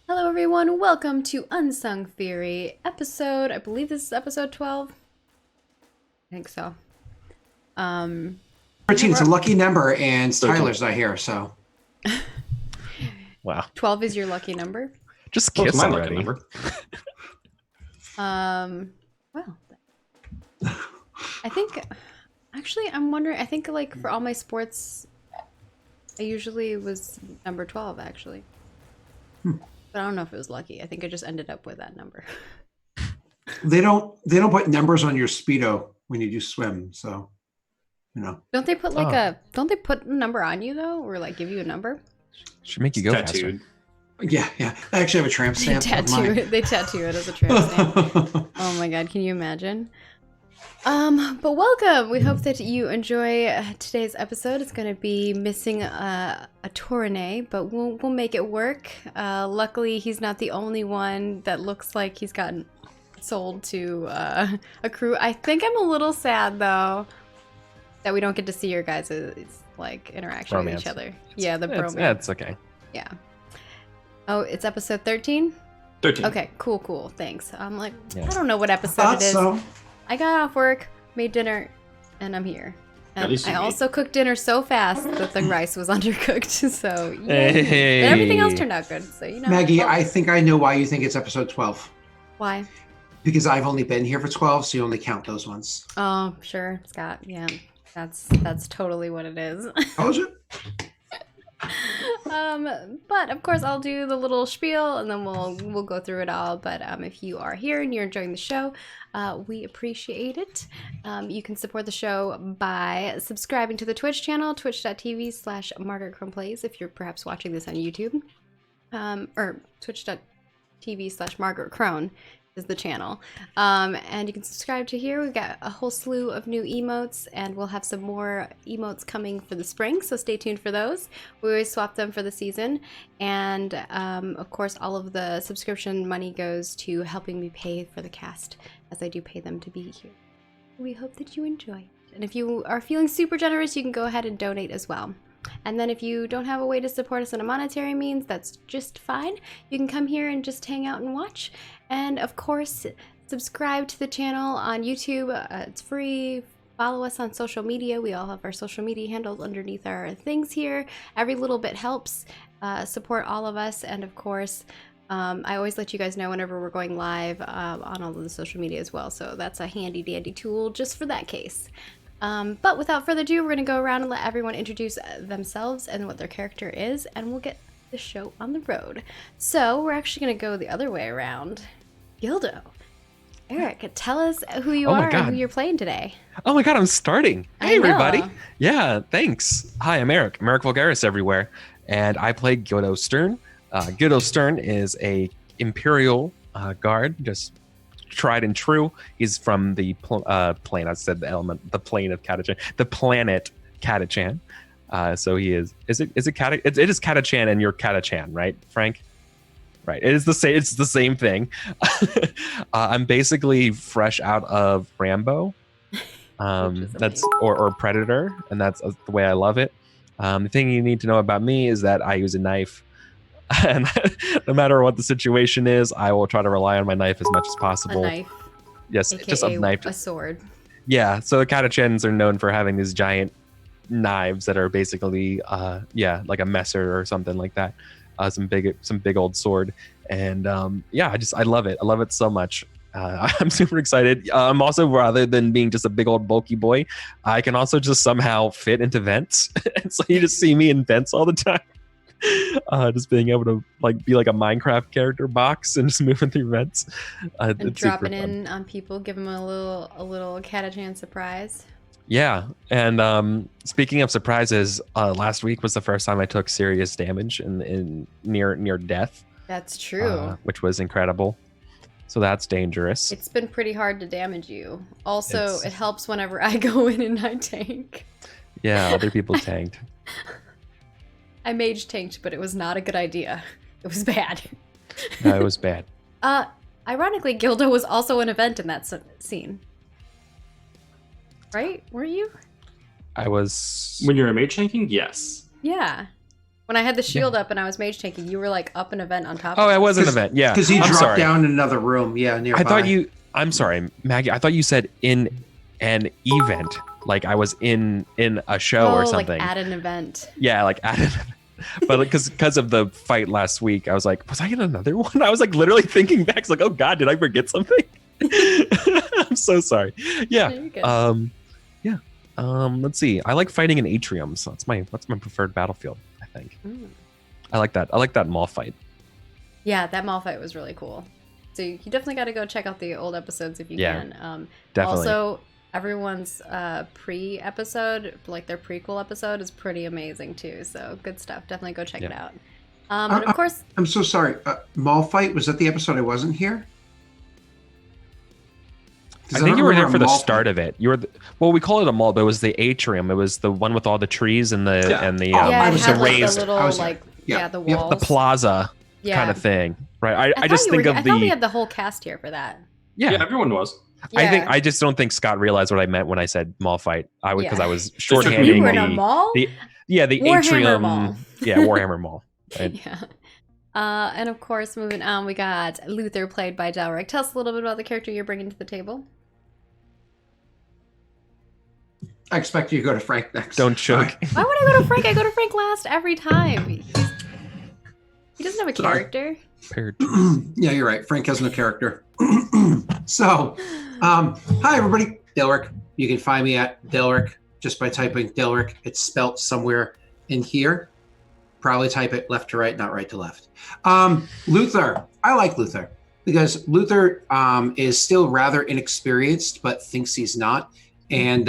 Hello everyone, welcome to Unsung Fury episode, I believe this is episode 12. I think so. 13 is a lucky number and 13. Tyler's not here, so. Wow. 12 is your lucky number? Just What's kiss my lucky already. number? Well, I think, actually I'm wondering, I think like for all my sports, I usually was number 12 actually. But I don't know if it was lucky. I think I just ended up with that number. They don't put numbers on your Speedo when you do swim, so you know. Don't they put like don't they put a number on you though? Or like give you a number? Should make you go Tattooed. Yeah. I actually have a tramp They stamp. of tattoo mine. it. They tattoo it as a tramp stamp. Oh my god, can you imagine? But welcome. We hope that you enjoy today's episode. It's going to be missing a Tournay, but we'll make it work. Luckily, he's not the only one that looks like he's gotten sold to a crew. I think I'm a little sad though that we don't get to see your guys' like interaction with each other. Yeah, the bromance. Yeah, it's okay. Yeah. Oh, it's episode 13? 13. Okay, cool. Thanks. I'm like, Yeah. I don't know what episode Thought it is. so. I got off work, made dinner, and I'm here. At And least you I ate. also cooked dinner so fast that the rice was undercooked. So yay. Hey. But everything else turned out good. So you know. Maggie, well, I think I know why you think it's episode 12. why? Because I've only been here for 12, so you only count those ones. Oh, sure, Scott. Yeah, that's totally what it is. Told you? But of course I'll do the little spiel and then we'll go through it all. But if you are here and you're enjoying the show, we appreciate it. You can support the show by subscribing to the Twitch channel, twitch.tv/MargaretCronePlays if you're perhaps watching this on YouTube, or twitch.tv/MargaretCrone is the channel. And you can subscribe to here. We've got a whole slew of new emotes, and we'll have some more emotes coming for the spring, so stay tuned for those. We always swap them for the season. And of course, all of the subscription money goes to helping me pay for the cast, as I do pay them to be here. We hope that you enjoy it. And if you are feeling super generous, you can go ahead and donate as well. And then if you don't have a way to support us in a monetary means, that's just fine. You can come here and just hang out and watch. And of course, subscribe to the channel on YouTube. It's free. Follow us on social media. We all have our social media handles underneath our things here. Every little bit helps. Support all of us. And of course, I always let you guys know whenever we're going live on all of the social media as well. So that's a handy dandy tool just for that case. But without further ado, we're going to go around and let everyone introduce themselves and what their character is, and we'll get the show on the road. So we're actually going to go the other way around. Gildo, Eric, tell us who you Oh my are God. and who you're playing today. Oh my god, I'm starting. I Hey know. everybody. Yeah, thanks. Hi, I'm Eric Vulgaris everywhere, and I play Gildo Stern. Gildo Stern is a Imperial guard, just tried and true. He's from the plane. I said the element, the plane of Catachan, the planet Catachan. So he is. Is it it is Catachan, and you're Catachan, right, Frank? Right. It is the same. It's the same thing. I'm basically fresh out of Rambo. That's or Predator, and that's the way I love it. The thing you need to know about me is that I use a knife, and no matter what the situation is, I will try to rely on my knife as much as A possible. knife, Yes, aka just a knife. a sword. Yeah. So the Catachans are known for having these giant knives that are basically, like a messer or something like that. Some big old sword, and I love it. I love it so much. I'm super excited. I'm also, rather than being just a big old bulky boy, I can also just somehow fit into vents. And so you just see me in vents all the time. Just being able to be like a Minecraft character box and just moving through vents. And It's super dropping fun. in on people, give them a little Catachan surprise. Yeah, and speaking of surprises, last week was the first time I took serious damage in near death. That's true. Which was incredible. So that's dangerous. It's been pretty hard to damage you. Also, It's- it helps whenever I go in and I tank. Yeah, other people tanked. I mage tanked, but it was not a good idea. It was bad. No, it was bad. Ironically, Gildo was also an event in that scene. Right? Were you? I was. When you're a mage tanking, yes. Yeah. When I had the shield up and I was mage tanking, you were like up an event on top Oh, of I us. was an event. Yeah. Because he I'm dropped sorry. down in another room. Yeah, nearby. I thought you. I'm sorry, Maggie. I thought you said in an event, like I was in a show or something. Like at an event. Yeah, like at an event. But because of the fight last week, I was like, was I in another one? I was like literally thinking back. It's like, oh God, did I forget something? I'm so sorry. Yeah. Yeah. Let's see. I like fighting in atriums. So that's my preferred battlefield, I think. I like that. I like that mall fight. Yeah, that mall fight was really cool. So you definitely got to go check out the old episodes if you can. Definitely. Also, everyone's pre-episode, like their prequel episode, is pretty amazing too. So good stuff. Definitely go check it out. And of course, I'm so sorry. Mall fight, was that the episode I wasn't here? I think you were there for the start of it. You were well, we call it a mall, but it was the atrium. It was the one with all the trees and the I was the raised the little yeah. the walls, the plaza kind of thing, right? I just think of I thought we had the whole cast here for that. Yeah, everyone was. Yeah. I just don't think Scott realized what I meant when I said mall fight. Because I was You shorthanding were in a mall? the Warhammer atrium Mall. Yeah, Warhammer Mall. Right? Yeah. And of course, moving on, we got Luther, played by Delric. Tell us a little bit about the character you're bringing to the table. I expect you to go to Frank next. Don't choke. Why would I go to Frank? I go to Frank last every time. He doesn't have a character. Yeah, you're right. Frank has no character. So, hi everybody. Delric. You can find me at Delric just by typing Delric. It's spelt somewhere in here. Probably type it left to right, not right to left. Luther. I like Luther because Luther is still rather inexperienced, but thinks he's not. And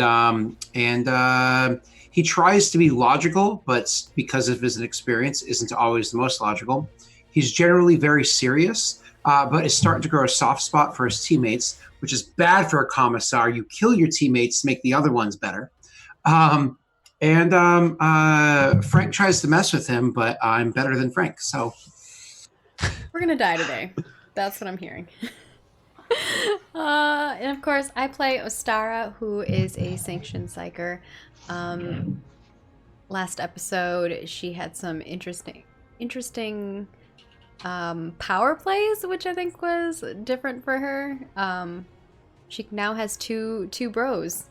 he tries to be logical, but because of his inexperience, isn't always the most logical. He's generally very serious, but is starting to grow a soft spot for his teammates, which is bad for a commissar. You kill your teammates to make the other ones better. Frank tries to mess with him, but I'm better than Frank. So we're gonna die today. That's what I'm hearing. And of course, I play Ostara, who is a sanctioned psyker. Last episode, she had some interesting power plays, which I think was different for her. She now has two bros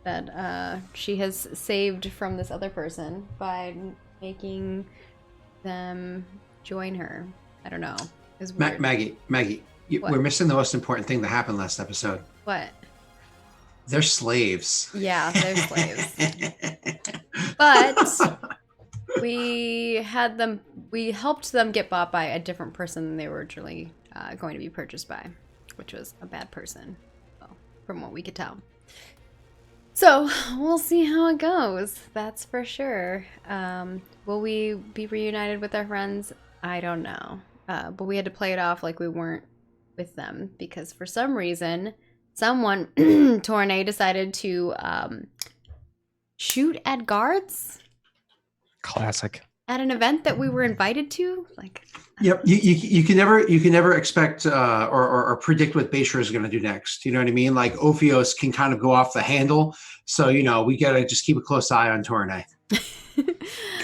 that she has saved from this other person by making them join her. I don't know. It's weird. Maggie, we're missing the most important thing that happened last episode. What? They're slaves. Yeah, they're slaves. But we helped them get bought by a different person than they were originally going to be purchased by, which was a bad person, from what we could tell. So we'll see how it goes. That's for sure. Will we be reunited with our friends? I don't know. But we had to play it off like we weren't with them because for some reason, someone, Tornay, decided to shoot at guards. Classic. At an event that we were invited to. Yep, you can never expect or predict what Bayshore is going to do next. You know what I mean? Like Ophios can kind of go off the handle, so we gotta just keep a close eye on Tornay.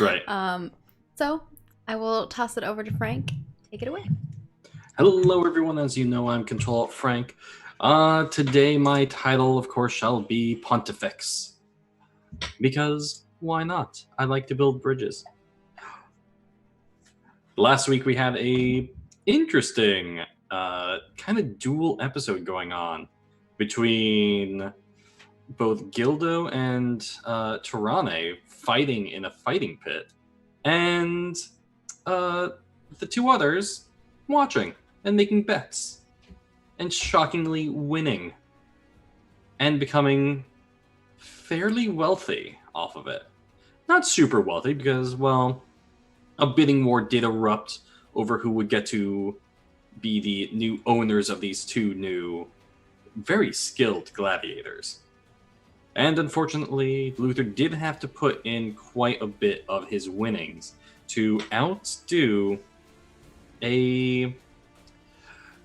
Right. So I will toss it over to Frank. Take it away. Hello, everyone. As you know, I'm Control Alt Frank. Today, my title, of course, shall be Pontifex. Because why not? I like to build bridges. Last week, we had a interesting kind of dual episode going on between both Gildo and Tirane fighting in a fighting pit, and the two others watching and making bets and shockingly winning and becoming fairly wealthy off of it. Not super wealthy because, well, a bidding war did erupt over who would get to be the new owners of these two new, very skilled gladiators. And unfortunately, Luther did have to put in quite a bit of his winnings to outdo a,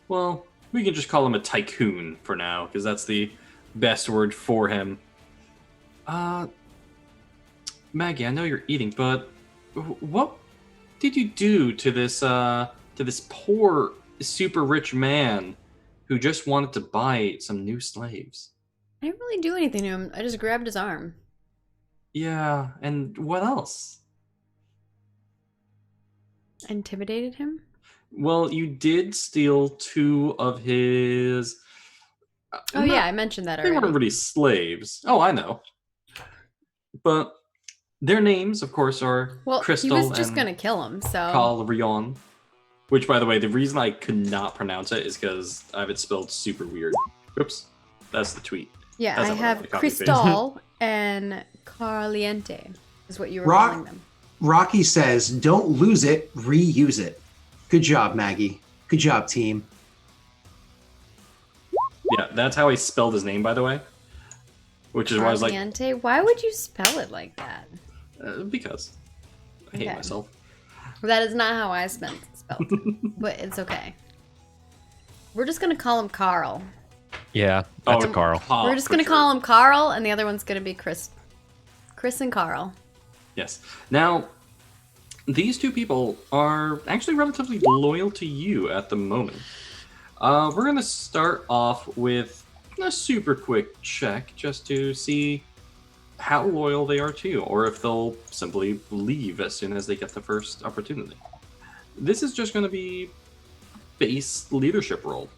well, we can just call him a tycoon for now, because that's the best word for him. Maggie, I know you're eating, but what did you do to this poor, super rich man who just wanted to buy some new slaves? I didn't really do anything to him. I just grabbed his arm. Yeah, and what else? I intimidated him. Well, you did steal 2 of his. Oh yeah, I mentioned that They already. weren't really slaves. Oh, I know. But their names, of course, are Well, Crystal he was just and gonna kill him, so. Calrion. Which, by the way, the reason I could not pronounce it is because I have it spelled super weird. Oops, that's the tweet. Yeah, That's I not what have I copy-paste. Cristal and Carliente, is what you were Rock- calling them. Rocky says, "Don't lose it, reuse it." Good job, Maggie. Good job, team. Yeah, that's how I spelled his name, by the way. Which is why I was like, Carliente? Why would you spell it like that? because I hate Okay. myself. That is not how I spelled it, but it's okay. We're just gonna call him Carl. Yeah, that's a Carl. We're just gonna call him Carl, and the other one's gonna be Chris. Chris and Carl. Yes. Now, these 2 people are actually relatively loyal to you at the moment. We're going to start off with a super quick check just to see how loyal they are to you, or if they'll simply leave as soon as they get the first opportunity. This is just going to be base leadership role.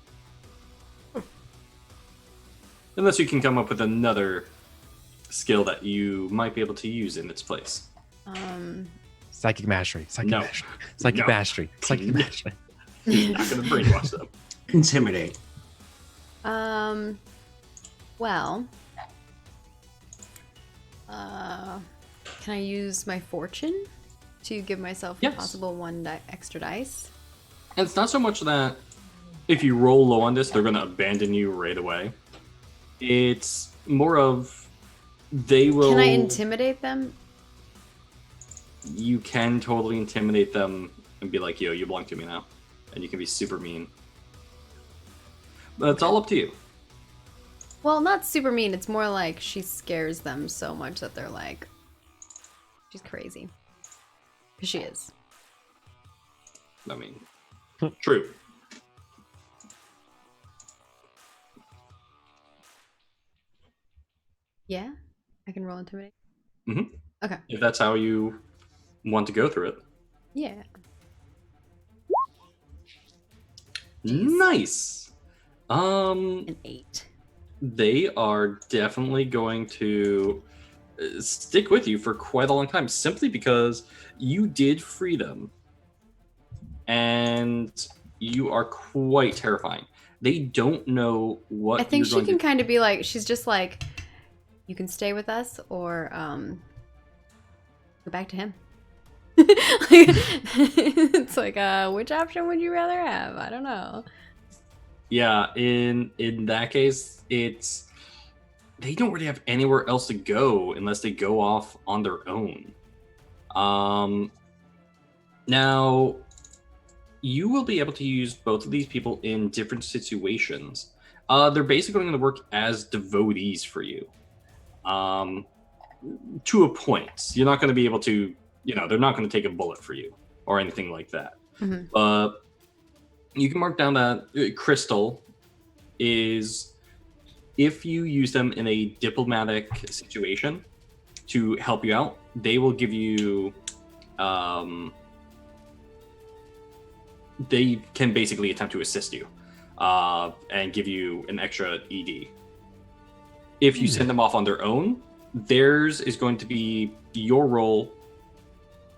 Unless you can come up with another skill that you might be able to use in its place. Psychic mastery. Psychic No. mastery. Psychic No. mastery. Psychic mastery. You're not going to brainwash them. Intimidate. Well, can I use my fortune to give myself a Yes. possible 1 extra dice? And it's not so much that if you roll low on this, they're going to abandon you right away. It's more of they will. Can I intimidate them? You can totally intimidate them and be like, yo, you belong to me now. And you can be super mean. But it's all up to you. Well, not super mean. It's more like she scares them so much that they're like, she's crazy. Because she is. I mean, true. Yeah? I can roll intimidate? Mhm. Okay. If that's how you want to go through it. Yeah. Nice. An 8. They are definitely going to stick with you for quite a long time, simply because you did free them, and you are quite terrifying. They don't know what I think you're she going can to. kind of be like, she's just like, you can stay with us or go back to him. It's like, which option would you rather have? I don't know. Yeah, in that case, it's they don't really have anywhere else to go unless they go off on their own. Now you will be able to use both of these people in different situations. They're basically going to work as devotees for you. To a point. You're not going to be able to, they're not going to take a bullet for you or anything like that. Mhm. You can mark down that Crystal is, if you use them in a diplomatic situation to help you out, they will give you, they can basically attempt to assist you and give you an extra ED. If you send them off on their own, theirs is going to be your roll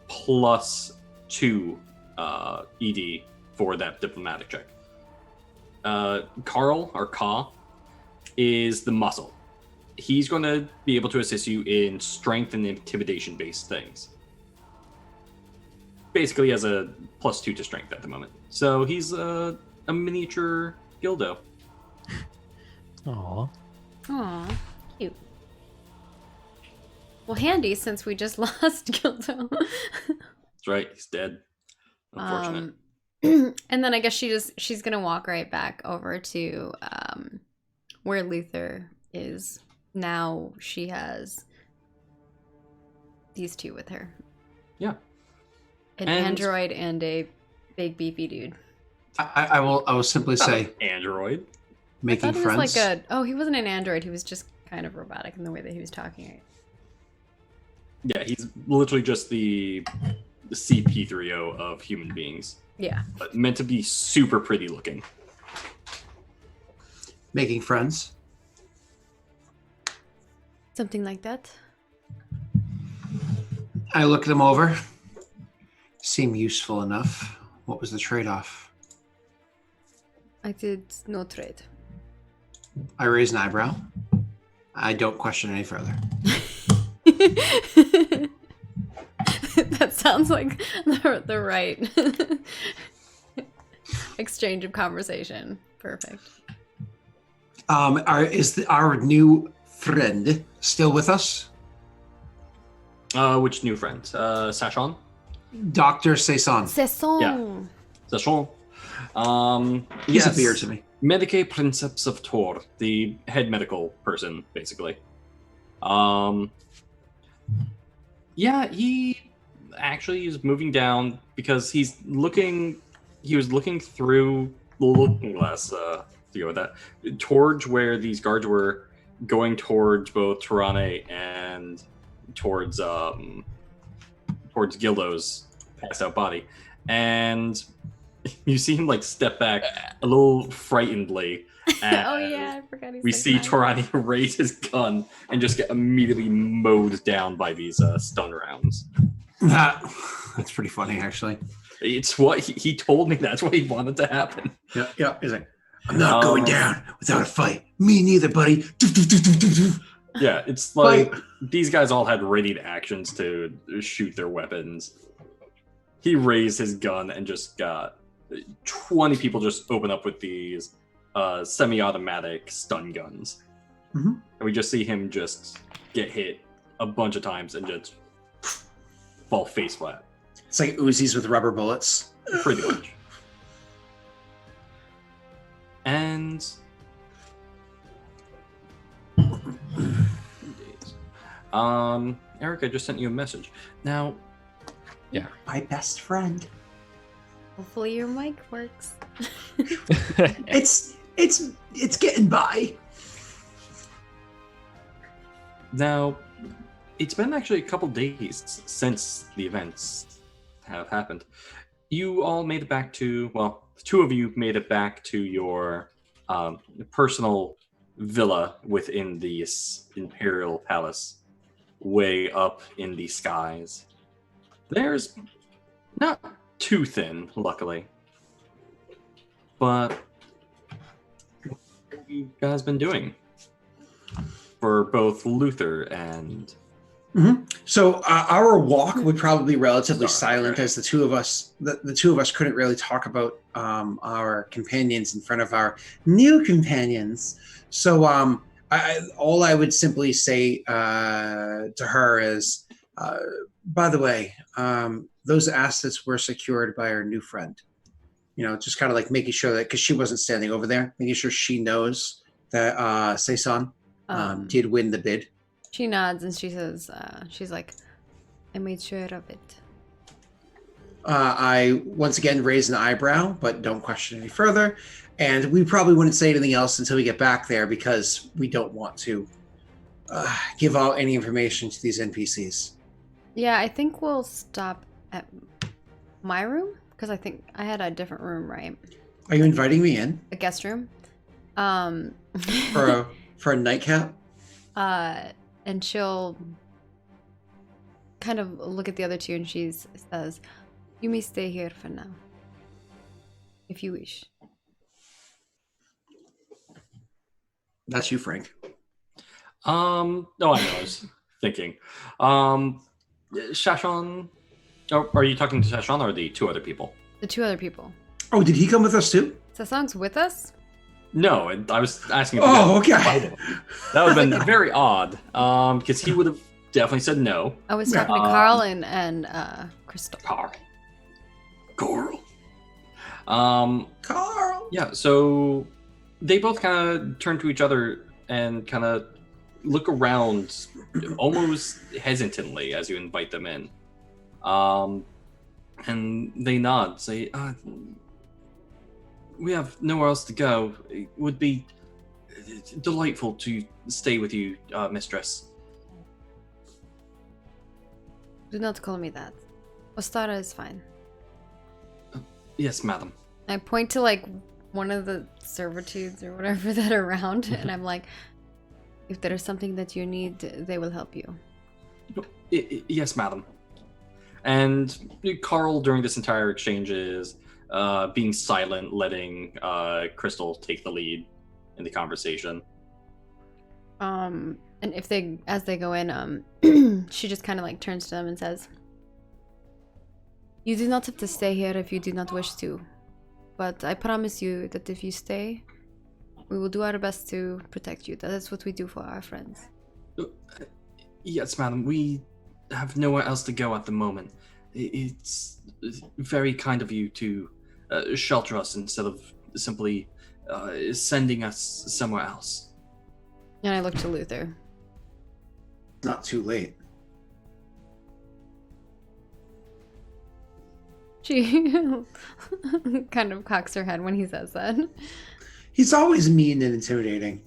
plus 2 ED for that diplomatic check. Carl, or Ka, is the muscle. He's going to be able to assist you in strength and intimidation-based things. Basically has a plus 2 to strength at the moment. So he's a miniature Gildo. Aw. Aw, cute. Well, handy since we just lost Gildo. That's right, he's dead. Unfortunate. And then I guess she's gonna walk right back over to where Luther is. Now she has these 2 with her. Yeah. An And- android and a big beefy dude. I will simply say Android. I making thought he was friends. like oh, he wasn't an android. He was just kind of robotic in the way that he was talking. Yeah, he's literally just the CP3O of human beings, Yeah. but meant to be super pretty looking. Making friends. Something like that. I looked them over. Seem useful enough. What was the trade-off? I did no trade. I raised an eyebrow. I don't question any further. That sounds like the right exchange of conversation. Perfect. Is our new friend still with us? Which new friend? Sachon? Dr. Saison. Saison. Sachon. He's Yes. a beard to me. Medicae Princeps of Tor, the head medical person, basically. Yeah, he actually is moving down because he was looking through the looking glass, to go with that, towards where these guards were going towards both Tirane and towards Gildo's passed out body. And you see him like step back a little frightenedly. Oh yeah, I forgot he's We like see that. Torani raise his gun and just get immediately mowed down by these stun rounds. That's pretty funny, actually. It's what he told me. That's what he wanted to happen. Yeah. He's like, I'm not going down without a fight. Me neither, buddy. Yeah, it's like these guys all had readied actions to shoot their weapons. He raised his gun and just got 20 people just open up with these semi-automatic stun guns. Mm-hmm. And we just see him just get hit a bunch of times and just fall face flat. It's like Uzis with rubber bullets. Pretty much. And Eric, I just sent you a message. Now, My best friend. Hopefully your mic works. It's getting by. now, it's been actually a couple days since the events have happened. You all made it back to, well, two of you made it back to your personal villa within this Imperial Palace, way up in the skies. There's not too thin, luckily. But what have you guys been doing? For both Luther and... So our walk would probably be relatively Sorry, silent, right. as the two of us couldn't really talk about our companions in front of our new companions. So all I would simply say to her is, by the way, those assets were secured by our new friend. You know, just kind of like making sure that, because she wasn't standing over there, making sure she knows that Saison did win the bid. She nods and she says, she's like, I made sure of it. I once again raise an eyebrow, but don't question any further. And we probably wouldn't say anything else until we get back there, because we don't want to give out any information to these NPCs. Yeah, I think we'll stop at my room, because I think I had a different room, right? Are you inviting me in A guest room. for a nightcap? And she'll kind of look at the other two and she says, you may stay here for now, if you wish. That's you, Frank. No, I know, I was thinking. Shashon... Oh, are you talking to Shashon or the two other people? The two other people. Oh, did he come with us too? Sasong's with us? No, I was asking if you Oh, guys okay. invited him. That would have been very odd, because he would have definitely said no. I was talking to Carl and Crystal. Carl. Carl. Yeah, so they both kind of turn to each other and kind of look around almost hesitantly as you invite them in. And they nod, say, we have nowhere else to go. It would be delightful to stay with you, mistress. Do not call me that. Ostara is fine. Yes, madam. I point to like one of the servitudes or whatever that are around, and I'm like, if there is something that you need, they will help you. Yes, madam. And Carl, during this entire exchange, is being silent, letting Crystal take the lead in the conversation. And as they go in, she just kind of like turns to them and says, "You do not have to stay here if you do not wish to, but I promise you that if you stay, we will do our best to protect you. That is what we do for our friends." Yes, madam. We have nowhere else to go at the moment. It's very kind of you to shelter us instead of simply sending us somewhere else. And I look to Luther. Not too late. She kind of cocks her head when he says that. He's always mean and intimidating.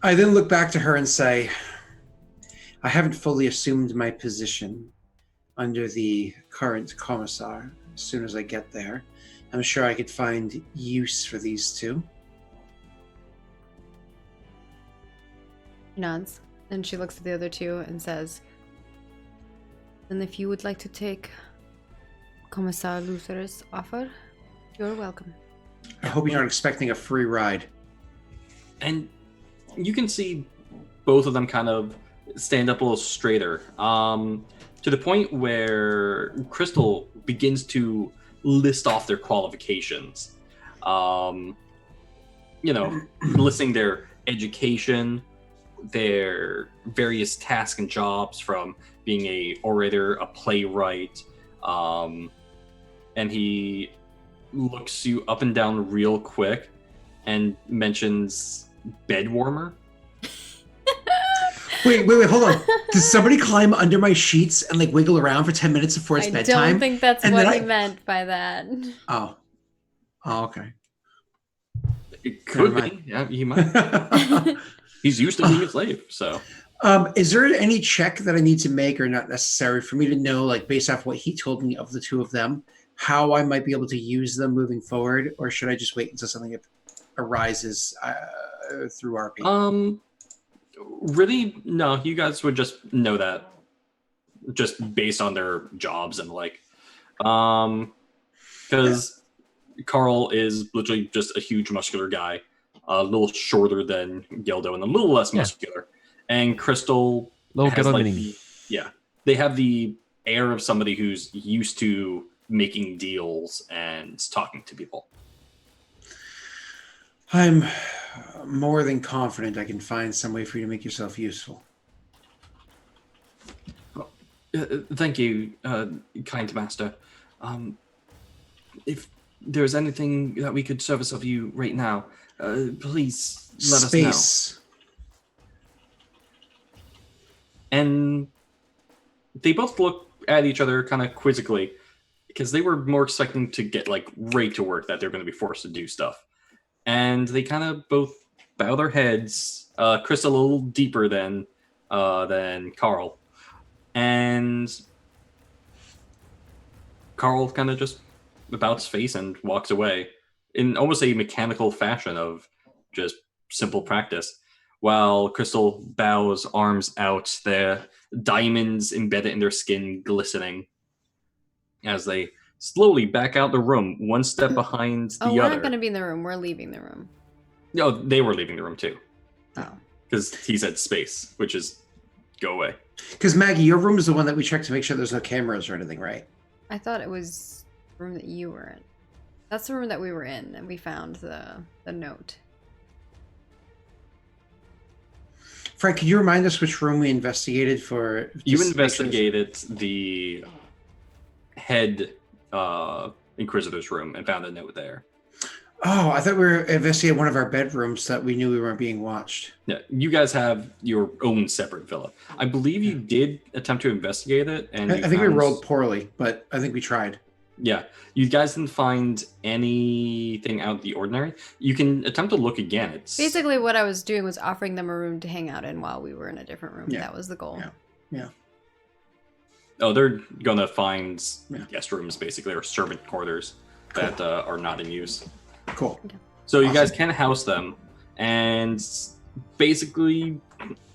I then look back to her and say, I haven't fully assumed my position under the current commissar. As soon as I get there, I'm sure I could find use for these two. She nods, and she looks at the other two and says, "And if you would like to take Commissar Luther's offer, you're welcome." I hope you're not expecting a free ride. And you can see both of them kind of stand up a little straighter, to the point where Crystal begins to list off their qualifications. Listing their education, their various tasks and jobs, from being a orator, a playwright, and he looks you up and down real quick and mentions bed warmer. Wait, hold on. Does somebody climb under my sheets and like wiggle around for 10 minutes before it's bedtime? I don't think that's And what then he meant by that. Oh, okay. It could be. Yeah, he might. He's used to being a slave, so. Is there any check that I need to make, or not necessary, for me to know, like based off what he told me of the two of them, how I might be able to use them moving forward, or should I just wait until something arises through RP? Really, no. You guys would just know that, just based on their jobs and because Carl is literally just a huge muscular guy, a little shorter than Gildo and a little less muscular. And Crystal has they have the air of somebody who's used to making deals and talking to people. I'm more than confident I can find some way for you to make yourself useful. Thank you, kind master. If there's anything that we could service of you right now, please let us know. And they both look at each other kind of quizzically, because they were more expecting to get right to work, that they're going to be forced to do stuff. And they kind of both bow their heads, Chris a little deeper than Carl. And Carl kind of just about his face and walks away in almost a mechanical fashion of just simple practice, while Crystal bows, arms out, their diamonds embedded in their skin glistening, as they slowly back out the room, one step behind the other. We're not going to be in the room. We're leaving the room. No, they were leaving the room too. Oh. Because he said space, which is go away. Because Maggie, your room is the one that we checked to make sure there's no cameras or anything, right? I thought it was the room that you were in. That's the room that we were in, and we found the note. Frank, could you remind us which room we investigated for? You investigated the head Inquisitor's room and found a note there. Oh, I thought we were investigating one of our bedrooms that we knew we weren't being watched. Yeah, you guys have your own separate villa. I believe you did attempt to investigate it, and I think we rolled poorly, but I think we tried. Yeah, you guys didn't find anything out of the ordinary. You can attempt to look again. It's Basically, what I was doing was offering them a room to hang out in while we were in a different room. Yeah. That was the goal. Yeah. Oh, they're gonna find Yeah. guest rooms basically, or servant quarters that are not in use. Cool. So you Awesome. guys can house them, and basically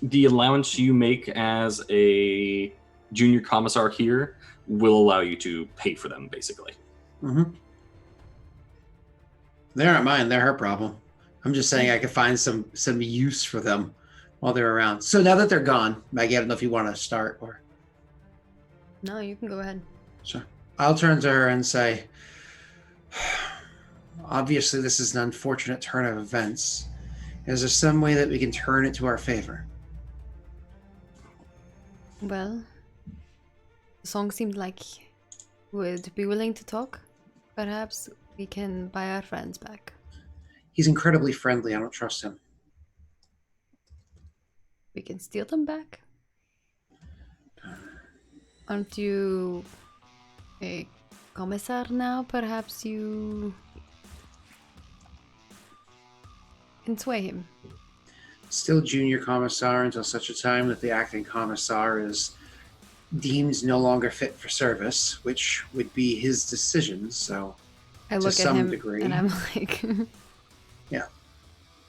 the allowance you make as a junior commissar here will allow you to pay for them, basically. Mm-hmm. They're not mine. They're her problem. I'm just saying I could find some use for them while they're around. So now that they're gone, Maggie, I don't know if you want to start or... No, you can go ahead. Sure. I'll turn to her and say, obviously this is an unfortunate turn of events. Is there some way that we can turn it to our favor? Well, the song seemed like would be willing to talk. Perhaps we can buy our friends back. He's incredibly friendly. I don't trust him. We can steal them back. Aren't you a commissar now? Perhaps you can sway him. Still junior commissar until such a time that the acting commissar is deemed no longer fit for service, which would be his decision. So I to look at some him degree. and I'm like, Yeah.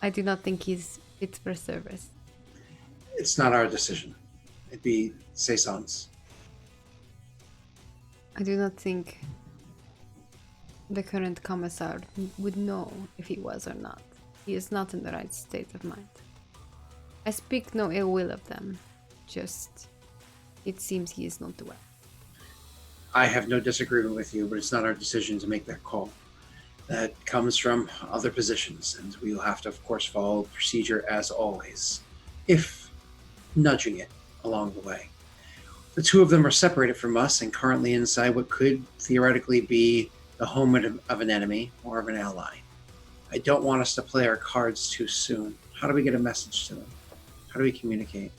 I do not think he's fit for service. It's not our decision. It'd be Cesar's. I do not think the current commissar would know if he was or not. He is not in the right state of mind. I speak no ill will of them, just it seems he is not well. I have no disagreement with you, but it's not our decision to make that call. That comes from other positions, and we will have to, of course, follow procedure as always, if nudging it along the way. The two of them are separated from us and currently inside what could theoretically be the home of an enemy or of an ally. I don't want us to play our cards too soon. How do we get a message to them? How do we communicate?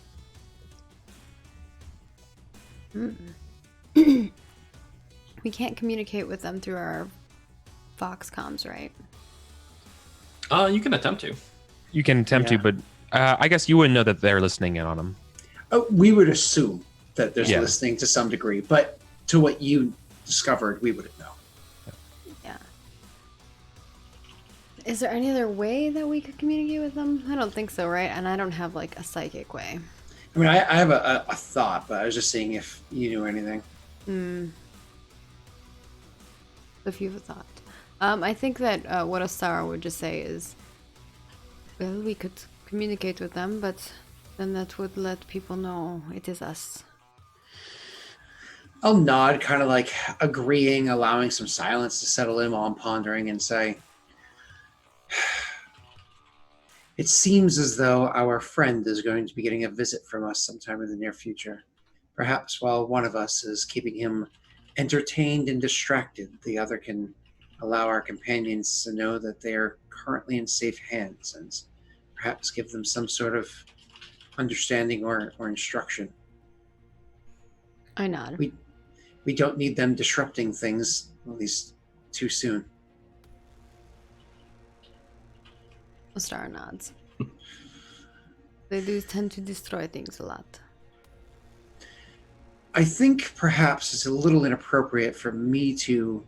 We can't communicate with them through our Vox comms, right? You can attempt to. You can attempt to, but I guess you wouldn't know that they're listening in on them. Oh, we would assume that there's Yeah. listening to some degree, but to what you discovered, we wouldn't know. Yeah. Is there any other way that we could communicate with them? I don't think so, right? And I don't have like a psychic way. I mean, I have a thought, but I was just seeing if you knew anything. If you have a thought. I think that what Ostara would just say is, well, we could communicate with them, but then that would let people know it is us. I'll nod, kind of like agreeing, allowing some silence to settle in while I'm pondering and say, it seems as though our friend is going to be getting a visit from us sometime in the near future. Perhaps while one of us is keeping him entertained and distracted, the other can allow our companions to know that they are currently in safe hands and perhaps give them some sort of understanding or instruction. I nod. We don't need them disrupting things, at least too soon. Ostara nods. They do tend to destroy things a lot. I think perhaps it's a little inappropriate for me to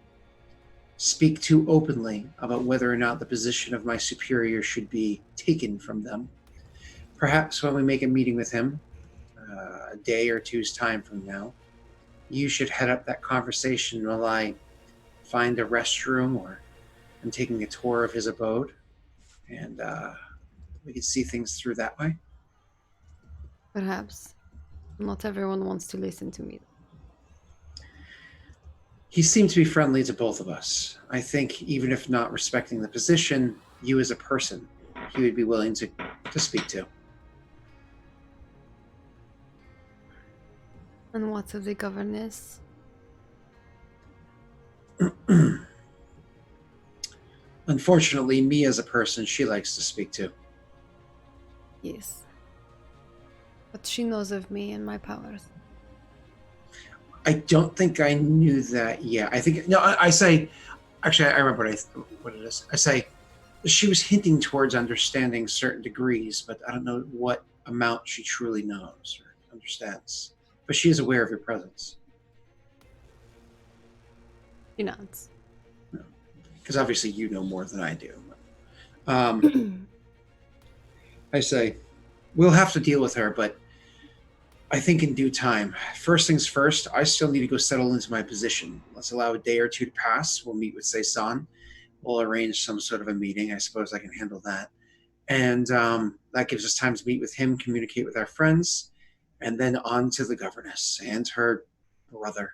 speak too openly about whether or not the position of my superior should be taken from them. Perhaps when we make a meeting with him, a day or two's time from now, you should head up that conversation while I find a restroom or I'm taking a tour of his abode, and we can see things through that way. Perhaps. Not everyone wants to listen to me. He seemed to be friendly to both of us. I think even if not respecting the position, you as a person, he would be willing to speak to. And what of the governess? Unfortunately, me as a person, she likes to speak to. Yes. But she knows of me and my powers. I don't think I knew that yet. I think no. I say, actually, I remember what it is. I say, she was hinting towards understanding certain degrees, but I don't know what amount she truly knows or understands. But she is aware of your presence. She nods. Because obviously you know more than I do. I say, we'll have to deal with her, but I think in due time. First things first, I still need to go settle into my position. Let's allow a day or two to pass. We'll meet with Seisan. We'll arrange some sort of a meeting. I suppose I can handle that. And that gives us time to meet with him, communicate with our friends, and then on to the governess and her brother.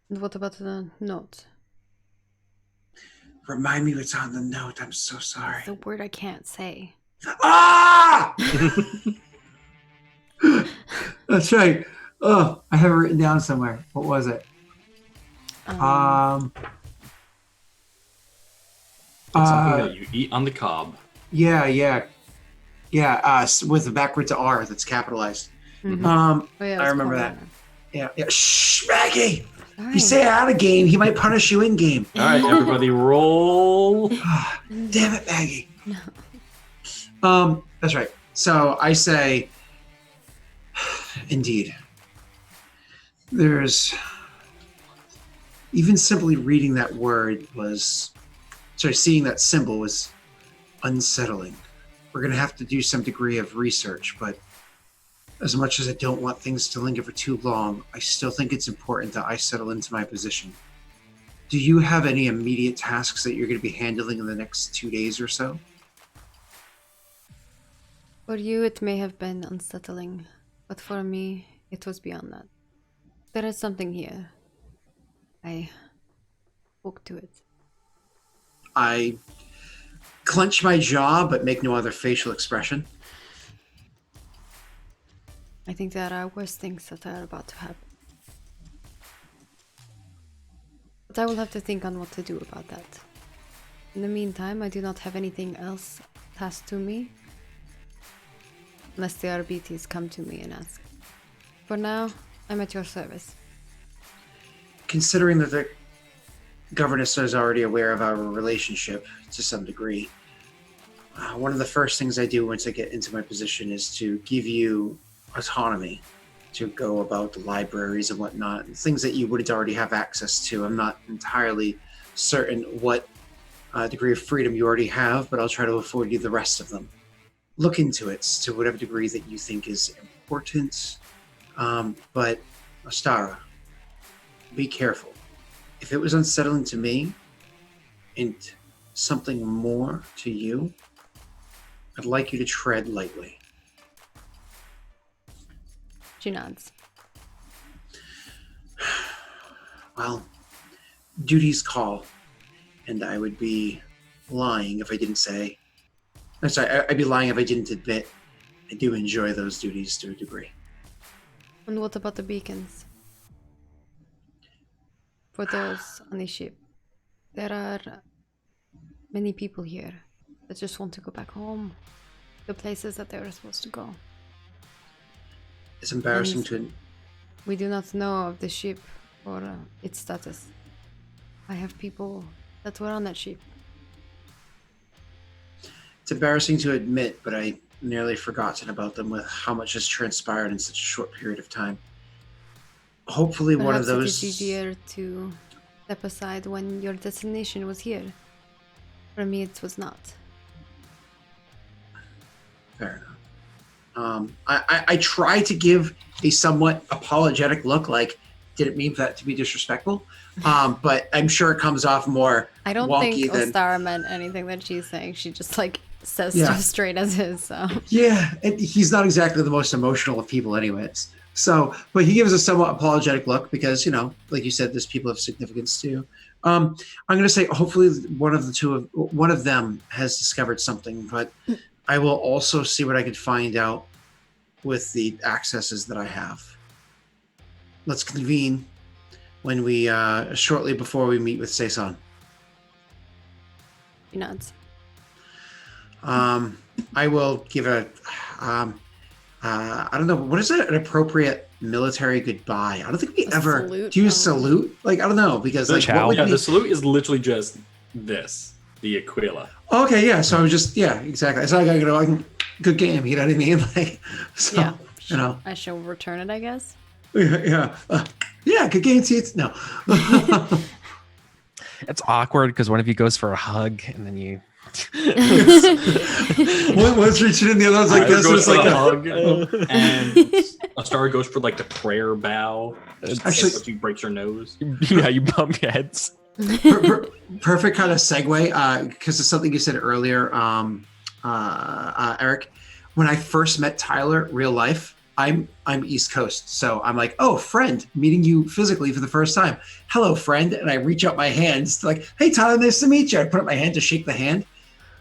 And what about the note? Remind me what's on the note. I'm so sorry. It's a word I can't say. Ah! That's right. Oh, I have it written down somewhere. What was it? It's something that you eat on the cob. Yeah. With the backwards R that's capitalized. Mhm. I it's remember called that. Yeah. Shh, Maggie. All If you say it out of game, he might punish you in game. All right, everybody, roll. Damn it, Maggie. No. That's right. So I say, indeed. There's even simply reading that word seeing that symbol was unsettling. We're going to have to do some degree of research, but as much as I don't want things to linger for too long, I still think it's important that I settle into my position. Do you have any immediate tasks that you're going to be handling in the next 2 days or so? For you, it may have been unsettling, but for me, it was beyond that. There is something here. I spoke to it. I clench my jaw, but make no other facial expression. I think there are worse things that are about to happen. But I will have to think on what to do about that. In the meantime, I do not have anything else tasked to me. Unless the RBTs come to me and ask. For now, I'm at your service. Considering that the governess is already aware of our relationship to some degree, one of the first things I do once I get into my position is to give you autonomy to go about the libraries and whatnot, and things that you wouldn't already have access to. I'm not entirely certain what degree of freedom you already have, but I'll try to afford you the rest of them. Look into it to whatever degree that you think is important. But Astara, be careful. If it was unsettling to me and something more to you, I'd like you to tread lightly. She nods. Well, duties call, and I would be lying if I didn't say... I'm sorry, I'd be lying if I didn't admit I do enjoy those duties to a degree. And what about the beacons? For those on the ship, there are many people here that just want to go back home. The places that they were supposed to go. It's embarrassing to... We do not know of the ship or its status. I have people that were on that ship. It's embarrassing to admit, but I nearly forgotten about them with how much has transpired in such a short period of time. Hopefully one of Perhaps those... it is easier to step aside when your destination was here. For me, it was not. Fair enough. I try to give a somewhat apologetic look, like, didn't mean for that to be disrespectful, but I'm sure it comes off more I don't wonky think than... Ostara meant anything that she's saying. She just says Yeah. stuff straight as is. So Yeah, and he's not exactly the most emotional of people anyways. So, but he gives a somewhat apologetic look because, like you said, there's people of significance too. I'm going to say hopefully one of them has discovered something, but I will also see what I can find out with the accesses that I have. Let's convene when we shortly before we meet with Seisan. she nods. I will give I don't know, what is an appropriate military goodbye. I don't think we A ever salute? do you Oh. salute. Like I don't know because like Ciao. what would Yeah, be the salute is literally just this, the Aquila. okay. Yeah, so I was just exactly. It's like I go like good game. You know what I mean? Like so Yeah. you know I shall return it, I guess. yeah good game seats. No. It's awkward because one of you goes for a hug and then you. One's reaching in, the other one's like Either this. goes It's for like the a, hug, and a star goes for like the prayer bow. Actually- Actually, breaks your nose. Yeah, you bump heads. perfect kind of segue because it's something you said earlier, Eric. When I first met Tyler, real life, I'm East Coast, so I'm like, oh, friend, meeting you physically for the first time. Hello, friend, and I reach out my hands to like, hey, Tyler, nice to meet you. I put up my hand to shake the hand.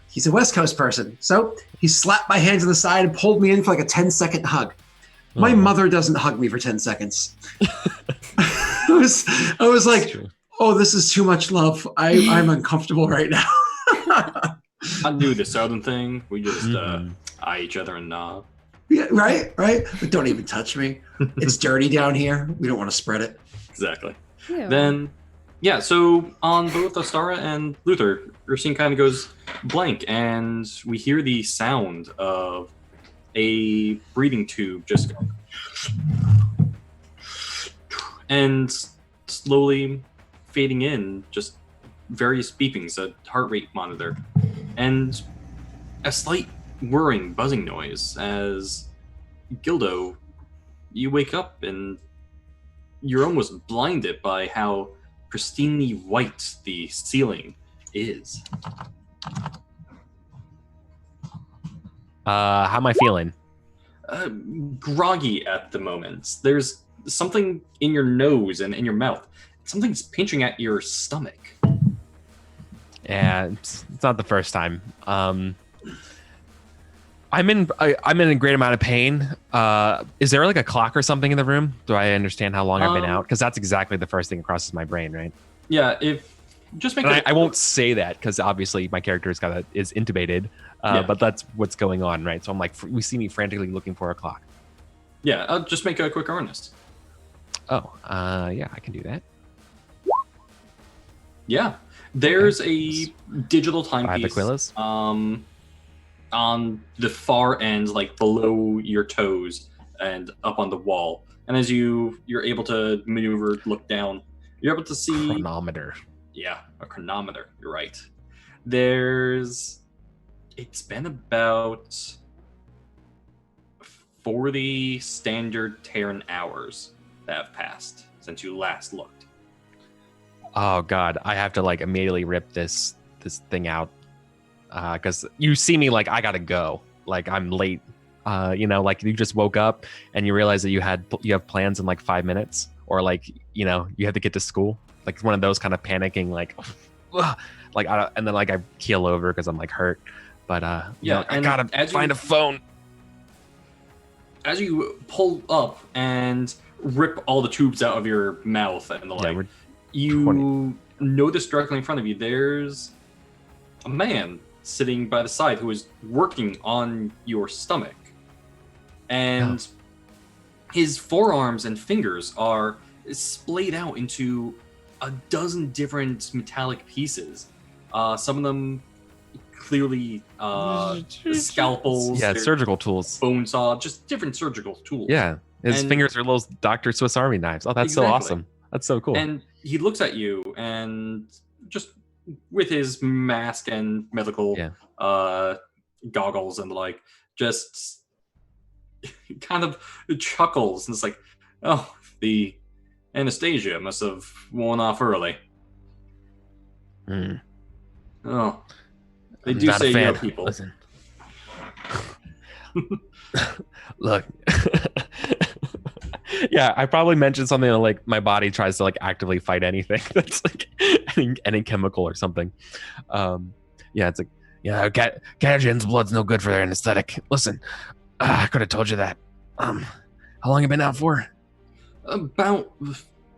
He's a West Coast person, so he slapped my hands to the side and pulled me in for like a 10-second hug. My mother doesn't hug me for 10 seconds. I was like, True. oh, this is too much love. I'm uncomfortable right now. I knew the southern thing. We just eye each other and nod. Yeah, right. But don't even touch me. It's dirty down here. We don't want to spread it. Exactly. Ew. Then, yeah, so on both Astara and Luther, your scene kind of goes blank, and we hear the sound of a breathing tube just and slowly fading in, just various beepings, a heart rate monitor, and a slight whirring, buzzing noise as Gildo, you wake up and you're almost blinded by how pristinely white the ceiling is. How am I feeling? Groggy at the moment. There's something in your nose and in your mouth. Something's pinching at your stomach. Yeah, it's not the first time. I'm in a great amount of pain. Is there like a clock or something in the room? Do I understand how long I've been out? Because that's exactly the first thing that crosses my brain, right? Yeah, if just make And it. I won't say that because obviously my character is intubated, but that's what's going on, right? So I'm like, we see me frantically looking for a clock. Yeah, I'll just make a quick awareness. Oh, yeah, I can do that. Yeah, there's a digital 5 timepiece. Aquilas. On the far end, like below your toes and up on the wall. And as you're able to maneuver, look down, you're able to see Chronometer. Yeah, a chronometer. You're right. It's been about 40 standard Terran hours that have passed since you last looked. Oh God, I have to like immediately rip this thing out because you see me like I gotta go, like I'm late. Like you just woke up and you realize that you have plans in like 5 minutes, or like you have to get to school. Like one of those kind of panicking, like, like and then like I keel over because I'm like hurt. But I gotta find a phone. As you pull up and rip all the tubes out of your mouth and the like, you notice directly in front of you there's a man sitting by the side who is working on your stomach, and his forearms and fingers are splayed out into a dozen different metallic pieces. Some of them clearly scalpels, surgical tools, bone saw, just different surgical tools. Yeah, his fingers are little Dr. Swiss Army knives. Oh, that's so awesome. That's so cool. And he looks at you and just with his mask and medical goggles and the like, just kind of chuckles and it's like, oh, the anesthesia must have worn off early. Oh, they do say you know people. Listen. Look. Yeah, I probably mentioned something like my body tries to like actively fight anything that's like any chemical or something. It's like, Gadget's blood's no good for their anesthetic. Listen, I could have told you that. How long you been out for? About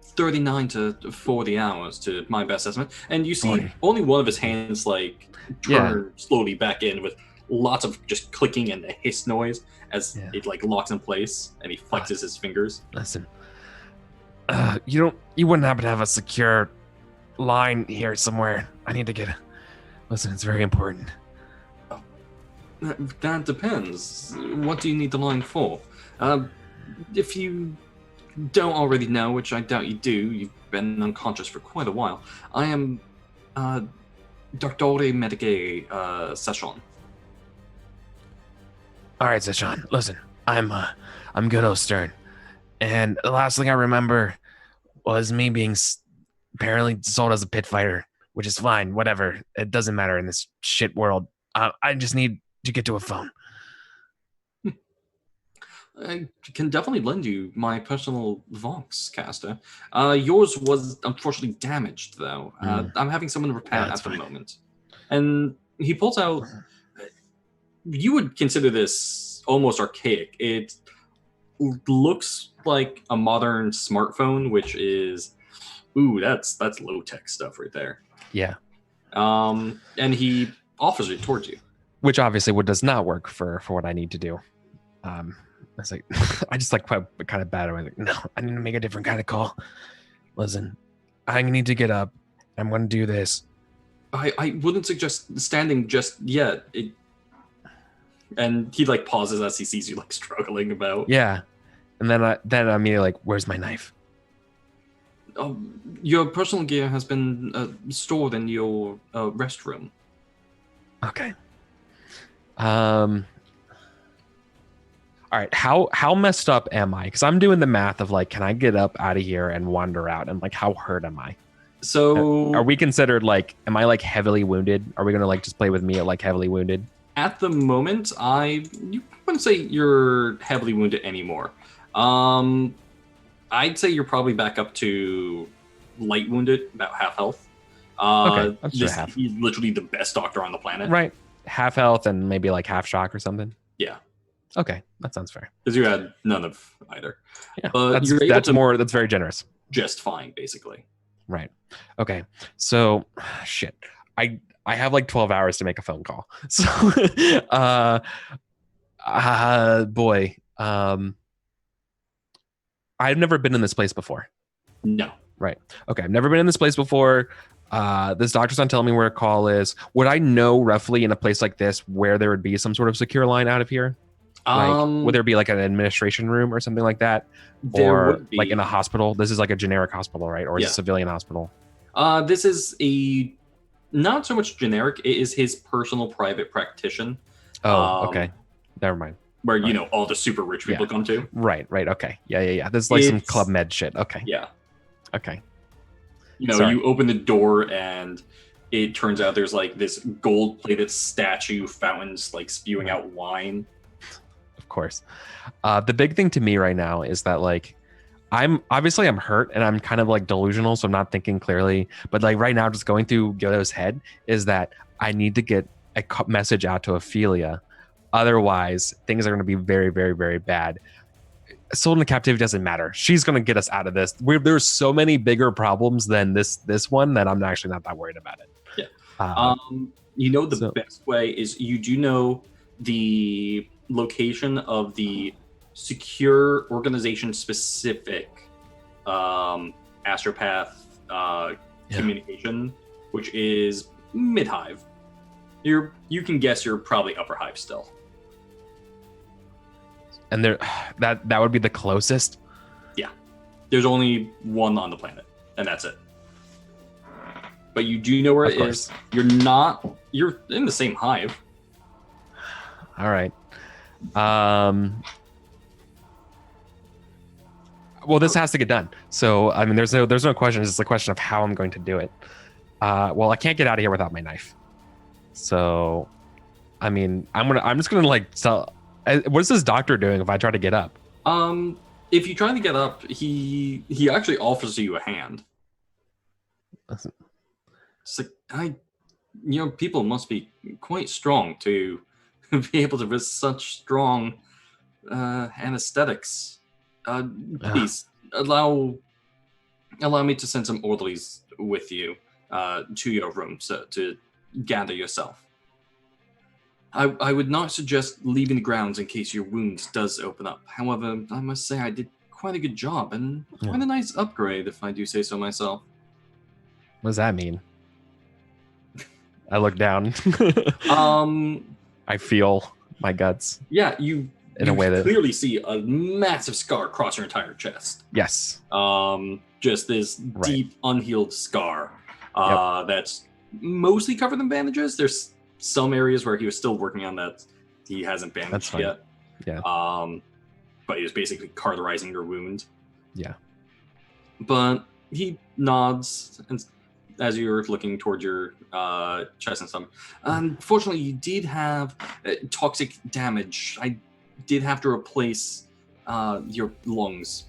39 to 40 hours to my best estimate. And you see only one of his hands like turn slowly back in with lots of just clicking and a hiss noise as Yeah. it like locks in place, and he flexes his fingers. Listen, you wouldn't happen to have a secure line here somewhere? I need to get. Listen, it's very important. That depends. What do you need the line for? If you don't already know, which I doubt you do, you've been unconscious for quite a while. I am Dottore Medige Session. All right, Session. Listen, I'm Gildo Stern, and the last thing I remember was me being apparently sold as a pit fighter, which is fine. Whatever, it doesn't matter in this shit world. I just need to get to a phone. I can definitely lend you my personal Vox caster. Yours was unfortunately damaged, though. I'm having someone repair it at the moment. And he pulls out. You would consider this almost archaic. It looks like a modern smartphone, which is, that's low tech stuff right there. Yeah. And he offers it towards you, which obviously does not work for what I need to do. It's like I just like kind of bad. I'm like, no, I need to make a different kind of call. Listen, I need to get up. I'm going to do this. I wouldn't suggest standing just yet. And he like pauses as he sees you like struggling about. Yeah, and then I'm immediately like, "Where's my knife?" Your personal gear has been stored in your restroom. Okay. All right. How messed up am I? Because I'm doing the math of like, can I get up out of here and wander out? And like, how hurt am I? So are we considered like, am I like heavily wounded? Are we gonna like just play with me at like heavily wounded? At the moment, you wouldn't say you're heavily wounded anymore. I'd say you're probably back up to light wounded, about half health. Okay, that's half. He's literally the best doctor on the planet. Right, half health and maybe like half shock or something. Yeah. Okay, that sounds fair. Because you had none of either. Yeah, but that's very generous. Just fine, basically. Right. Okay. So, shit. I have like 12 hours to make a phone call. So, boy, I've never been in this place before. No. Right. Okay. I've never been in this place before. This doctor's not telling me where a call is. Would I know roughly in a place like this where there would be some sort of secure line out of here? Like, would there be like an administration room or something like that? Or like in a hospital? This is like a generic hospital, right? Or is it a civilian hospital? This is not so much generic. It is his personal private practitioner. Oh, okay. Never mind. Where, all the super rich people come to. Right. Okay. Yeah. This is like some Club Med shit. Okay. Yeah. Okay. You open the door and it turns out there's like this gold-plated statue fountains like spewing out wine. Of course. The big thing to me right now is that like I'm hurt and I'm kind of like delusional, so I'm not thinking clearly. But like right now, just going through Gildo's head is that I need to get a message out to Ophelia. Otherwise, things are going to be very, very, very bad. Sold into captivity doesn't matter. She's going to get us out of this. There's so many bigger problems than this one that I'm actually not that worried about it. Yeah. The best way is you do know the location of the secure organization specific astropath communication, which is mid-hive. You can guess you're probably upper hive still. And that would be the closest? Yeah. There's only one on the planet, and that's it. But you do know where it is. You're in the same hive. All right. Well, this has to get done. So, I mean, there's no question. It's just a question of how I'm going to do it. Well, I can't get out of here without my knife. So, I mean, I'm just gonna like tell. What is this doctor doing if I try to get up? If you try to get up, he actually offers you a hand. It's like people must be quite strong to be able to resist such strong anesthetics. Please allow me to send some orderlies with you to your room to gather yourself. I would not suggest leaving the grounds in case your wound does open up. However, I must say I did quite a good job and quite a nice upgrade, if I do say so myself. What does that mean? I look down. I feel my guts. Yeah, you in a way that clearly see a massive scar across your entire chest. Yes. Just this deep, unhealed scar that's mostly covered in bandages. There's some areas where he was still working on that he hasn't bandaged yet. Yeah. But he was basically cauterizing your wound. Yeah. But he nods and as you're looking towards your chest and stomach. Unfortunately, you did have toxic damage. I did have to replace your lungs.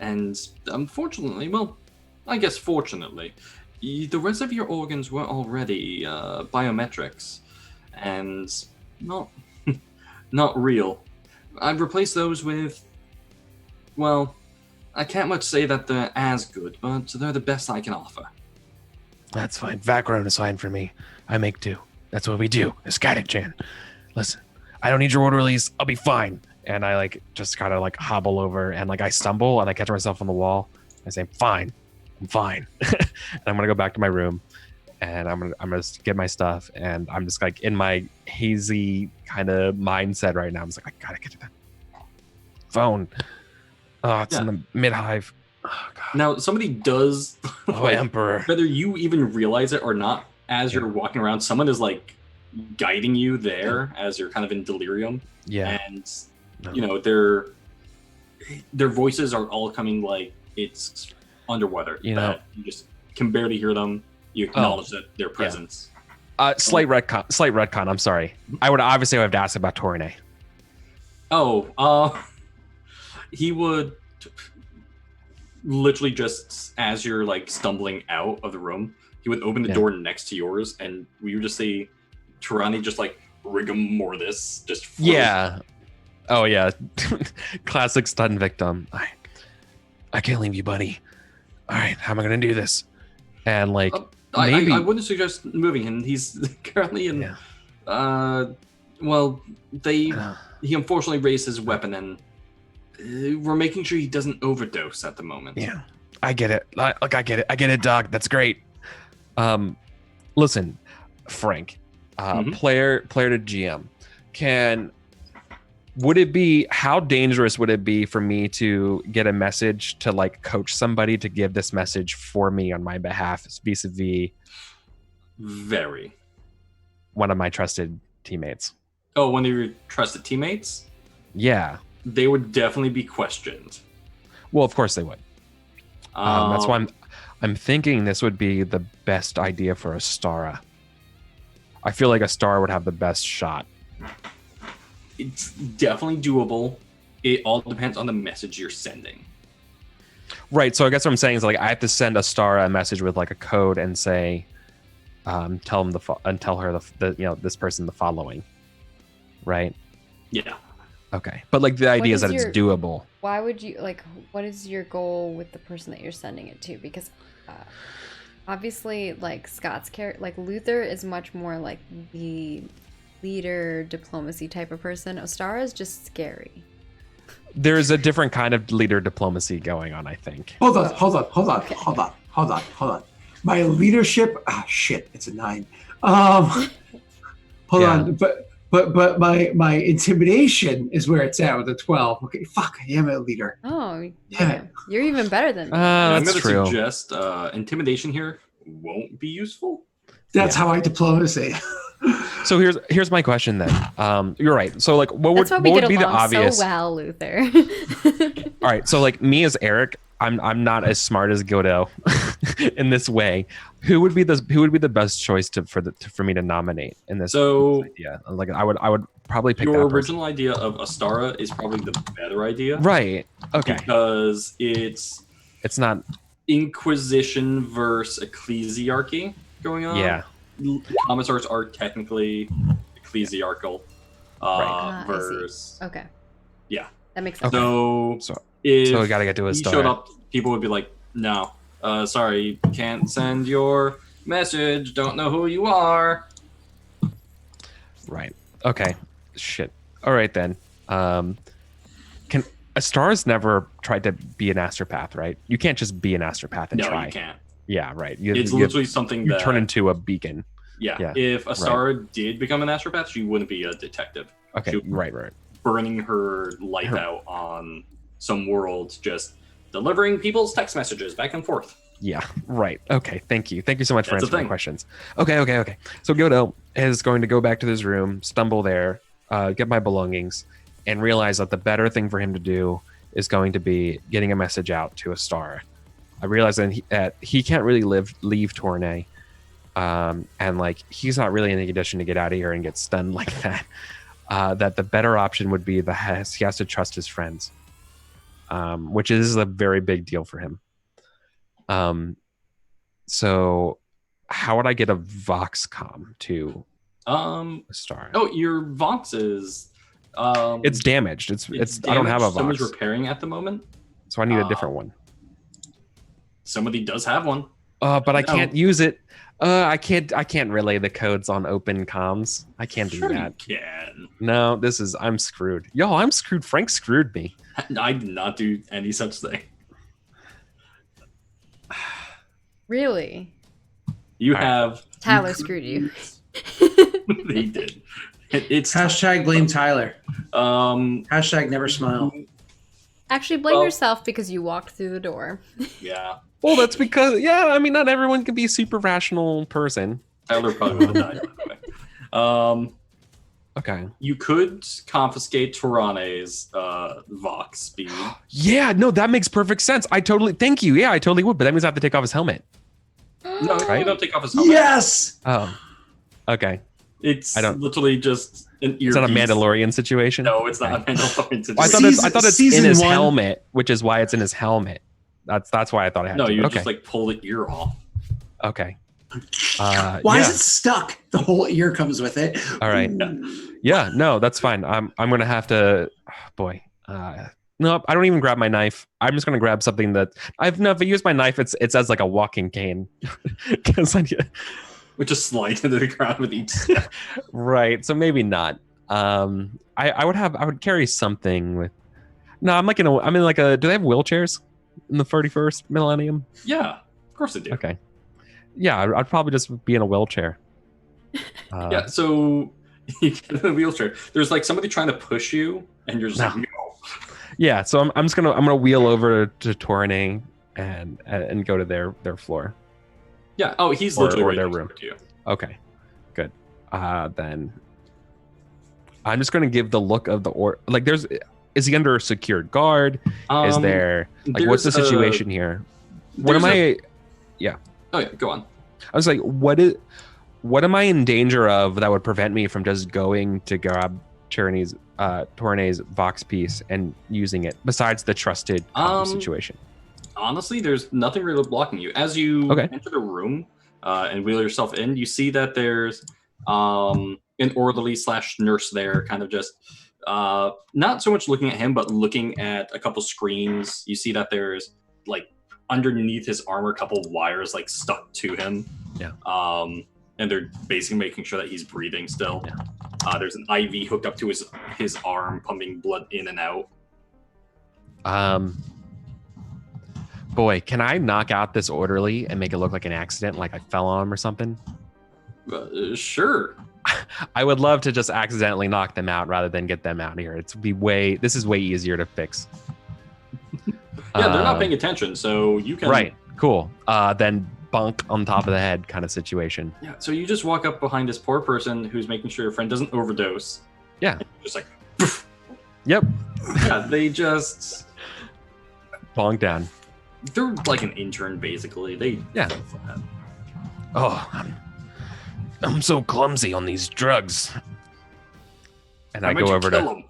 And unfortunately, well, I guess fortunately, the rest of your organs were already biometrics and not not real. I've replaced those with, well, I can't much say that they're as good, but they're the best I can offer. That's fine. Vakron is fine for me. I make do. That's what we do. It's Chan. Listen, I don't need your orderlies. I'll be fine. And I just kind of hobble over and I stumble and I catch myself on the wall. I say, fine. I'm fine. And I'm going to go back to my room and I'm gonna get my stuff. And I'm just in my hazy kind of mindset right now. I'm just I gotta get to that phone. Oh, it's in the mid-hive. Oh, God. Now, somebody does... Emperor. Whether you even realize it or not, as you're walking around, someone is, guiding you there as you're kind of in delirium. Yeah. And, their voices are all coming it's underwater. You just can barely hear them. You acknowledge their presence. Slight retcon. I'm sorry. I would have to ask about Torine. He would literally just, as you're stumbling out of the room, he would open the door next to yours, and we would just see Tirani just rigor mortis, just froze. Yeah. Oh yeah, classic stun victim. I can't leave you, buddy. All right, how am I gonna do this? And maybe I wouldn't suggest moving him. He's currently in. He unfortunately raised his weapon and. We're making sure he doesn't overdose at the moment. Yeah, I get it. I get it. I get it, Doc. That's great. Listen, Frank, player to GM, how dangerous would it be for me to get a message to coach somebody to give this message for me on my behalf vis-a-vis very one of my trusted teammates? Oh, one of your trusted teammates? Yeah. They would definitely be questioned. Well, of course they would. That's why I'm thinking this would be the best idea for Astara. I feel like Astara would have the best shot. It's definitely doable. It all depends on the message you're sending. Right. So I guess what I'm saying is I have to send Astara a message with a code and say, tell her this person the following. Right. Yeah. Okay, but the idea is that it's doable. Why would you what is your goal with the person that you're sending it to? Because obviously Scott's character, Luther is much more the leader diplomacy type of person. Ostara is just scary. There's a different kind of leader diplomacy going on, I think. Hold on. My leadership, it's a 9. Hold on, but my intimidation is where it's at with a 12. Okay, fuck, I am a leader. Oh, yeah. You're even better than me. I'm That's going to true. suggest intimidation here won't be useful. That's how I diplomacy. So here's my question then. You're right. So what would be the obvious? So well, Luther. All right. So me as Eric, I'm not as smart as Gildo in this way. Who would be the best choice for me to nominate in this? So yeah, I would probably pick your that original idea of Astara is probably the better idea. Right. Okay. Because it's not Inquisition versus Ecclesiarchy going on. Yeah. Commissars are technically ecclesiarchal. Versus. Okay. Yeah. That makes sense. So we gotta get to he Astara. showed up, people would be like, "No, sorry, can't send your message. Don't know who you are." Right. Okay. Shit. All right then. Can a star's never tried to be an astropath, right? You can't just be an astropath and No, try. you can't. Yeah, right. It's literally something you that turn into a beacon. Yeah. If a star did become an astropath, she wouldn't be a detective. Okay. She would Right. burning her life out on some world, just delivering people's text messages back and forth. Yeah, right. Okay, thank you. Thank you so much for That's a answering my thing. questions. Okay. So Gildo is going to go back to his room, stumble there, get my belongings, and realize that the better thing for him to do is going to be getting a message out to a star. I realize that he can't really leave Tournai, and like he's not really in a condition to get out of here and get stunned like that. That the better option would be he has to trust his friends, which is a very big deal for him. So how would I get a Voxcom to a star? Oh, your Vox is It's damaged. It's I don't have a Vox. Someone's repairing at the moment. So I need a different one. Somebody does have one. But I can't use it. I can't relay the codes on open comms. I can't do that. You can. No, I'm screwed. Yo, I'm screwed. Frank screwed me. I did not do any such thing. Really? You have Tyler screwed you. They did. It's Hashtag blame Tyler. Hashtag never smile. Actually, blame yourself because you walked through the door. Yeah. Well, that's because not everyone can be a super rational person. Tyler probably would have died anyway. Okay. You could confiscate Torane's Vox speed. Yeah, no, that makes perfect sense. Thank you. Yeah, I totally would, but that means I have to take off his helmet. No, right? You don't take off his helmet. Yes. Oh. Okay. It's literally just an earpiece. It's not a Mandalorian situation. No, it's not a Mandalorian situation. I thought it's in his helmet, which is why it's in his helmet. That's why I thought I had to. No, you just like pull the ear off. Okay. Why is it stuck? The whole ear comes with it. All right. Yeah, no, that's fine. I'm gonna have to. Boy. No, I don't even grab my knife. I'm just gonna grab something that if I use my knife, it's as like a walking cane. Which just slide into the ground with each step. Right. So maybe not. I would carry something with. No, I'm in like a. Do they have wheelchairs in the 31st millennium? Yeah, of course they do. Okay. Yeah, I'd probably just be in a wheelchair. Yeah. So you get in a wheelchair. There's like somebody trying to push you, and you're just like, no. Yeah. So I'm gonna wheel over to Tournai and go to their floor. Yeah. Oh, he's literally or right their next room. to you. Okay. Good. Then I'm just gonna give the look of is he under a secured guard? Is there what's the situation here? What am I? Yeah. Oh yeah, go on. I was like, what am I in danger of that would prevent me from just going to grab Tournai's Vox piece and using it besides the trusted situation? Honestly, there's nothing really blocking you. As you enter the room and wheel yourself in, you see that there's an orderly / nurse there, kind of just not so much looking at him, but looking at a couple screens. You see that there's like underneath his armor, a couple wires like stuck to him. Yeah. And they're basically making sure that he's breathing still. Yeah. There's an IV hooked up to his arm, pumping blood in and out. Boy, can I knock out this orderly and make it look like an accident, like I fell on him or something? Sure. I would love to just accidentally knock them out rather than get them out of here. This is way easier to fix. Yeah, they're not paying attention, so you can. Right, cool. Then bunk on top of the head kind of situation. Yeah, so you just walk up behind this poor person who's making sure your friend doesn't overdose. Yeah. Just like, poof. Yep. Yeah, they just bonk down. They're like an intern, basically. Oh, I'm so clumsy on these drugs. And I go over to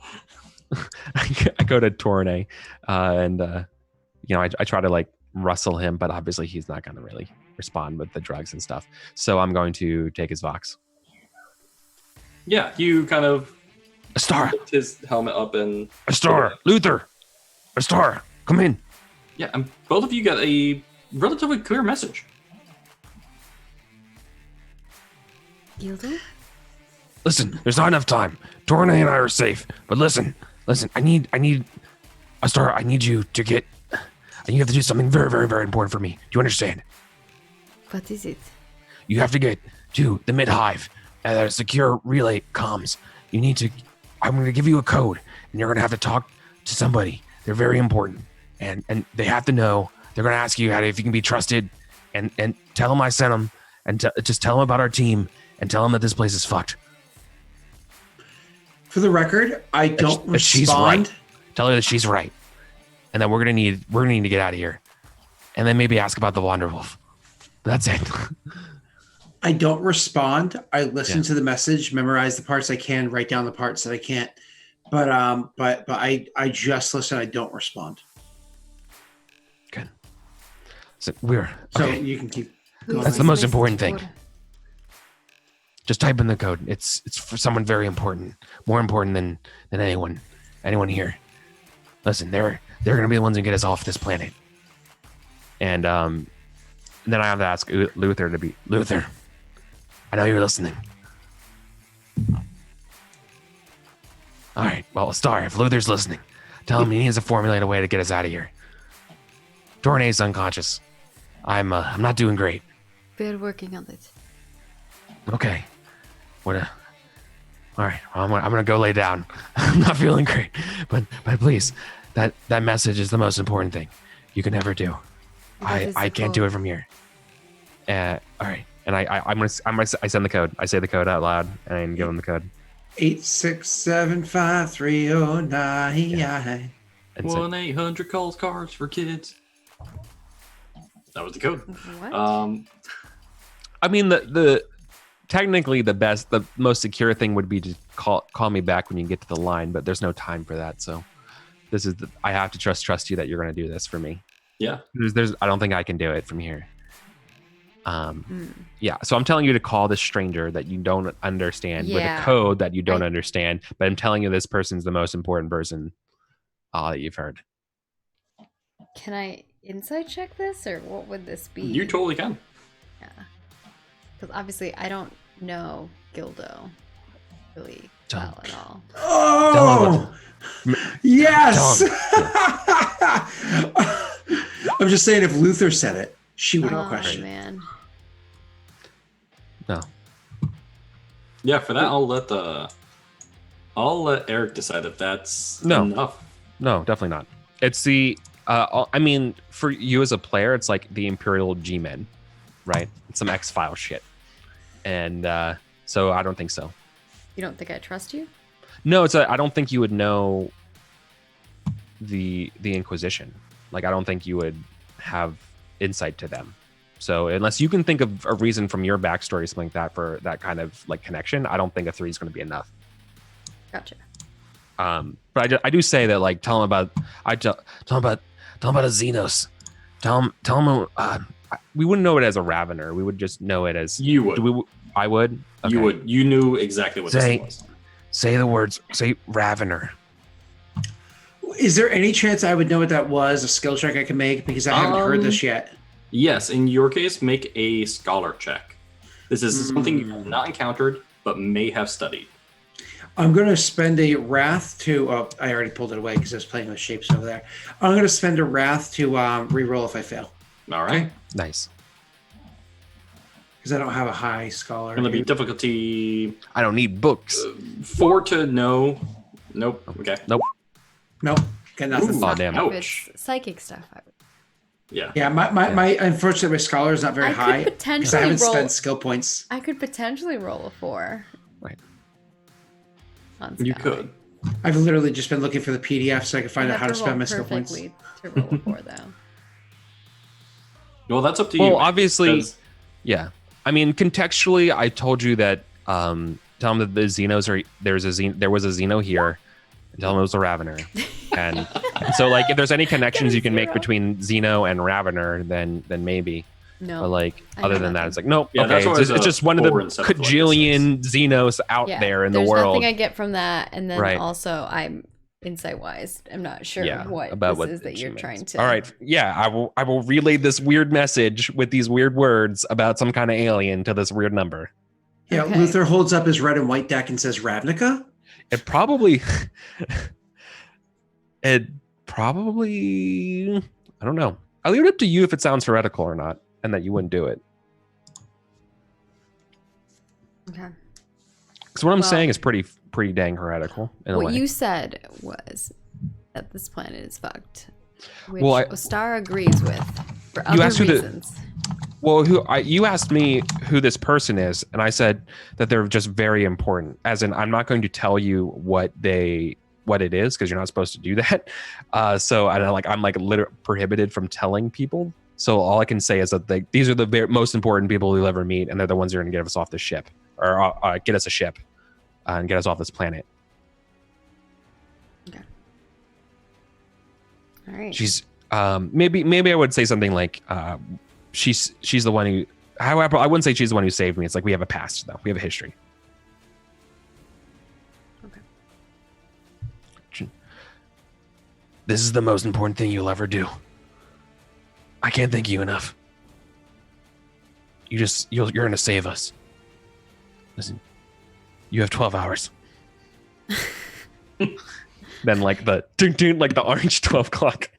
I go to Tournai, and I try to like rustle him, but obviously he's not going to really respond with the drugs and stuff. So I'm going to take his Vox. Yeah, you kind of Astar, lift his helmet up and Astar, Luther, Astar, come in. Yeah, and both of you get a relatively clear message. Gildo? listen, there's not enough time. Torna and I are safe, but listen, I need Astar, I need you to get, and you have to do something very, very, very important for me. Do you understand? What is it? You have to get to the mid-hive and a secure relay comms. You need to, I'm going to give you a code, and you're going to have to talk to somebody. They're very important, and they have to know. They're going to ask you if you can be trusted, and tell them I sent them, and just tell them about our team, and tell them that this place is fucked. For the record, I don't respond. She's right. Tell her that she's right, and that we're gonna need to get out of here, and then maybe ask about the Wanderwolf. That's it. I don't respond. I listen to the message, memorize the parts I can, write down the parts that I can't. But I just listen. I don't respond. Good. So you can keep going. That's the most important thing. Just type in the code. It's for someone very important, more important than anyone here. Listen, they're gonna be the ones who get us off this planet. And then I have to ask Luther to be Luther. I know you're listening. All right, well, Star, if Luther's listening, tell him he needs to formulate a way to get us out of here. Dorne's unconscious. I'm not doing great. We're working on it. Okay. All right, I'm gonna go lay down. I'm not feeling great, but please, that message is the most important thing you can ever do. I can't do it from here. All right, and I send the code. I say the code out loud and give them the code. 8675309. 1-800 calls cards for kids. That was the code. What? I mean technically the most secure thing would be to call me back when you get to the line, but there's no time for that. So I have to trust you that you're going to do this for me. Yeah. I don't think I can do it from here. Yeah. So I'm telling you to call this stranger that you don't understand with a code that you don't understand, but I'm telling you this person's the most important person that you've heard. Can I insight check this, or what would this be? You totally can. Yeah. Because obviously I don't know Gildo really well at all. Oh, yes. I'm just saying, if Luther said it, she would have questioned. Man. No. Yeah, for that I'll let Eric decide if that's enough. No, definitely not. It's the I mean, for you as a player, it's like the Imperial G-Men, right? It's some X-File shit. And so I don't think so. You don't think I trust you? No, I don't think you would know the Inquisition. Like, I don't think you would have insight to them. So unless you can think of a reason from your backstory, something like that, for that kind of like connection, I don't think a 3 is going to be enough. Gotcha. But I do say that, like, tell him about a Xenos. Tell him we wouldn't know it as a Ravener. We would just know it as you would. I would. Okay. You would. You knew exactly what this was. Say the words. Say Ravener. Is there any chance I would know what that was? A skill check I can make, because I haven't heard this yet. Yes, in your case, make a scholar check. This is something you have not encountered, but may have studied. I'm going to spend a wrath to. Oh, I already pulled it away because I was playing with shapes over there. I'm going to spend a wrath to reroll if I fail. All right. Okay? Nice. Because I don't have a high scholar. Going to be difficulty. I don't need books. 4 to no. Nope. Okay. Nope. Nope. Got nothing. Oh, damn. Ouch. It's psychic stuff. Yeah. Yeah. My unfortunately, my scholar is not very high because I haven't spent skill points. I could potentially roll a 4. Right. You could. I've literally just been looking for the PDF so I can find out how to spend my skill points. To roll a 4, though. Well, that's up to you. Well, obviously, yeah. I mean, contextually, I told you that. Tell them that the Xenos are there was a Xeno here, and tell them it was a Ravener. And so, like, if there's any connections you can make between Xeno and Ravener, then maybe. No. But, like, other than that, it's like, nope. Yeah, okay, it's just one of the kajillion Xenos out there in the world. There's nothing I get from that, and then also I'm insight-wise, I'm not sure what is that you're trying to. All right, I will relay this weird message with these weird words about some kind of alien to this weird number. Yeah, Okay. Luther holds up his red and white deck and says Ravnica. It probably, I don't know. I'll leave it up to you if it sounds heretical or not, and that you wouldn't do it. Okay. Because what I'm Well, saying is pretty dang heretical in a What way. you said was that this planet is fucked, which Well, Ostar agrees with for You other asked who the- reasons. Well, you asked me who this person is, and I said that they're just very important. As in, I'm not going to tell you what it is because you're not supposed to do that. So I'm prohibited from telling people. So all I can say is that these are the most important people we'll ever meet, and they're the ones that are going to get us off the ship, or get us a ship, and get us off this planet. Okay. All right. She's maybe I would say something like she's the one who. However, I wouldn't say she's the one who saved me. It's like we have a past though. We have a history. Okay. This is the most important thing you'll ever do. I can't thank you enough. You're going to save us. Listen, you have 12 hours. Then like the like the orange 12 clock.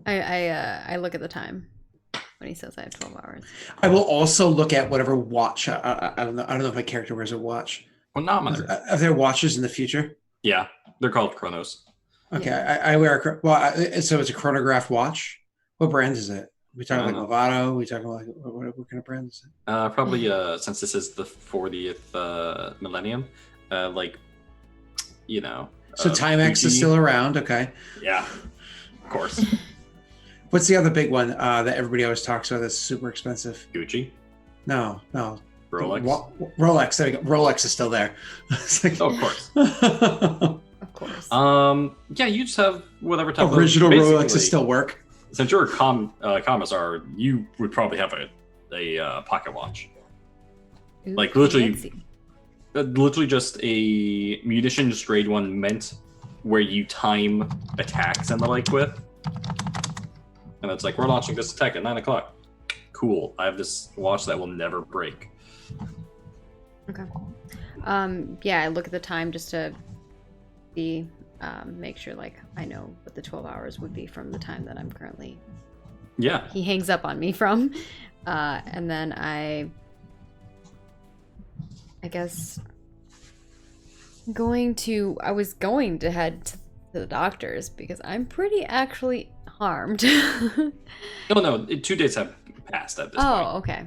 I look at the time when he says I have 12 hours. I will also look at whatever watch. I don't know. I don't know if my character wears a watch. Chronometer. Are there watches in the future? Yeah, they're called chronos. Okay, Yeah. I wear so it's a chronograph watch. What brand is it? We talking like Lovato? We talking like what kind of brand is it? Probably since this is the 40th millennium, like So Timex Gucci. is still around. Okay. Yeah, of course. What's the other big one that everybody always talks about that's super expensive? Gucci, No. Rolex. Rolex. There you go. Rolex is still there. It's like, Oh, of course. Of course. Yeah, you just have whatever type original of Rolexes still work. Since you're a commissar, you would probably have a pocket watch. Ooh, like, literally- fancy. Literally just a munitions grade one meant where you time attacks and the like with. And it's like, we're launching this attack at 9 o'clock. Cool. I have this watch that will never break. Okay. Yeah, I look at the time just to be make sure like I know what the 12 hours would be from the time that I'm currently Yeah. he hangs up on me from. And then I guess I was going to head to the doctor's because I'm pretty actually harmed. No, 2 days have passed at this point. Oh, okay.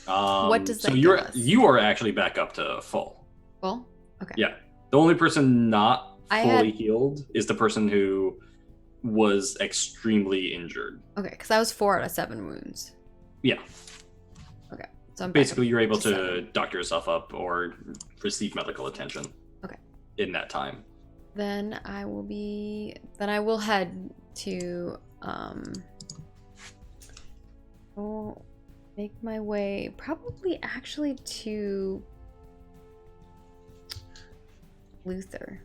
What does that so give us? you are actually back up to full. Well, okay. Yeah. The only person not I fully had- healed is the person who was extremely injured. Okay, because I was 4 out of 7 wounds. Yeah. Okay. So I'm back Basically, up you're able to to 7. doctor yourself up or receive medical attention. Okay. In that time. Then I will head to I'll make my way probably actually to Luther.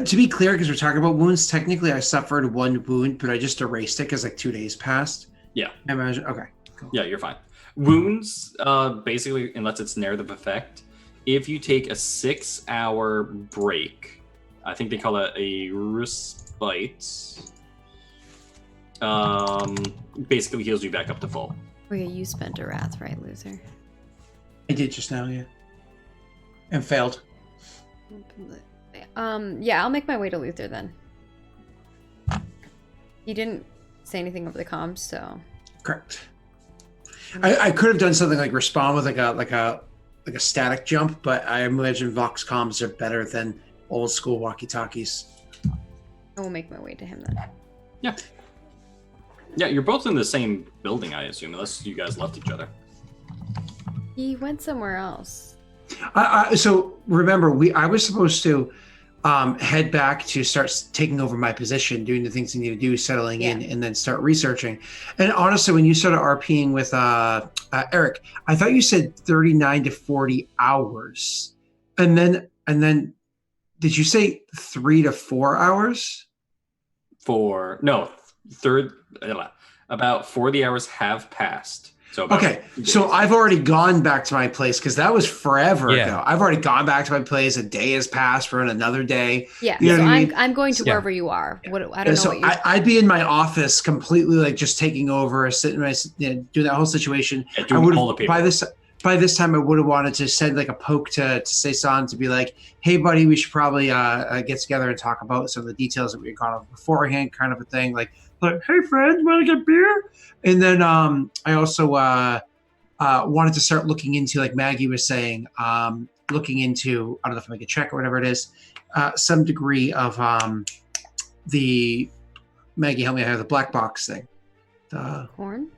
To be clear, because we're talking about wounds, technically I suffered 1 wound, but I just erased it because like 2 days passed. Yeah. I imagine. Okay. Cool. Yeah, you're fine. Wounds, basically, unless it's narrative effect, if you take a 6-hour break, I think they call it a respite, basically heals you back up to full. Oh yeah, you spent a wrath, right, Luther? I did just now, yeah. And failed. Yeah, I'll make my way to Luther then. He didn't say anything over the comms, so Correct. I could have done something like respond with like a static jump, but I imagine Vox comms are better than old school walkie-talkies. I will make my way to him then. Yeah. Yeah, you're both in the same building, I assume, unless you guys left each other. He went somewhere else. So remember, I was supposed to head back to start taking over my position, doing the things I need to do, settling in, and then start researching. And honestly, when you started RPing with Eric, I thought you said 39 to 40 hours, and then did you say 3 to 4 hours? About 40 hours have passed. So Okay, so I've already gone back to my place because that was forever Yeah. ago. I've already gone back to my place. A day has passed. We're in another day. Yeah. You know So what I mean? I'm going to Yeah. wherever you are. What I don't know So what you're. I'd be in my office completely like just taking over, sitting, doing that whole situation. Yeah, I doing would all the paperwork. by this time I would have wanted to send like a poke to Saison to be like, hey buddy, we should probably get together and talk about some of the details that we had gone over beforehand, kind of a thing. Like hey friends, want to get beer? And then I also wanted to start looking into, like Maggie was saying, looking into, I don't know if I make a check or whatever it is, some degree of the, Maggie, help me, I have the black box thing. Corn?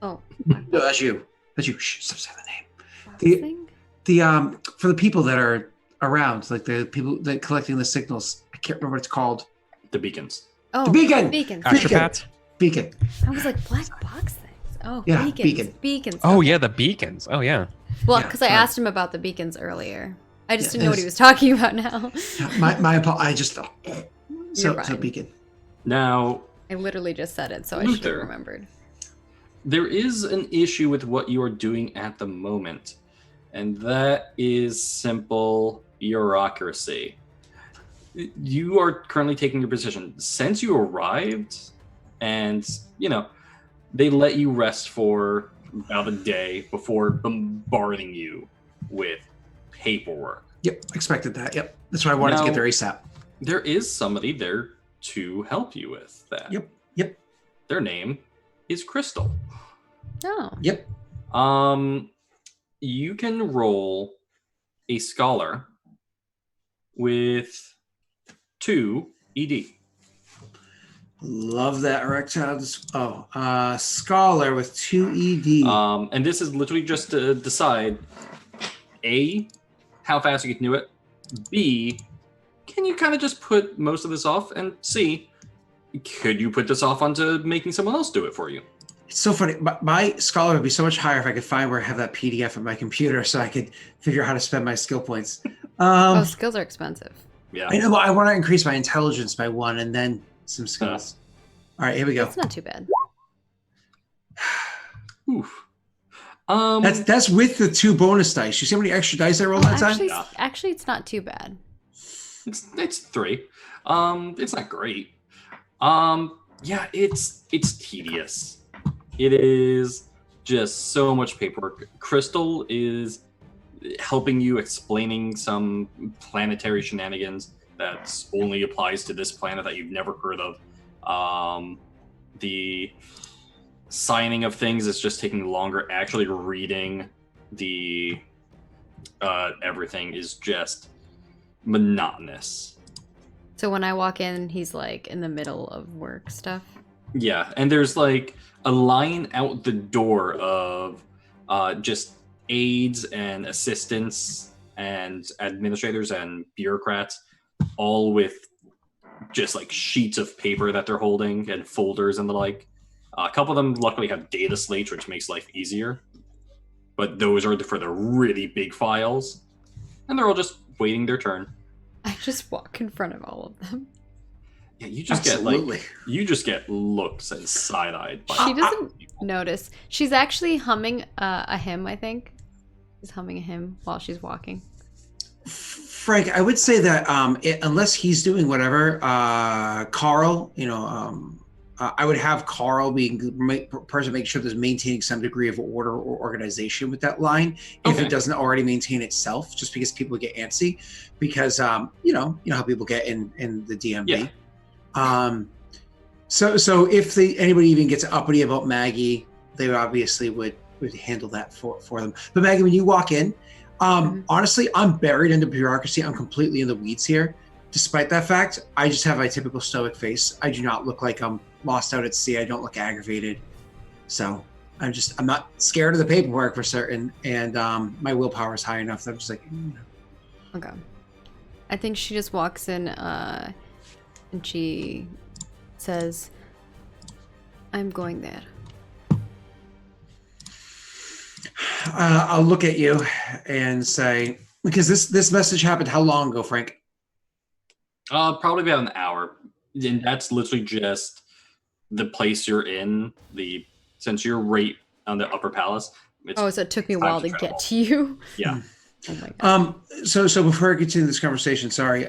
Oh. No, that's you. Shh, stop saying the name. Thing? The for the people that are around, like the people that collecting the signals, I can't remember what it's called. The beacons. Oh, The beacon! Beacons. Astropaths? Beacon. I was like, black box things. Oh, Yeah, beacons. beacon. Beacons. Oh, okay. yeah, the beacons. Oh, yeah. Well, Yeah, because I sorry. asked him about the beacons earlier. I just Yeah, didn't know what he was talking about now. I just so fine. beacon. Now, I literally just said it, so I should have Luther. remembered. there is an issue with what you are doing at the moment, and that is simple bureaucracy. You are currently taking your position. Since you arrived, and, they let you rest for about a day before bombarding you with paperwork. Yep, expected that. Yep, that's why I wanted to get Now- there ASAP. There is somebody there to help you with that. Yep. Their name is Crystal. Oh. Yep. You can roll a scholar with 2 ED. Love that erectile. Scholar with 2 ED. And this is literally just to decide A, how fast you can do it, B, can you kind of just put most of this off, and C, could you put this off onto making someone else do it for you? It's so funny. My scholar would be so much higher if I could find where I have that PDF on my computer so I could figure out how to spend my skill points. Oh, skills are expensive. Yeah. I know. I want to increase my intelligence by 1 and then some skills. All right, here we go. That's not too bad. Oof. That's with the 2 bonus dice. You see how many extra dice I rolled that time? Actually, it's not too bad. It's 3. It's not great. Yeah, it's tedious. It is just so much paperwork. Crystal is helping you, explaining some planetary shenanigans that only applies to this planet that you've never heard of. The signing of things is just taking longer. Actually reading the everything is just monotonous. So when I walk in, he's like in the middle of work stuff. Yeah, and there's like a line out the door of just aides and assistants and administrators and bureaucrats, all with just like sheets of paper that they're holding and folders and the like. A couple of them luckily have data slates, which makes life easier, but those are for the really big files, and they're all just waiting their turn. I just walk in front of all of them. Yeah, you just Absolutely. get looks and side-eyed. By She doesn't people. notice. She's actually humming a hymn, I think. She's humming a hymn while she's walking. Frank, I would say that unless he's doing whatever, Carl, I would have Carl being person making sure there's maintaining some degree of order or organization with that line if Okay. it doesn't already maintain itself, just because people get antsy, because you know how people get in the DMV. Yeah. So if anybody even gets uppity about Maggie, they obviously would handle that for them. But Maggie, when you walk in, honestly, I'm buried into bureaucracy. I'm completely in the weeds here. Despite that fact, I just have my typical stoic face. I do not look like I'm lost out at sea. I don't look aggravated. So I'm not scared of the paperwork for certain. And my willpower is high enough that I'm just like, Okay. I think she just walks in and she says, I'm going there. I'll look at you and say, because this message happened how long ago, Frank? Probably about an hour, and that's literally just the place you're in. Since you're right on the upper palace. So it took me a time while to travel. get to you. Yeah. Oh my god. So before I continue this conversation, sorry.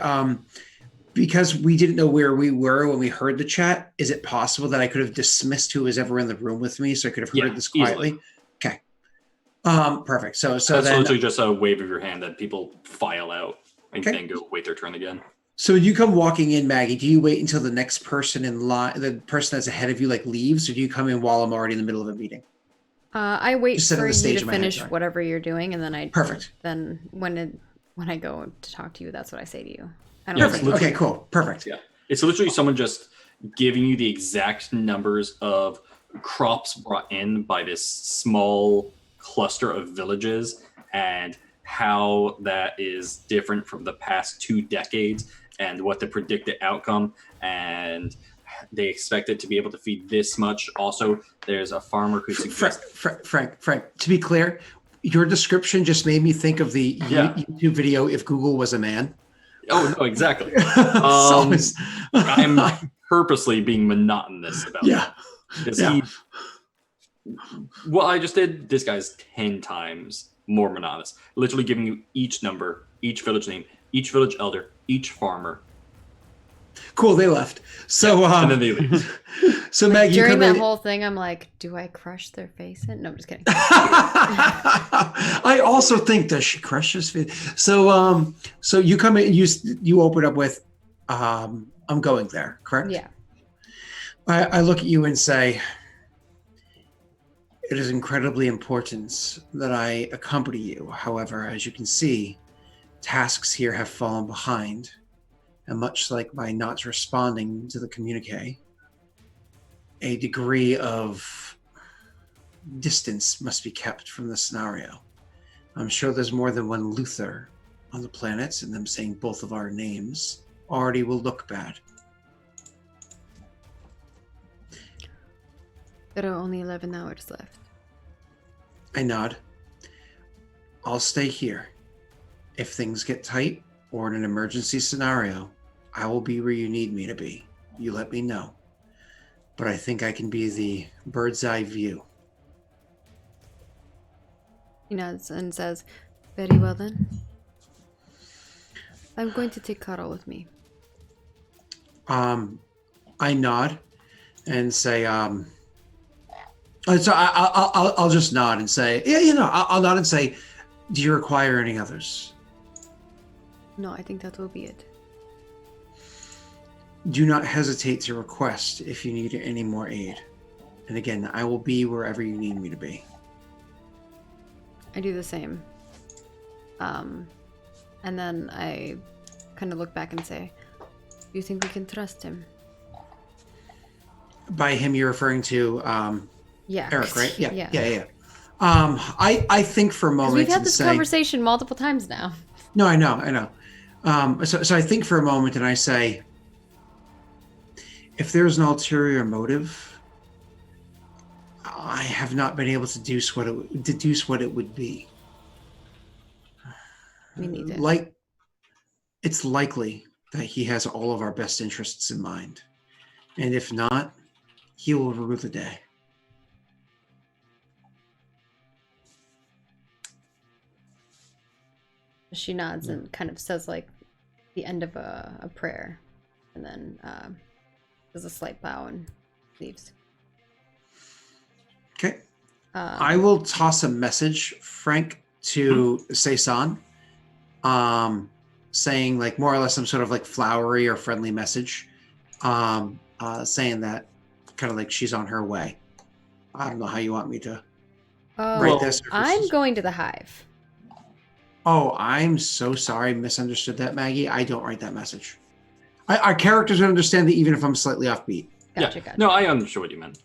Because we didn't know where we were when we heard the chat, is it possible that I could have dismissed who was ever in the room with me so I could have heard this quietly? Easily. Okay. Perfect. So That's then literally just a wave of your hand that people file out and then go wait their turn again. So when you come walking in, Maggie, do you wait until the next person in line, the person that's ahead of you, like leaves, or do you come in while I'm already in the middle of a meeting? I wait Just setting for the you stage to in my head, finish sorry. whatever you're doing, and then Perfect. Then when I go to talk to you, that's what I say to you. I don't Yeah, Perfect. literally- Okay, cool. Perfect. Yeah. It's literally someone just giving you the exact numbers of crops brought in by this small cluster of villages and how that is different from the past 2 decades and what the predicted outcome, and they expect it to be able to feed this much. Also, there's a farmer who suggests Frank, to be clear, your description just made me think of the YouTube video "If Google Was a Man." Oh no, exactly. So it's- I'm purposely being monotonous about yeah. it. Because Yeah. what I just did, this guy's 10 times more monotonous. Literally giving you each number, each village name, each village elder, each farmer. Cool. They left. So And then they leave. so Maggie, you During come that in. whole thing, I'm like, do I crush their face in? No, I'm just kidding. I also think, does she crush his face? So so you come in, you open up with I'm going there, correct? Yeah. I look at you and say, it is incredibly important that I accompany you. However, as you can see, tasks here have fallen behind. And much like my not responding to the communique, a degree of distance must be kept from the scenario. I'm sure there's more than one Luther on the planet, and them saying both of our names already will look bad. There are only 11 hours left. I nod. I'll stay here. If things get tight or in an emergency scenario, I will be where you need me to be. You let me know. But I think I can be the bird's eye view. He nods and says, very well then. I'm going to take Carl with me. I nod and say, so I'll just nod and say, yeah, I'll nod and say, do you require any others? No, I think that will be it. Do not hesitate to request if you need any more aid. And again, I will be wherever you need me to be. I do the same. And then I kind of look back and say, do you think we can trust him? By him, you're referring to Yeah. Eric, right? Yeah. Yeah. I think for a moment We've had and this say, conversation multiple times now. no, I know. So I think for a moment and I say, if there's an ulterior motive, I have not been able to deduce what it would be. Me neither. Like, it's likely that he has all of our best interests in mind, and if not, he will rue the day. She nods and kind of says like the end of a prayer, and then does a slight bow and leaves. Okay. I will toss a message, Frank, to Seisan, saying like more or less some sort of like flowery or friendly message, saying that kind of like she's on her way. I don't know how you want me to write this. or if I'm it's- going to the hive. Oh, I'm so sorry. Misunderstood that, Maggie. I don't write that message. Our characters would understand that even if I'm slightly offbeat. Gotcha. No, I understood what you meant.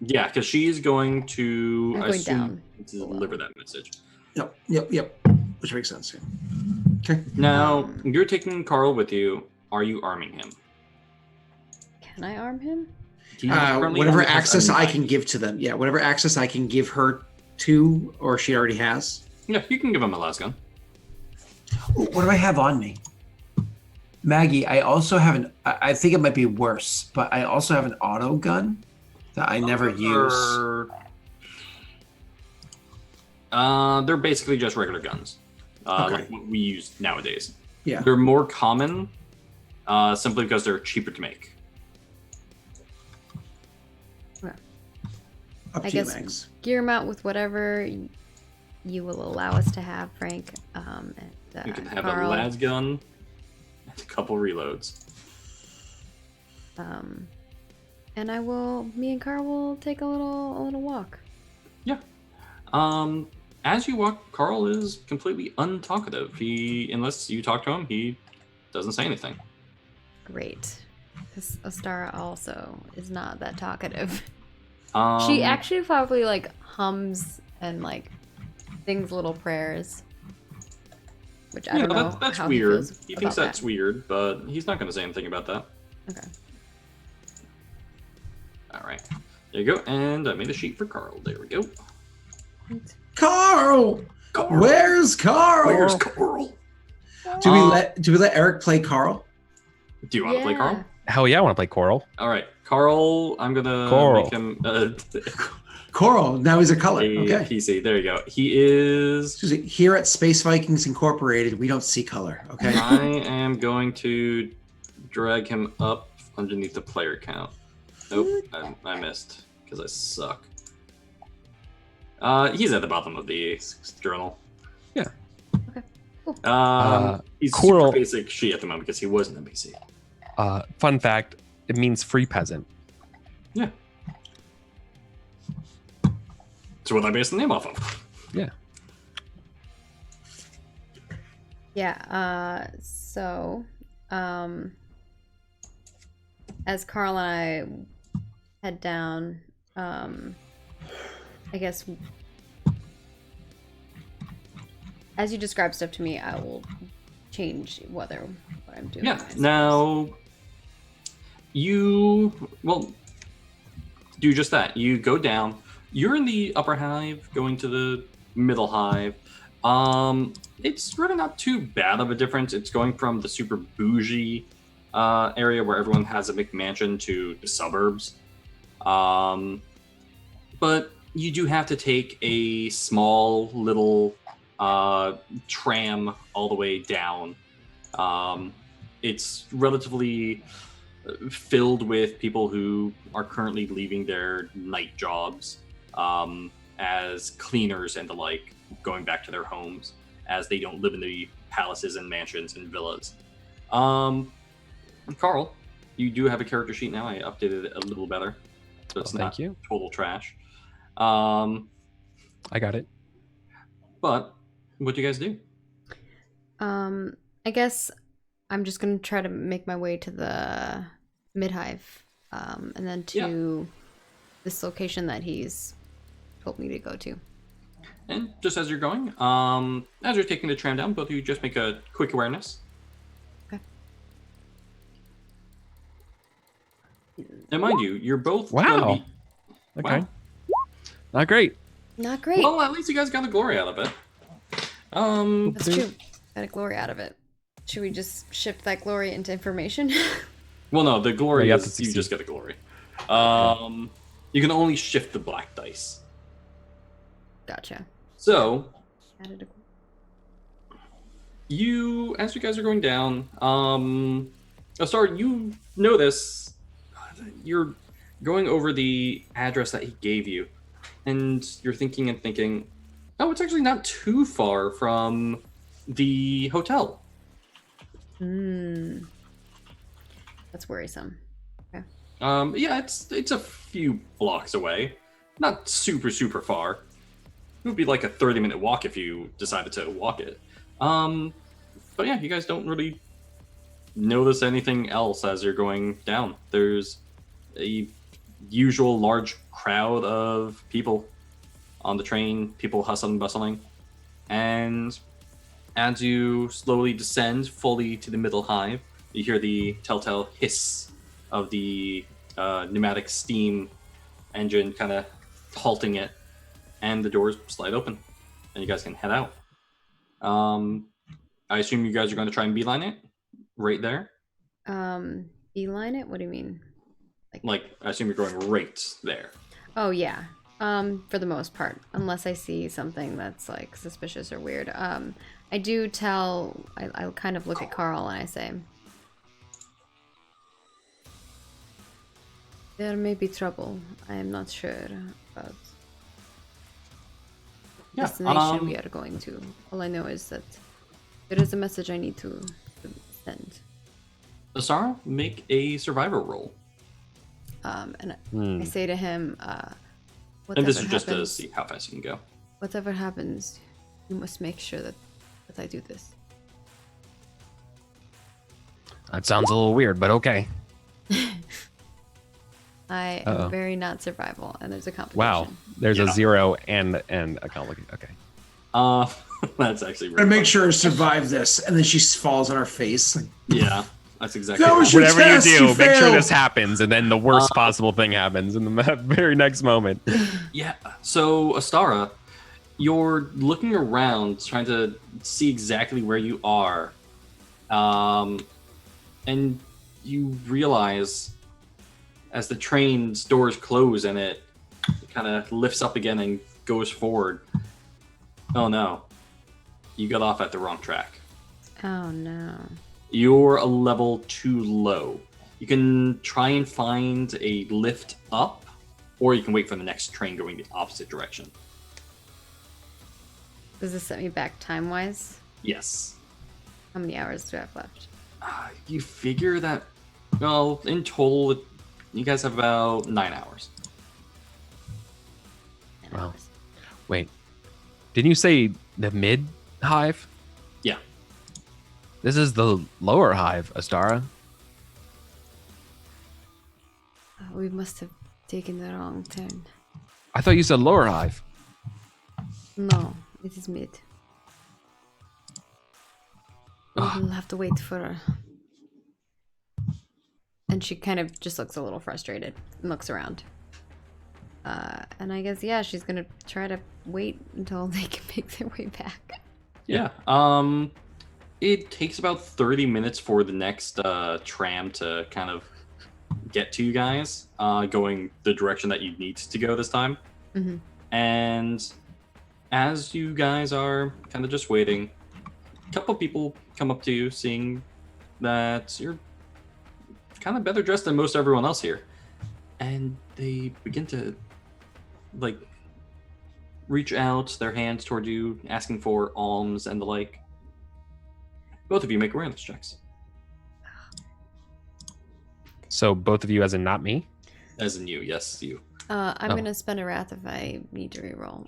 Yeah, because she's going to I'm I going assume, down to deliver that message. Yep. Which makes sense. Yeah. Okay. Now, you're taking Carl with you. Are you arming him? Can I arm him? He currently Whatever only has access a I knife. can give to them. Yeah, whatever access I can give her to, or she already has. Yeah, you can give him a lasgun. What do I have on me? Maggie, I also have I think it might be worse, but I also have an auto gun that I never use. They're basically just regular guns, Okay. like what we use nowadays. Yeah. They're more common, simply because they're cheaper to make. Up I to you, guess Max. gear them out with whatever you will allow us to have, Frank. You can have Carl, a las gun and a couple reloads. and me and Carl will take a little walk. Yeah. As you walk, Carl is completely untalkative. Unless you talk to him, he doesn't say anything. Great. Because Ostara also is not that talkative. She Um, actually probably like hums and like sings little prayers. Which I don't know. That's how weird. He, He feels thinks about that's weird, but he's not going to say anything about that. that. Okay. All right. There you go. And I made a sheet for Carl. There we go. Carl! Carl! Where's Carl? Where's Carl? Do we let Eric play Carl? Do you want to play Carl? Hell yeah, I want to play Coral. All right. Carl, I'm going to Coral. make him Coral. Now he's a color. a Okay. PC. There you go. He is... Excuse me. Here at Space Vikings Incorporated, we don't see color. Okay. I am going to drag him up underneath the player count. Nope, I missed because I suck. He's at the bottom of the journal. Yeah. Okay, cool. He's Coral- super basic she at the moment because he was an NPC. Fun fact, it means free peasant. Yeah. That's what I based the name off of. Yeah. Yeah, as Carl and I head down, I guess as you describe stuff to me, I will change what I'm doing. Yeah. Now, well, do just that. You go down. You're in the upper hive, going to the middle hive. It's really not too bad of a difference. It's going from the super bougie area where everyone has a McMansion to the suburbs. But you do have to take a small little tram all the way down. It's relatively filled with people who are currently leaving their night jobs as cleaners and the like, going back to their homes, as they don't live in the palaces and mansions and villas. Carl, you do have a character sheet now. I updated it a little better, so it's not total trash. I got it. But what do you guys do? I guess I'm just gonna try to make my way to the mid-hive, and then to this location that he's told me to go to. And just as you're going, as you're taking the tram down, both of you just make a quick awareness. Okay. And mind you, you're both Wow. Okay. Wow. Not great. Not great. Well, at least you guys got the glory out of it. That's true. Got a glory out of it. Should we just shift that glory into information? Well, no, the glory you have is to you succeed. just get the glory. You can only shift the black dice. Gotcha. So, Added as you guys are going down, sorry, you notice you're going over the address that he gave you, and you're thinking, oh, it's actually not too far from the hotel. That's worrisome. Okay. Yeah, it's a few blocks away, not super far. It would be like a 30-minute walk if you decided to walk it. But yeah, you guys don't really notice anything else as you're going down. There's a usual large crowd of people on the train, people hustling and bustling. And as you slowly descend fully to the middle hive, you hear the telltale hiss of the pneumatic steam engine kind of halting it, and the doors slide open, and you guys can head out. I assume you guys are going to try and beeline it right there. Beeline it? What do you mean? Like, I assume you're going right there. Oh yeah. For the most part, unless I see something that's like suspicious or weird. I do tell. I kind of look at Carl and I say, "There may be trouble. I am not sure about the Yeah. destination we are going to. All I know is that there is a message I need to send." Asara, make a survivor roll. And I say to him, And this is "Whatever just to happens, see how fast you can go. whatever happens, you must make sure that I do this." That sounds a little weird, but okay. I am very not survival, and there's a competition. Wow. There's a 0 and a complication. Okay. That's actually And really make funny. sure to survive this, and then she falls on her face. Like, Yeah, that's exactly That what was your happened. Whatever test, you do, you make sure failed. this happens, and then the worst possible thing happens in the very next moment. Yeah, so Astara, you're looking around trying to see exactly where you are. And you realize as the train's doors close and it kind of lifts up again and goes forward. Oh no, you got off at the wrong track. Oh no. You're a level too low. You can try and find a lift up, or you can wait for the next train going the opposite direction. Does this set me back time-wise? Yes. How many hours do I have left? You figure that, well, in total, you guys have about 9 hours. 10 Wow. hours. Wait. Didn't you say the mid hive? Yeah. This is the lower hive, Astara. We must have taken the wrong turn. I thought you said lower hive. No, it is mid. We'll have to wait for her. And she kind of just looks a little frustrated and looks around. And I guess, yeah, she's gonna try to wait until they can make their way back. Yeah. It takes about 30 minutes for the next tram to kind of get to you guys, going the direction that you need to go this time. Mm-hmm. And as you guys are kind of just waiting, a couple people come up to you, seeing that you're kind of better dressed than most everyone else here. And they begin to, like, reach out their hands toward you, asking for alms and the like. Both of you make awareness checks. So both of you, as in not me? As in you, yes, you. I'm Oh. gonna spend a wrath if I need to reroll.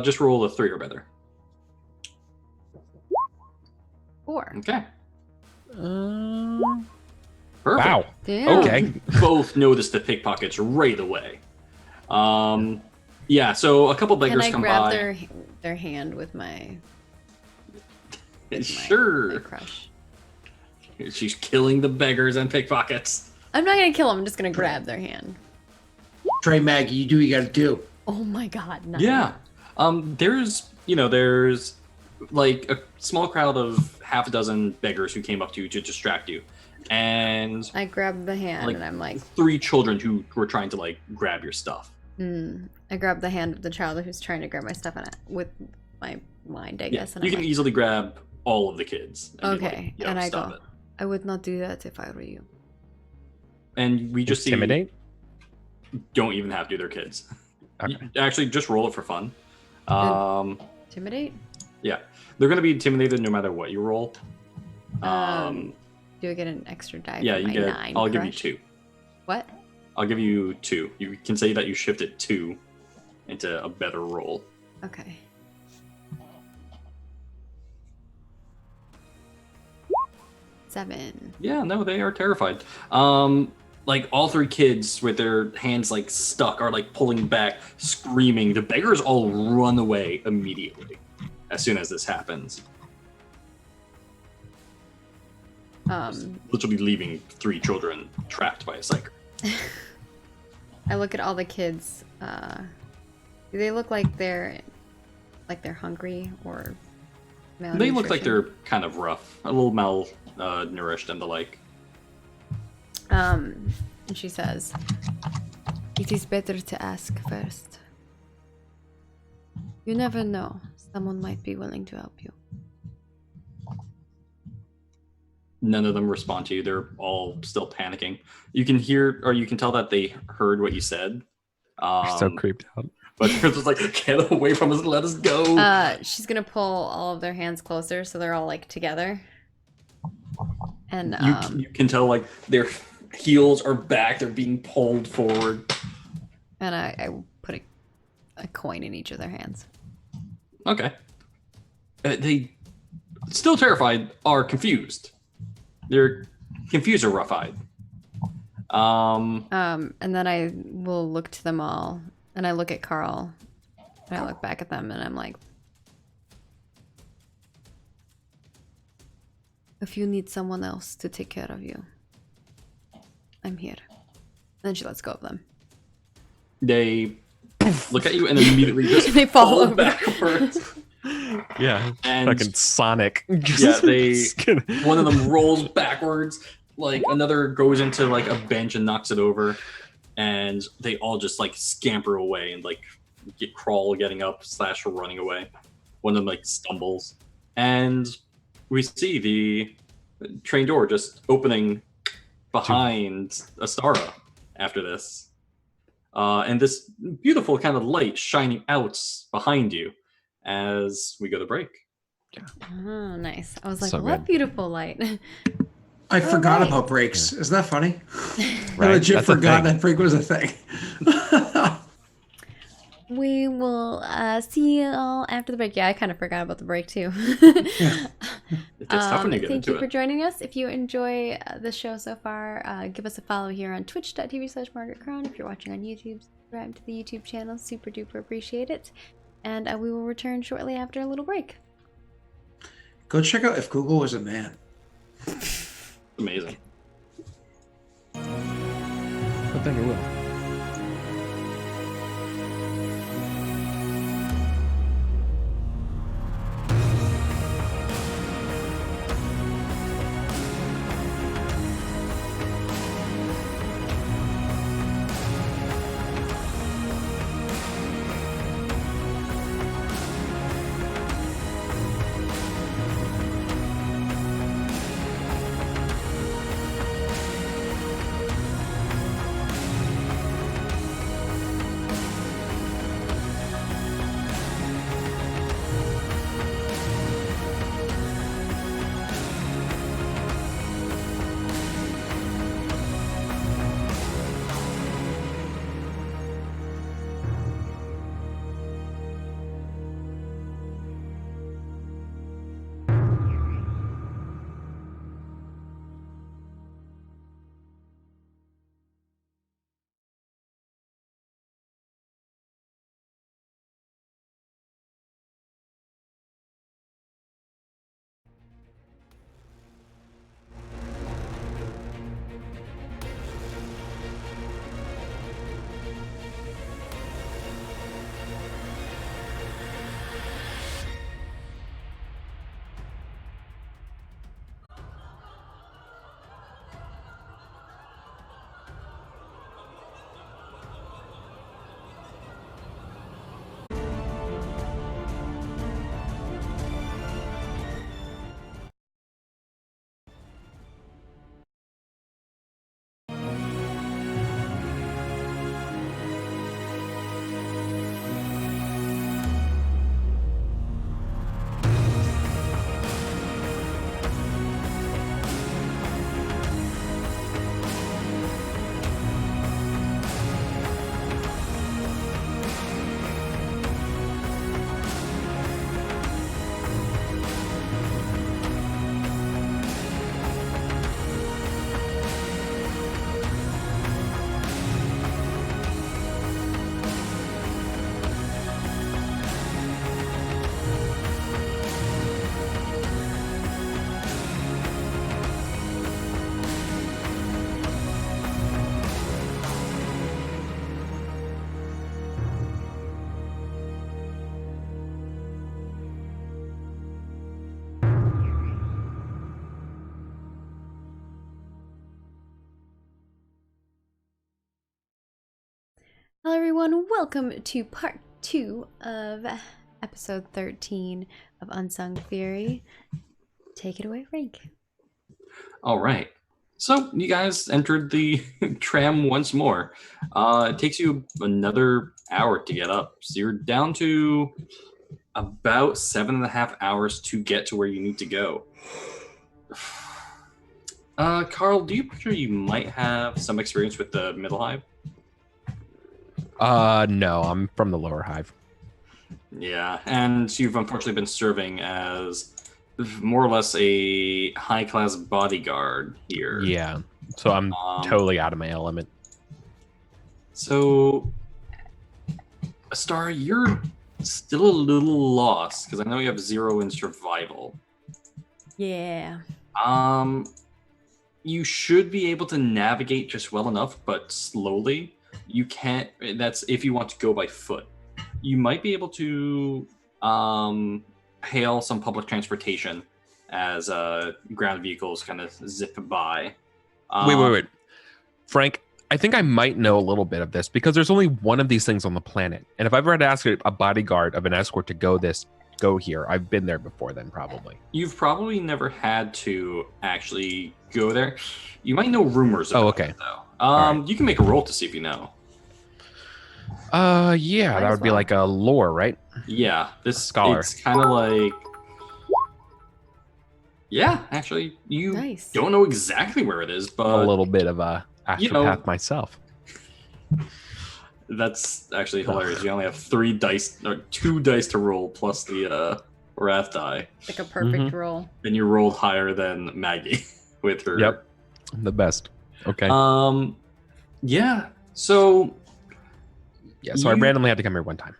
Just roll a 3 or better. 4. Okay. Wow. Perfect. Damn. Okay. Both notice the pickpockets right away. Yeah, so a couple Can beggars I come grab by. their hand with my Sure. crush? She's killing the beggars and pickpockets. I'm not gonna kill them. I'm just gonna grab their hand. Trey, Maggie, you do what you gotta do. Oh my god! No. Yeah. There's like a small crowd of half a dozen beggars who came up to you to distract you. And I grab the hand Like- and I'm like, 3 children who were trying to like grab your stuff. I grab the hand of the child who's trying to grab my stuff and with my mind, I guess. And You I'm can like, easily grab all of the kids. And be Okay, like, "Yo, and I stop go, it." I would not do that if I were you. And we just Intimidate? don't even have to do their kids. Okay. You actually just roll it for fun. Intimidate? Yeah, they're going to be intimidated no matter what you roll. Do I get an extra die? Yeah, for you my get. 9 I'll give you crush? 2. What? I'll give you 2. You can say that you shifted 2 into a better roll. Okay. Seven. Yeah, no, they are terrified. Like all 3 kids with their hands like stuck are like pulling back, screaming. The beggars all run away immediately as soon as this happens. Literally leaving 3 children trapped by a psyker. I look at all the kids. Do they look like they're hungry or malnutrition? They look like they're kind of rough, a little malnourished and the like. And she says, "It is better to ask first. You never know. Someone might be willing to help you." None of them respond to you. They're all still panicking. You can hear, or you can tell that they heard what you said. You're so creeped out. But they're just like, get away from us and let us go. She's gonna pull all of their hands closer so they're all like together. And you can tell like their heels are back. They're being pulled forward. And I put a coin in each of their hands. Okay. They, still terrified, are confused. They're confused or rough-eyed. And then I will look to them all, and I look at Carl, and I look back at them, and I'm like, "If you need someone else to take care of you, I'm here." And then she lets go of them. They look at you and immediately just They fall over. backwards. Yeah, And fucking Sonic. yeah, one of them rolls backwards, like another goes into like a bench and knocks it over, and they all just like scamper away and like getting up / running away. One of them like stumbles, and we see the train door just opening behind Astara after this, and this beautiful kind of light shining out behind you as we go to break. Oh, nice. I was like, So what good. beautiful light. I forgot right. about breaks. Isn't that funny? Right, I legit that's a forgot thing. that break was a thing. We will see you all after the break. Yeah, I kind of forgot about the break too. It gets tough when you get Thank into you for it. joining us. If you enjoy the show so far, give us a follow here on twitch.tv/MargaretCrown. If you're watching on YouTube, subscribe to the YouTube channel. Super duper appreciate it. And we will return shortly after a little break. Go check out If Google Was a Man. Amazing. I think it will. everyone, welcome to part 2 of episode 13 of Unsung Fury. Take it away, Frank. All right. So you guys entered the tram once more. It takes you another hour to get up. So you're down to about 7.5 hours to get to where you need to go. Carl, do you picture you might have some experience with the middle hive? No, I'm from the lower hive. Yeah, and you've unfortunately been serving as more or less a high-class bodyguard here. Yeah, so I'm totally out of my element. So, Star, you're still a little lost, because I know you have 0 in survival. Yeah. You should be able to navigate just well enough, but slowly. You can't, that's if you want to go by foot. You might be able to hail some public transportation as ground vehicles kind of zip by. Wait. Frank, I think I might know a little bit of this because there's only one of these things on the planet. And if I've ever had to ask a bodyguard of an escort to go here, I've been there before then, probably. You've probably never had to actually go there. You might know rumors about it, though. Right. You can make a roll to see if you know. Yeah, that would be like a lore, right? Yeah, this scholar. It's kind of like, yeah, actually, you don't know exactly where it is, but a little bit of a astropath myself. That's actually hilarious. You only have 3 dice or 2 dice to roll plus the wrath die. Like a perfect roll. And you rolled higher than Maggie with her. Yep, the best. Okay. Yeah. So. Yeah. So I randomly had to come here one time.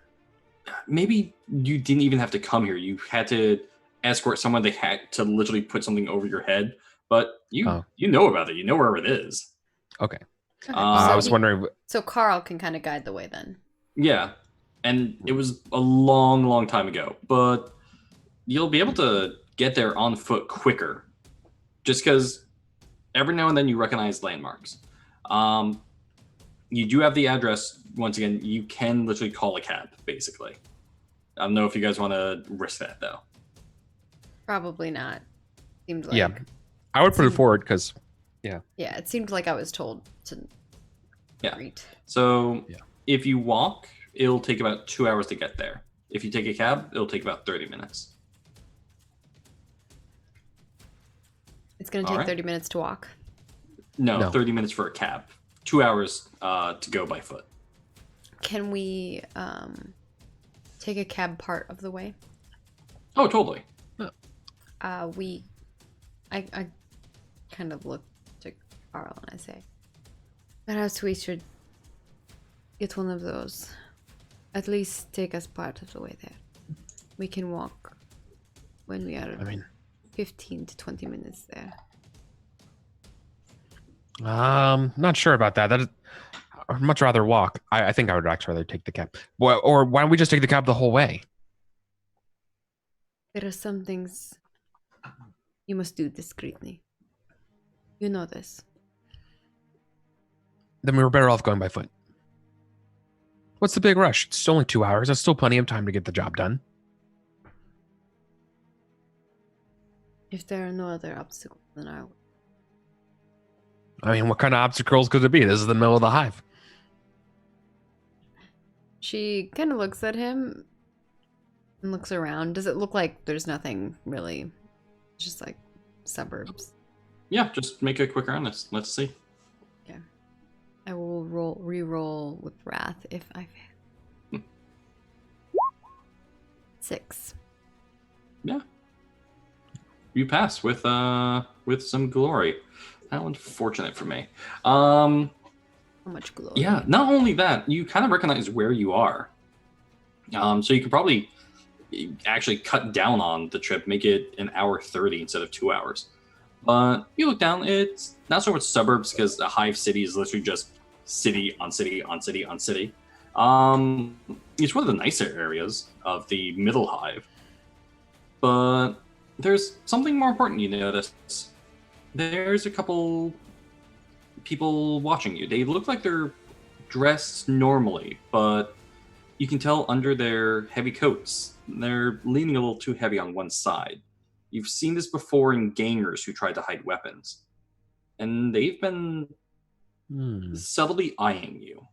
Maybe you didn't even have to come here. You had to escort someone. They had to literally put something over your head. But you know about it. You know where it is. Okay. So I was wondering. So Carl can kind of guide the way then. Yeah, and it was a long, long time ago. But you'll be able to get there on foot quicker, just because every now and then you recognize landmarks. You do have the address. Once again, you can literally call a cab, basically. I don't know if you guys want to risk that, though. Probably not. Seemed like. Yeah, I would put it forward because. Yeah. Yeah, it seemed like I was told to. Yeah. Greet. So if you walk, it'll take about 2 hours to get there. If you take a cab, it'll take about 30 minutes. It's going to take 30 minutes to walk? No, 30 minutes for a cab. 2 hours to go by foot. Can we take a cab part of the way? Oh, totally. I kind of look to Carl and I say, perhaps we should get one of those. At least take us part of the way there. We can walk when we are 15 to 20 minutes there. Not sure about that. I'd much rather walk. I think I would actually rather take the cab. Well, or why don't we just take the cab the whole way? There are some things you must do discreetly. You know this. Then we were better off going by foot. What's the big rush? It's only 2 hours. There's still plenty of time to get the job done. If there are no other obstacles, then I will. I mean, what kind of obstacles could it be? This is the middle of the hive. She kind of looks at him and looks around. Does it look like there's nothing really? Just like suburbs. Yeah, just make a quick round. Let's see. Yeah. I will re-roll with Wrath if I fail. 6. Yeah. You pass with some glory. How unfortunate for me. How much glory? Yeah, not only that, you kind of recognize where you are. So you could probably actually cut down on the trip, make it an hour 30 instead of 2 hours. But you look down, it's not so much suburbs because the hive city is literally just city on city on city on city. It's one of the nicer areas of the middle hive. But there's something more important you notice. There's a couple people watching you. They look like they're dressed normally, but you can tell under their heavy coats, they're leaning a little too heavy on one side. You've seen this before in gangers who tried to hide weapons. And they've been subtly eyeing you.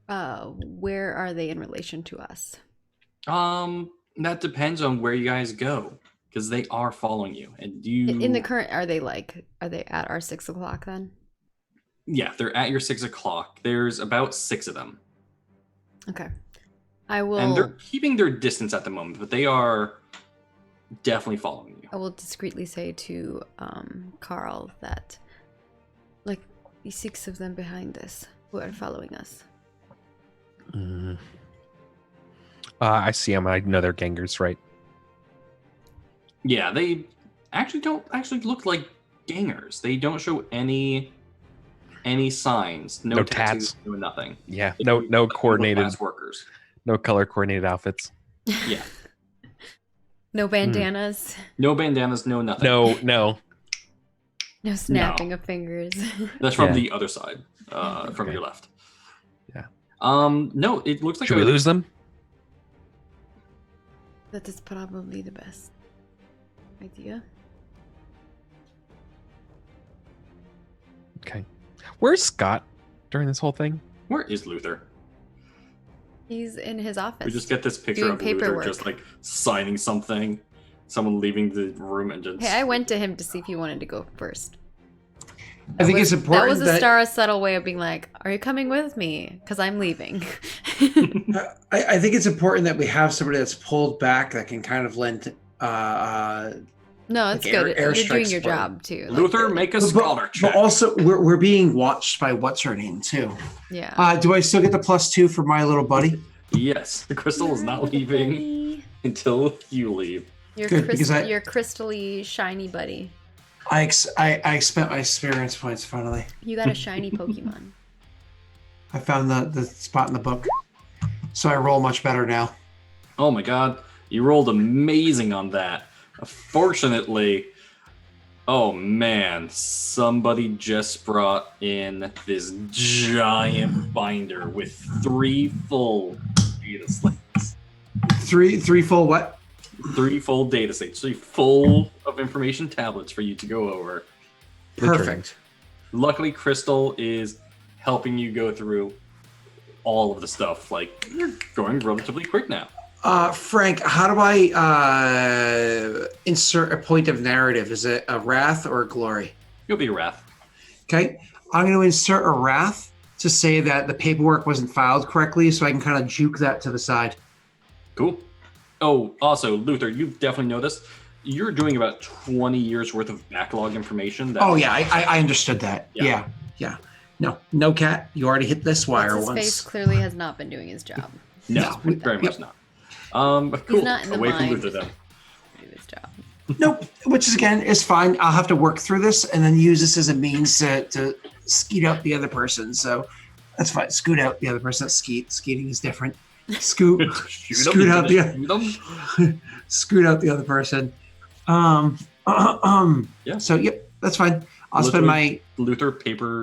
Where are they in relation to us? That depends on where you guys go, because they are following you. And you In the current, are they at our 6 o'clock then? Yeah, they're at your 6 o'clock. There's about 6 of them. Okay. I will. And they're keeping their distance at the moment, but they are definitely following you. I will discreetly say to Carl that, like, the 6 of them behind us who are following us. I see them. I know they're gangers, right? Yeah, they don't look like gangers. They don't show any signs. No tattoos, tats. no nothing. Yeah, no coordinated workers. No color coordinated outfits. Yeah. No bandanas. No bandanas, no nothing. No. No snapping of fingers. That's from the other side, from your left. Yeah. No, it looks like. Should we lose them? That is probably the best idea. Okay. Where's Scott during this whole thing? Where is Luther? He's in his office. We just get this picture doing of paperwork. Luther just like signing something. Someone leaving the room and just. Hey, I went to him to see if he wanted to go first. I think it's important that was a Star's subtle way of being like, "Are you coming with me? Because I'm leaving." I think it's important that we have somebody that's pulled back that can kind of lend. No, it's like good. You're doing your support. job too. Luther, make a scholar check. But also, we're being watched by what's her name too. Yeah. Do I still get the +2 for my little buddy? Yes, the crystal is not leaving until you leave. Your Good, because your crystally shiny buddy. I spent my experience points finally. You got a shiny Pokemon. I found the spot in the book, so I roll much better now. Oh my god, you rolled amazing on that. Fortunately, oh man, somebody just brought in this giant binder with 3 full data slates. Three full what? 3 full data slates, 3 full of information tablets for you to go over. Perfect. Luckily, Crystal is helping you go through all of the stuff. Like, you're going relatively quick now. Frank, how do I insert a point of narrative? Is it a wrath or a glory? You'll be Wrath. Okay, I'm going to insert a wrath to say that the paperwork wasn't filed correctly, so I can kind of juke that to the side. Cool. Oh, also, Luther, you definitely know this. You're doing about 20 years worth of backlog information. Oh yeah, I understood that. Yeah. No, Cat, you already hit this wire His once. face clearly has not been doing his job. No, very much not. Cool. He's not in the Away from mind. Luther, then. Do his job. Nope, which is again is fine. I'll have to work through this and then use this as a means to skeet out the other person. So that's fine. Scoot out the other person. Skeeting is different. Scoot out the other person. Yeah. So yep, that's fine. I'll spend my Luther paperwork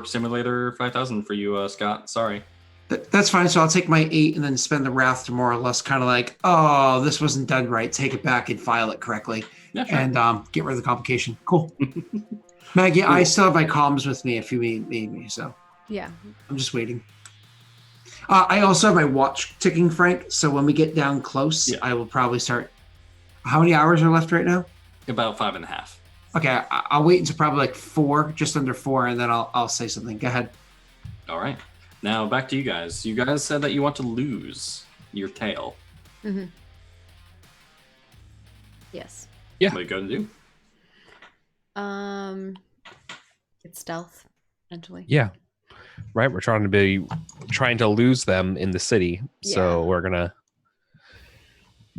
simulator 5000 for you, Scott. Sorry. That's fine. So I'll take my 8 and then spend the wrath to more or less kind of like, oh, this wasn't done right. Take it back and file it correctly, Yeah, sure. and get rid of the complication. Cool. Maggie, I still have my comms with me if you need me. So Yeah. I'm just waiting. I also have my watch ticking, Frank. So when we get down close, I will probably start. How many hours are left right now? About 5.5. Okay, I'll wait until probably like 4, just under 4, and then I'll say something. Go ahead. All right. Now back to you guys. You guys said that you want to lose your tail. Mm-hmm. Yes. Yeah. What are you going to do? It's stealth, potentially. Yeah. Right. We're trying to lose them in the city. So we're gonna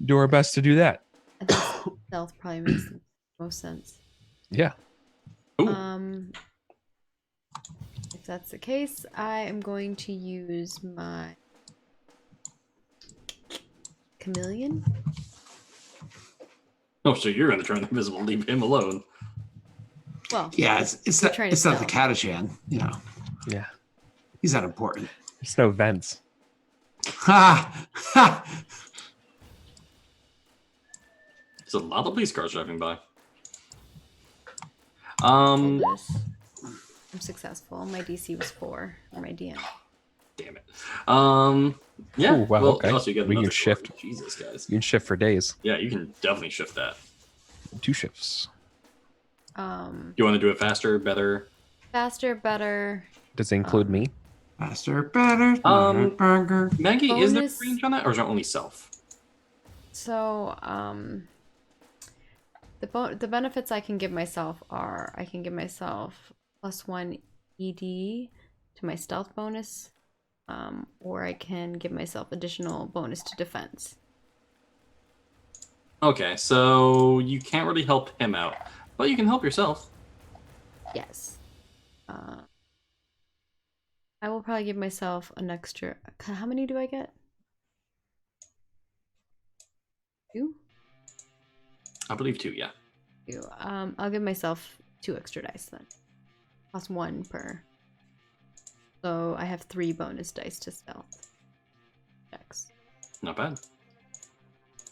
do our best to do that. I think stealth probably makes the most sense. Yeah. Ooh. If that's the case, I am going to use my chameleon. Oh, so you're going to turn invisible, leave him alone. Well, Yeah, it's you're not trying to the stealth. Catachan, you know. Yeah. He's not important. There's no vents. Ha! Ha! There's a lot of police cars driving by. Roll this. I'm successful. My DC was 4, or my DM. Damn it. Yeah. Ooh, wow, well, okay. Also, you get We can another shift. story. Jesus, guys. You can shift for days. Yeah, you can definitely shift that. 2 shifts. You want to do it faster, better? Faster, better. Does it include me? Faster, better. Burger. Maggie, is there Bonus- range on that, or is it only self? So, the benefits I can give myself are I can give myself +1 ED to my stealth bonus, or I can give myself additional bonus to defense. Okay, so you can't really help him out, but you can help yourself. Yes. I will probably give myself an extra. How many do I get? 2? I believe 2, yeah. 2. I'll give myself 2 extra dice then. +1 per. So I have 3 bonus dice to stealth checks. Not bad.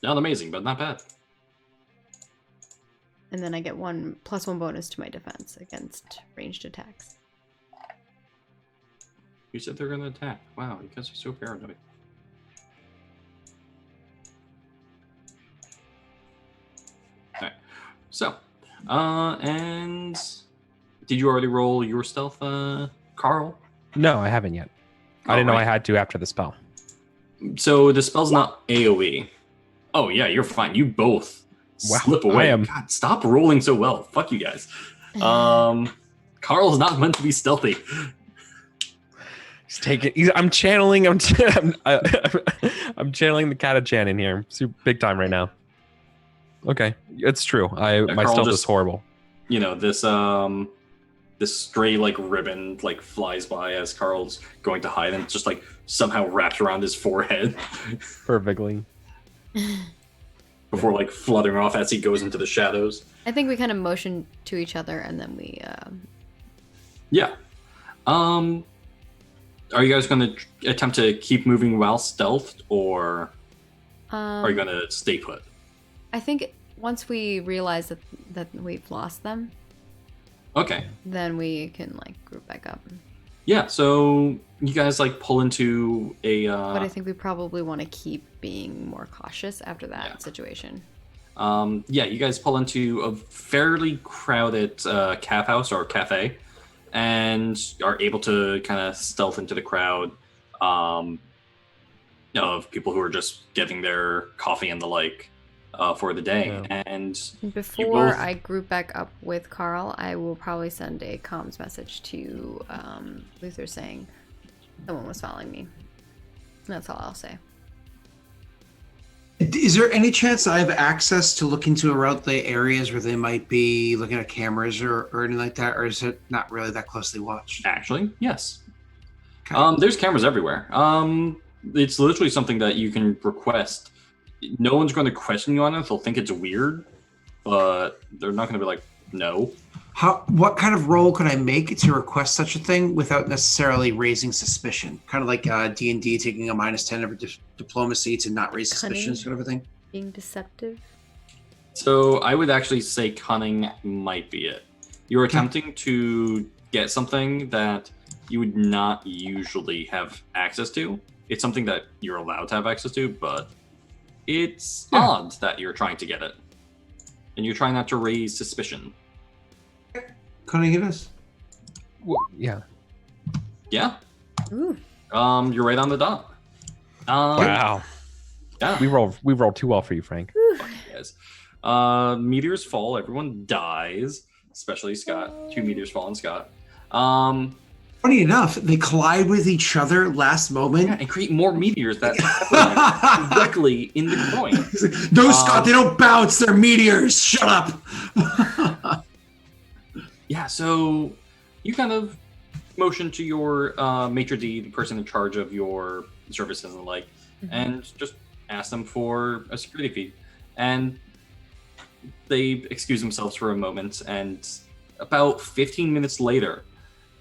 Not amazing, but not bad. And then I get +1 bonus to my defense against ranged attacks. You said they're gonna attack. Wow, you guys are so paranoid. Alright. So, and did you already roll your stealth, Carl? No, I haven't yet. I didn't know I had to after the spell. So the spell's not AoE. Oh yeah, you're fine. You both Wow, slip away. I am- God, stop rolling so well. Fuck you guys. Carl's not meant to be stealthy. He's taking. I'm channeling. I'm channeling the Katachan in here. Big time right now. Okay, it's true. My Carl stealth just- is horrible. You know, this stray like ribbon like flies by as Carl's going to hide and it's just like somehow wrapped around his forehead Perfectly. before like fluttering off as he goes into the shadows. I think we kind of motion to each other and then we. Yeah. Are you guys going to attempt to keep moving while stealthed, or are you going to stay put? I think once we realize that we've lost them, Okay. then we can like group back up. Yeah, so you guys like pull into a But I think we probably want to keep being more cautious after that Yeah. situation. you guys pull into a fairly crowded caf house or cafe and are able to kind of stealth into the crowd of people who are just getting their coffee and the like for the day. Yeah. And Before both- I group back up with Carl, I will probably send a comms message to Luther saying someone was following me. That's all I'll say. Is there any chance I have access to look into around the areas where they might be looking at cameras or anything like that, or is it not really that closely watched? actually, yes. Okay. There's cameras everywhere. It's literally something that you can request. No one's going to question you on it. They'll think it's weird, but they're not going to be like, no. What kind of role could I make to request such a thing without necessarily raising suspicion? Kind of like D&D taking a -10 over diplomacy to not raise suspicion, Cunning. sort of a thing. Being deceptive. So I would actually say cunning might be it. You're attempting to get something that you would not usually have access to. It's something that you're allowed to have access to, but it's odd that you're trying to get it. And you're trying not to raise suspicion. Cunning it is. Yeah. Yeah. Ooh. You're right on the dot. Wow. Yeah. We rolled too well for you, Frank. Yes. Meteors fall. Everyone dies, especially Scott. 2 meteors fall on Scott. Funny enough, they collide with each other last moment. And create more meteors that directly in the groin. No, Scott, they don't bounce. They're meteors. Shut up. Yeah, so you kind of motion to your maitre d', the person in charge of your services and the like, and just ask them for a security feed. And they excuse themselves for a moment, and about 15 minutes later,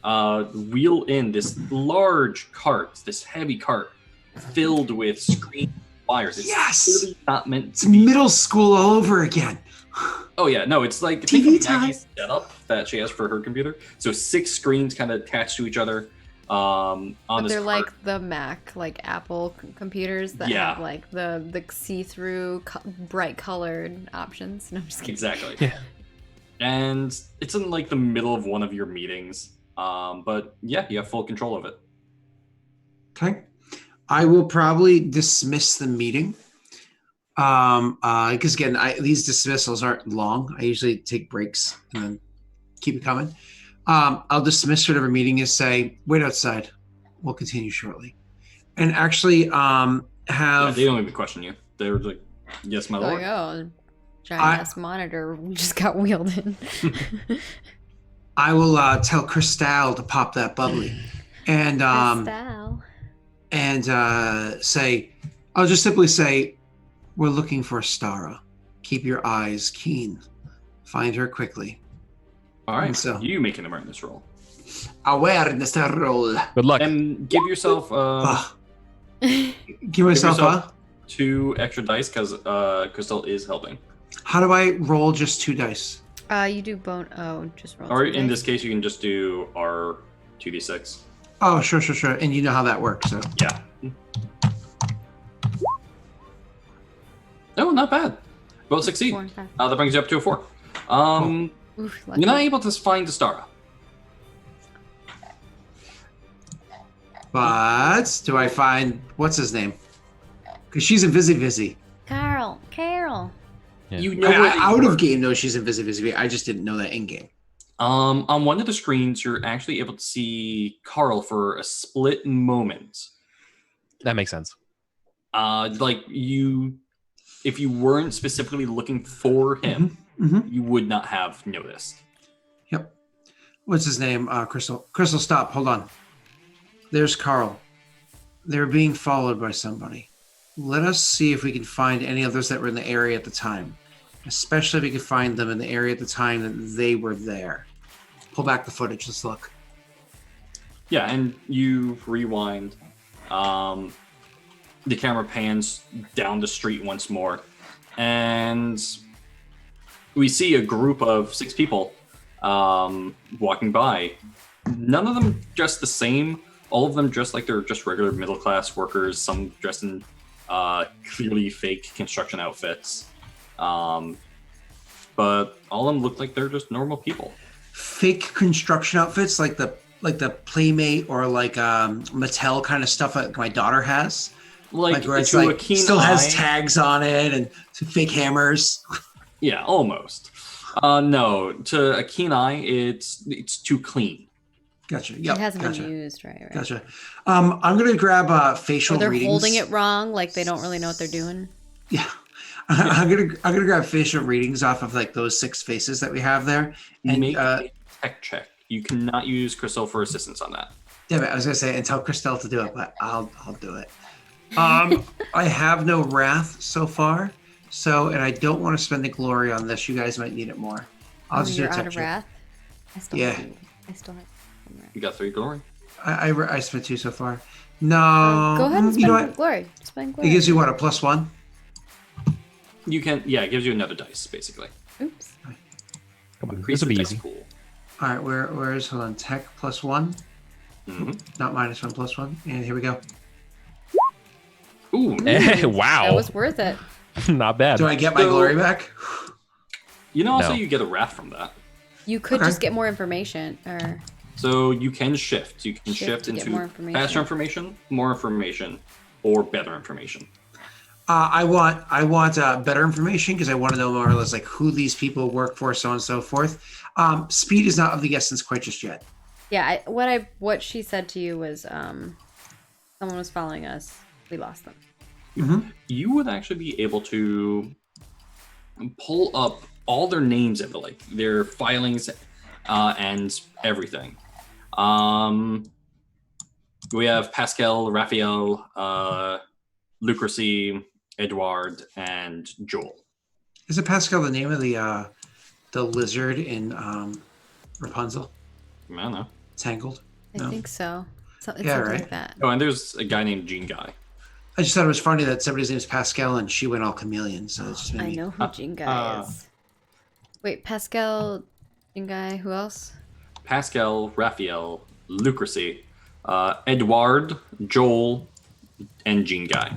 wheel in this large cart, this heavy cart, filled with screen wires. It's Yes! really not meant It's to be. middle school all over again. Oh yeah, no, it's like TV think of time. Maggie's setup that she has for her computer. So 6 screens kind of attached to each other. On But this they're cart. like the Mac, like Apple computers that Yeah. have like the see-through, bright colored options. No, I'm just kidding. Exactly. Yeah. And it's in like the middle of one of your meetings. But yeah, you have full control of it. Okay. I will probably dismiss the meeting. Because again, these dismissals aren't long. I usually take breaks and then keep it coming. I'll dismiss whatever meeting is, say, wait outside. We'll continue shortly. And actually Yeah, have they don't even question you. They're like, yes, my lord. Like, oh, giant ass monitor just got wheeled in. I will tell Cristal to pop that bubbly. And Style. say, I'll just simply say, we're looking for Stara. Keep your eyes keen. Find her quickly. All right, So- you make an awareness roll. Awareness roll. Good luck. And give yourself Give myself yourself 2 extra dice because Crystal is helping. How do I roll just 2 dice? You do bone. Oh, just roll. Or two in dice. this case, you can just do our 2d6. Oh, sure. And you know how that works, so. Yeah. No, not bad. Both succeed. 4 and 5. That brings you up to a 4. Oof, lucky. You're not able to find Stara. But do I find what's his name? Because she's in Visi. Carol. Yeah. You know where they Out were. of game, though, she's in Visi. I just didn't know that in game. On one of the screens, you're actually able to see Carl for a split moment. That makes sense. If you weren't specifically looking for him, Mm-hmm. you would not have noticed. Yep. What's his name? Crystal. Crystal, stop. Hold on. There's Carl. They're being followed by somebody. Let us see if we can find any others that were in the area at the time. Especially if we can find them in the area at the time that they were there. Pull back the footage. Let's look. Yeah, and you rewind. The camera pans down the street once more, and we see a group of 6 people walking by. None of them dressed the same. All of them dressed like they're just regular middle-class workers. Some dressed in clearly fake construction outfits. But all of them look like they're just normal people. Fake construction outfits like the Playmate or like Mattel kind of stuff that my daughter has. Like Where it's to a like keen still eye, has tags on it and some fake hammers. Yeah, almost. No, to a keen eye, it's too clean. Gotcha. Yep. It hasn't gotcha. been used, right? Gotcha. I'm gonna grab Or facial they're readings. holding it wrong, like they don't really know what they're doing. Yeah. I'm gonna grab facial readings off of like those 6 faces that we have there. And Make a tech check. You cannot use Crystal for assistance on that. damn it, I was gonna say and tell Christelle to do it, but I'll do it. I have no wrath so far, and I don't want to spend the glory on this. You guys might need it more. I'll just do a You're out tech of check. wrath. I still Yeah. have some wrath. You got 3 glory. I spent 2 so far. No. Go ahead and you know spend what? glory. Spend glory. It gives you what, a +1? You can, yeah, it gives you another dice basically. Oops. Come on, Increase this will be the dice easy. pool. All right, where is hold on? Tech +1, Mhm. not -1, +1, and here we go. Ooh, Wow. That was worth it. Not bad. Do I get my So- glory back? you know, also No. you get a wrath from that. You could Okay. just get more information, or So you can shift. You can Shift shift to get into more information. faster information, more information, or better information. I want better information because I want to know more or less like who these people work for, so on and so forth. Speed is not of the essence quite just yet. yeah. What she said to you was, someone was following us. We lost them. You would actually be able to pull up all their names and like their filings and everything. We have Pascal, Raphael, Lucrecy, Edward, and Joel. Is it Pascal the name of the lizard in Rapunzel? I don't know. Tangled. I No. think so. It's Yeah, something right. like that. Oh, and there's a guy named Gene Guy. I just thought it was funny that somebody's name is Pascal and she went all chameleon. So it's just made I me. know who Jingai is. Wait, Pascal, Jingai, who else? Pascal, Raphael, Lucrecy, Edward, Joel, and Gene Guy.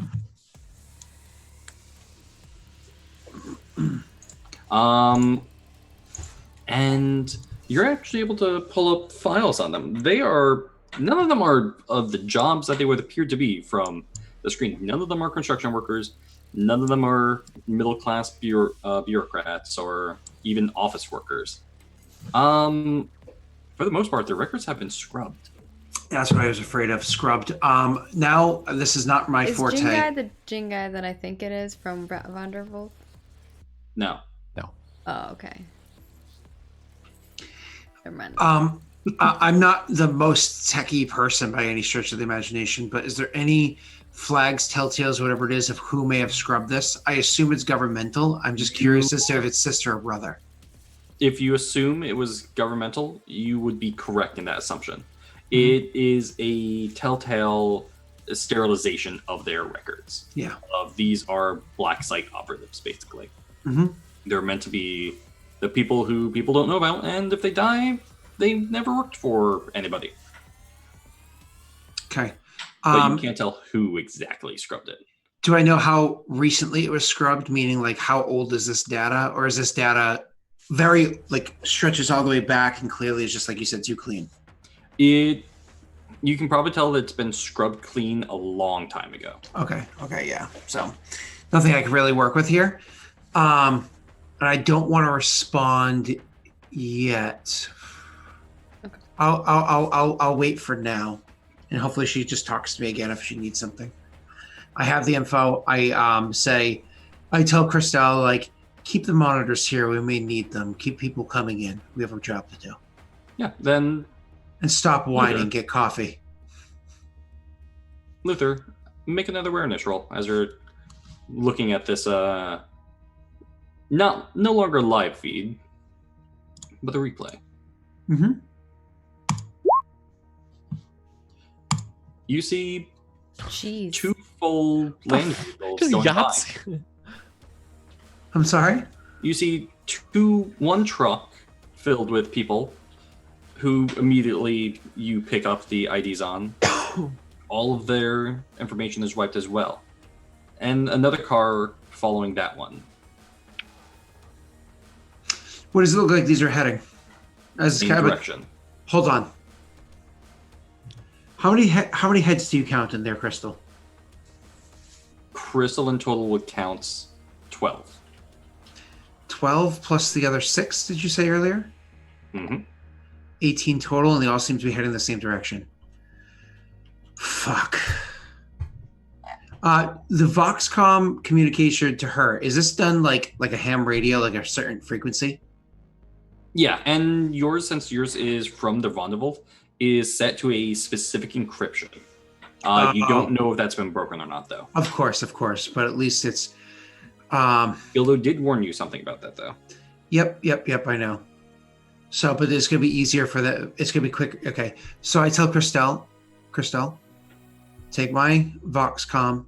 And you're actually able to pull up files on them. None of them are of the jobs that they would appear to be from the screen. None of them are construction workers. None of them are middle-class bureaucrats or even office workers. For the most part, their records have been scrubbed. That's what I was afraid of. Scrubbed. Now this is not my Is forte. Jingai the Jingai that I think it is from Vanderwolf? No. Oh, okay. Never mind. I'm not the most techie person by any stretch of the imagination, but is there any flags, telltales, whatever it is, of who may have scrubbed this? I assume it's governmental. I'm just curious as to if it's sister or brother. If you assume it was governmental, you would be correct in that assumption. It is a telltale sterilization of their records. Yeah. These are black site operatives, basically. Mm-hmm. They're meant to be the people who people don't know about, and if they die, they never worked for anybody. Okay. But you can't tell who exactly scrubbed it. Do I know how recently it was scrubbed? Meaning, like, how old is this data? Or is this data very, like, stretches all the way back and clearly is just, like you said, too clean? You can probably tell that it's been scrubbed clean a long time ago. Okay, yeah. So, nothing I can really work with here. And I don't want to respond yet. Okay. I'll wait for now, and hopefully she just talks to me again if she needs something. I have the info. I tell Christelle, like, keep the monitors here. We may need them. Keep people coming in. We have a job to do. Yeah, then And stop whining. Luther. Get coffee. Luther, make another awareness roll as you're looking at this no longer live feed, but the replay. Mm-hmm. You see Jeez. 2 full land vehicles Just going by. yachts. I'm sorry. You see one truck filled with people who immediately you pick up the IDs on. All of their information is wiped as well. And another car following that one. What does it look like these are heading? As Same kind of a- direction. hold on. How many heads do you count in there, Crystal? Crystal in total would count 12. 12 plus the other 6, did you say earlier? Mm-hmm. 18 total, and they all seem to be heading the same direction. Fuck. The Voxcom communication to her, is this done like a ham radio, like a certain frequency? Yeah, and yours, since yours is from the Vonderwolf, is set to a specific encryption. You don't know if that's been broken or not, though. Of course, but at least it's... Gildo did warn you something about that, though. Yep, I know. So, but it's going to be easier for the... It's going to be quick. Okay, so I tell Christelle, take my Voxcom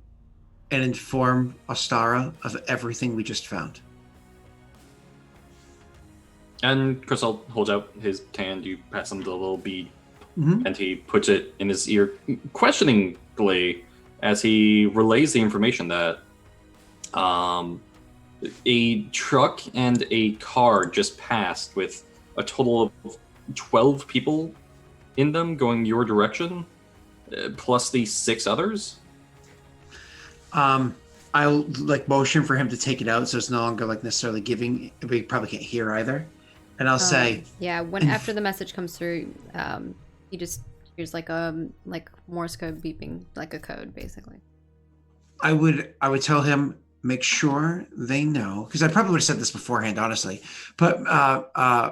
and inform Ostara of everything we just found. And Crystal holds out his hand, you pass him the little bead, Mm-hmm. and he puts it in his ear questioningly as he relays the information that a truck and a car just passed with a total of 12 people in them going your direction, plus the 6 others. I'll like motion for him to take it out so it's no longer like necessarily giving. We probably can't hear either. And I'll say, Yeah, when after the message comes through, he just hears like Morse code beeping, like a code, basically. I would tell him, make sure they know, because I probably would have said this beforehand, honestly, but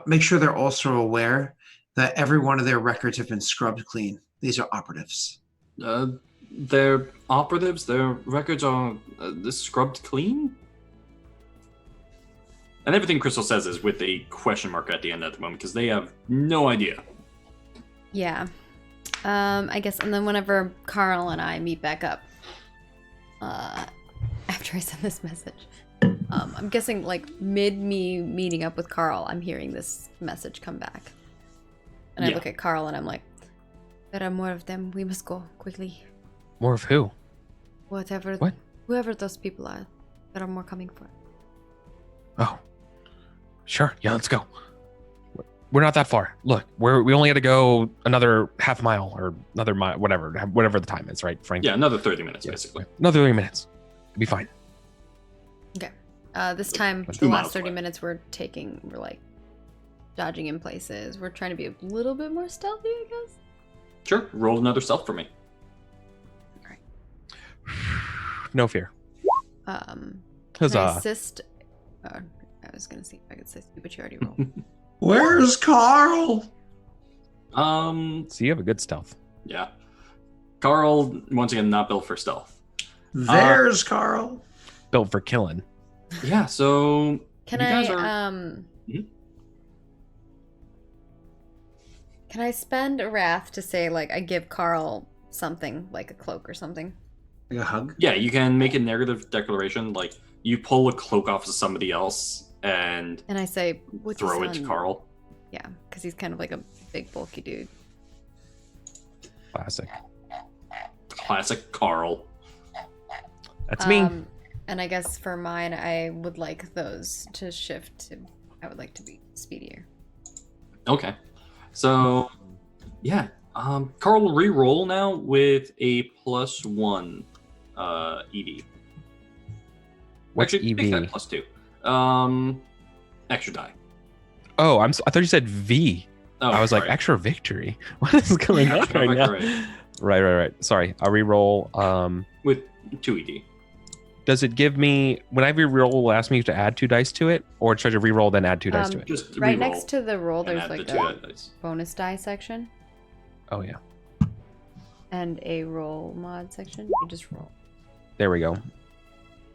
make sure they're also aware that every one of their records have been scrubbed clean. These are operatives. They're operatives, their records are scrubbed clean? And everything Crystal says is with a question mark at the end at the moment, because they have no idea. Yeah. I guess, and then whenever Carl and I meet back up, after I send this message, I'm guessing like mid me meeting up with Carl, I'm hearing this message come back. And I Yeah. look at Carl and I'm like, there are more of them. We must go quickly. More of who? Whatever, What? whoever those people are, there are more coming for. Oh, sure. Yeah, let's go. We're not that far. Look, we only had to go another half mile or another mile, whatever the time is, right, Frank? Yeah, another 30 minutes, Yeah. basically. Another 30 minutes. It'll be fine. Okay. This time, That's the 2 last miles 30 away. minutes we're like dodging in places. We're trying to be a little bit more stealthy, I guess. Sure, roll another stealth for me. No fear. Can I Huzzah. assist? I was gonna see if I could assist you, but you already rolled. Where's Carl? So you have a good stealth. Yeah. Carl, once again, not built for stealth. There's Carl. Built for killing. Yeah, so Can you I guys are... Can I spend a wrath to say like I give Carl something like a cloak or something? Like a hug? Yeah, you can make a narrative declaration, like you pull a cloak off of somebody else and And I say, "What's your throw it to son?" Carl. Yeah, because he's kind of like a big bulky dude. Classic. Classic Carl. That's me. And I guess for mine, I would like those to shift to. I would like to be speedier. Okay. So, yeah. Carl will re-roll now with a +1 EV. What's Actually, make EV? that +2. Extra die. Oh, I thought you said V. Oh, I was like, sorry. extra victory. What is going on Extra right now? victory. Right. Sorry. I'll re-roll. With 2 ED. Does it give me, when I re-roll, will it ask me to add 2 dice to it? Or should I re-roll then add 2 dice to it? Just Right re-roll next to the roll, and there's add the like 2 a dice. bonus die section Oh, yeah. and a roll mod section. You just roll. There we go.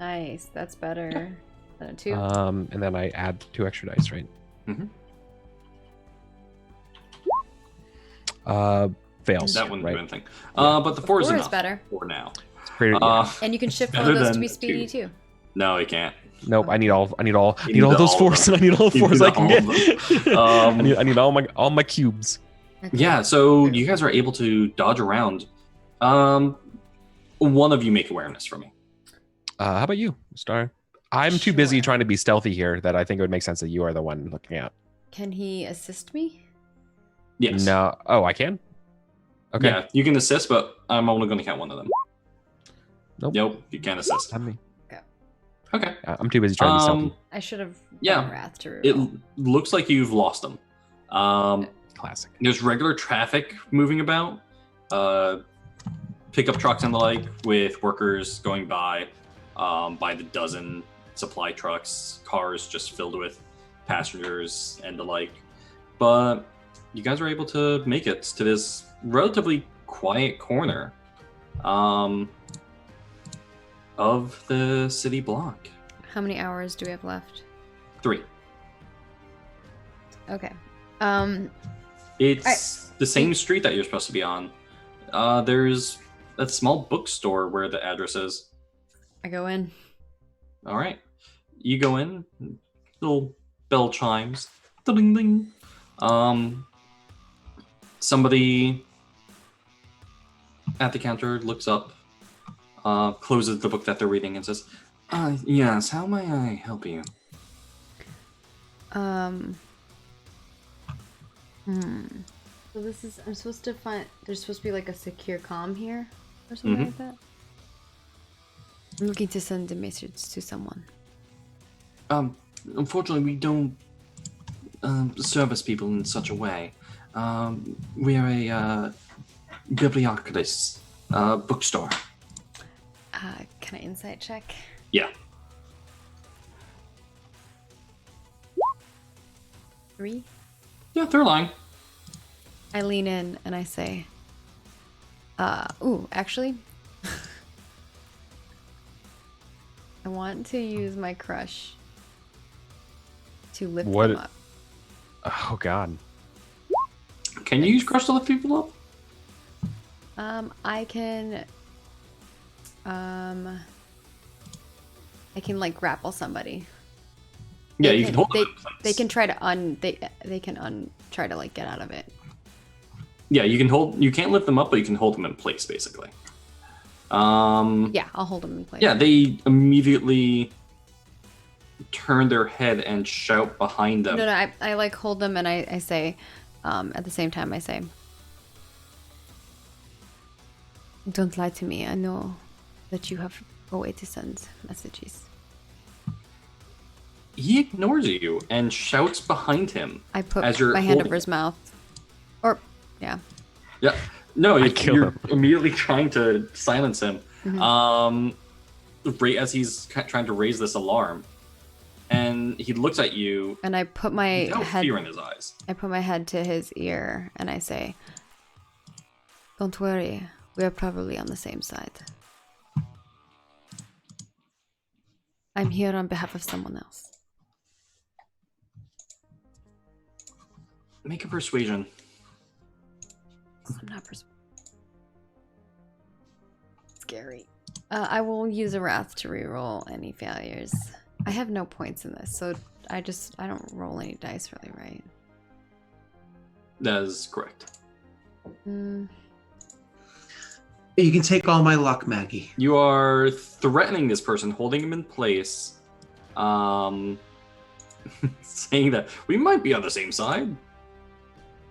Nice. That's better than a 2. And then I add 2 extra dice, right? Mhm. Fails. That wouldn't right? do anything. But the 4 is 4 is enough better. for now. It's pretty, And you can shift one better of those to than be two. speedy too. No, he can't. Nope. I need all You need those all of fours. them. I need all the You fours need I can all get. of them. I need all my cubes. Okay. Yeah, so you guys are able to dodge around. One of you make awareness for me. How about you, Star? I'm too busy Sure. trying to be stealthy here that I think it would make sense that you are the one looking out. Can he assist me? Yes. No. Oh, I can? Okay. Yeah, you can assist, but I'm only going to count one of them. Nope. You can't assist. Not me. Okay. I'm too busy trying to be stealthy. I should have Yeah. done Wrath to It reroll. looks like you've lost them. Classic. There's regular traffic moving about. Pickup trucks and the like, with workers going by the dozen, supply trucks, cars just filled with passengers and the like. But you guys are able to make it to this relatively quiet corner of the city block. How many hours do we have left? 3. Okay. It's the same street that you're supposed to be on. There's a small bookstore where the address is. I go in. All right. You go in, little bell chimes. Ding ding. Somebody at the counter looks up, closes the book that they're reading and says, yes, how may I help you? So this is, I'm supposed to find, there's supposed to be like a secure comm here or something like that? I'm looking to send a message to someone. Unfortunately, we don't service people in such a way. We are a biblioculist bookstore. Can I insight check? Yeah. 3? Yeah, they're lying. I lean in and I say, actually, I want to use my crush to lift What- them up. Oh, God. Can you use crush to lift people up? I can like grapple somebody. Yeah, They you can hold them in They place. can try to try to like get out of it. Yeah, you can hold. You can't lift them up, but you can hold them in place, basically. Yeah, I'll hold them in place. Yeah, they immediately turn their head and shout behind them. No, I like hold them and I say, at the same time I say, don't lie to me. I know that you have a way to send messages. He ignores you and shouts behind him. I put as you're my hand holding- over his mouth. Or, yeah. Yeah. No, kill you're him. immediately trying to silence him. Mhm. Right as he's trying to raise this alarm. And he looks at you And I put my without head fear in his eyes. I put my head to his ear and I say, don't worry, we are probably on the same side. I'm here on behalf of someone else. Make a persuasion. I'm not scary. I will use a wrath to reroll any failures. I have no points in this, so I don't roll any dice really, right? That is correct. Mm, You can take all my luck, Maggie. You are threatening this person, holding him in place, saying that we might be on the same side.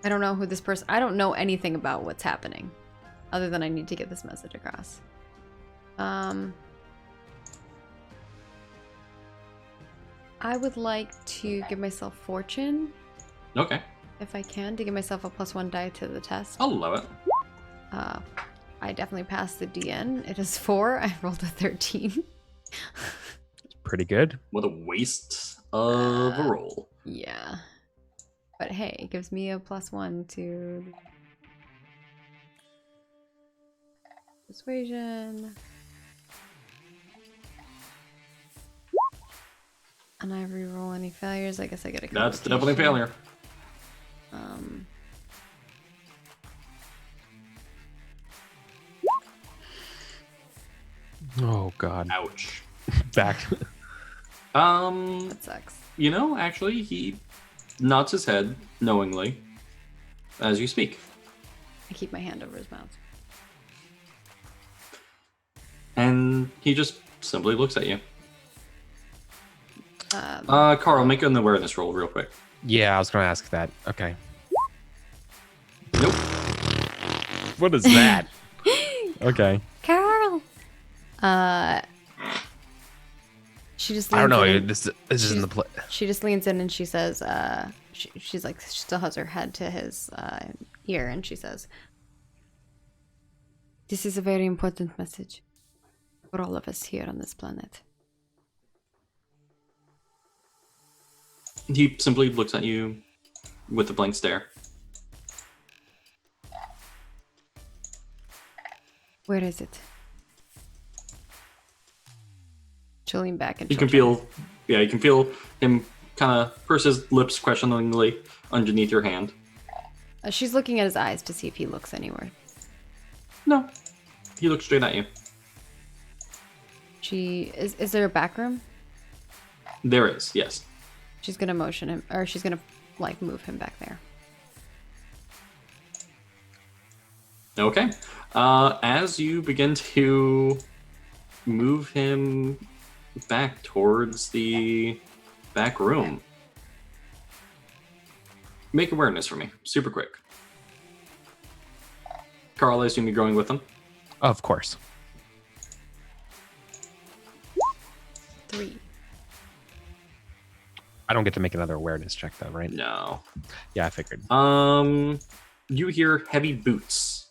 I don't know who this person. I don't know anything about what's happening, other than I need to get this message across. I would like to give myself fortune, Okay, if I can, to give myself a +1 die to the test. I'll allow it. I definitely passed the DN. It is 4. I rolled a 13. Pretty good. What a waste of a roll. Yeah. But hey, it gives me a +1 to persuasion. And I reroll any failures. I guess I get a That's definitely a complication. failure. Oh God. Ouch. Back. That sucks. You know, actually, he nods his head knowingly as you speak. I keep my hand over his mouth. And he just simply looks at you. Um, Carl, make an awareness roll real quick. Yeah, I was gonna ask that. Okay. Nope. What is that? Okay. Carl. She just. I don't leans know. in- This isn't the play. She just leans in and she says, she's like, she still has her head to his ear, and she says, "This is a very important message for all of us here on this planet." He simply looks at you with a blank stare. Where is it? She'll lean back and You she'll can you can feel him kind of purse his lips questioningly underneath your hand. she's looking at his eyes to see if he looks anywhere. No, he looks straight at you. Is there a back room? There is, yes. She's gonna motion him, or she's gonna like move him back there. Okay. As you begin to move him back towards the back room, make awareness for me, super quick. Carl, I assume you're going with him. Of course. 3. I don't get to make another awareness check though, right? No. Yeah, I figured. You hear heavy boots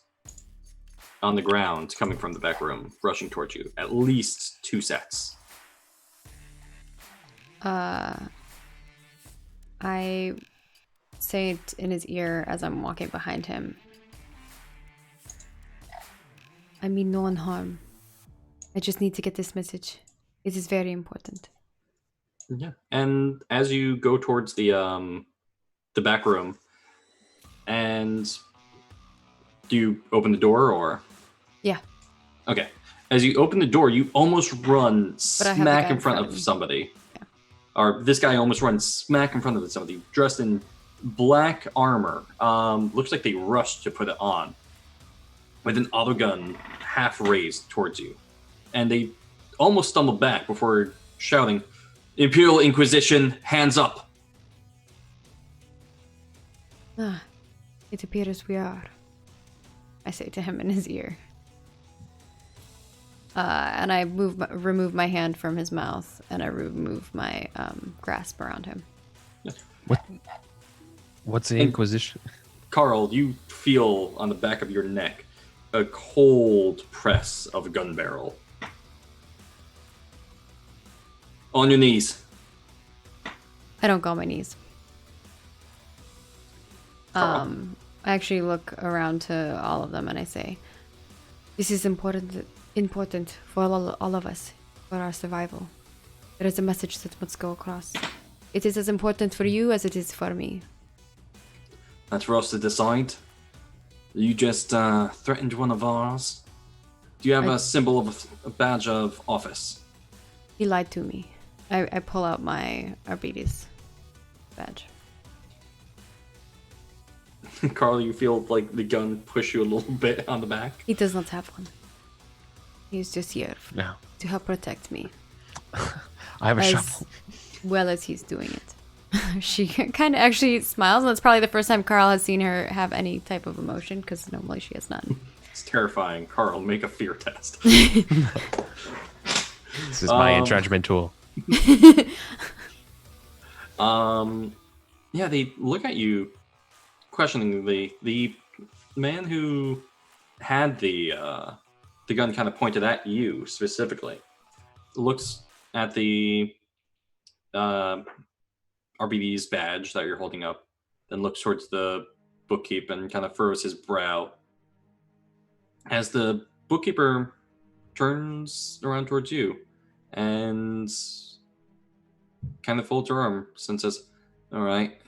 on the ground coming from the back room, rushing towards you. At least 2 sets. I say it in his ear as I'm walking behind him. I mean no one harm. I just need to get this message. It is very important. Yeah. And as you go towards the back room, And do you open the door or? Yeah. Okay. As you open the door, you almost run But I have the smack guy in in front front of of me. somebody. Yeah. Or this guy almost runs smack in front of somebody dressed in black armor. Looks like they rushed to put it on. With an auto gun half raised towards you. And they almost stumbled back before shouting, "Imperial Inquisition, hands up!" Ah, it appears we are. I say to him in his ear. And I remove my hand from his mouth, and I remove my grasp around him. What's the Inquisition? Carl, you feel on the back of your neck a cold press of a gun barrel. On your knees. I don't go on my knees. Carl. I actually look around to all of them and I say, "This is important for all of us, for our survival. There is a message that must go across. It is as important for you as it is for me." That's for us to decide. You just threatened one of ours. Do you have a symbol of a badge of office? He lied to me. I pull out my Arbides badge. Carl, you feel like the gun push you a little bit on the back. He does not have one. He's just here No. to help protect me. I have a As shovel. well as he's doing it. She kind of actually smiles, and it's probably the first time Carl has seen her have any type of emotion, because normally she has none. It's terrifying. Carl, make a fear test. This is my entrenchment tool. Yeah, they look at you questioningly. The man who had the gun kind of pointed at you specifically looks at the RBD's badge that you're holding up, then looks towards the bookkeeper and kind of furrows his brow. As the bookkeeper turns around towards you and kind of folds her arms and says, "All right,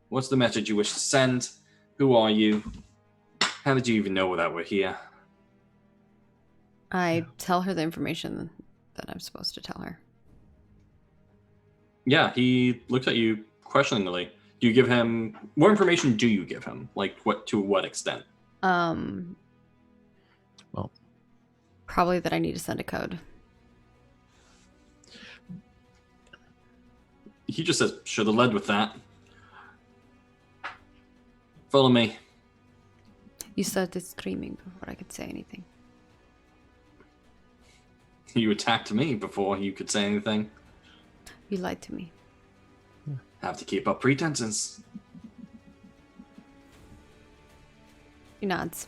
what's the message you wish to send? Who are you? How did you even know that we're here?" I tell her the information that I'm supposed to tell her. Yeah, he looks at you questioningly. Do you give him what information do you give him? Like to what extent? Well, Probably that I need to send a code. He just says, "Should have led with that." Follow me. You started screaming before I could say anything. You attacked me before you could say anything. You lied to me. Have to keep up pretenses. He nods.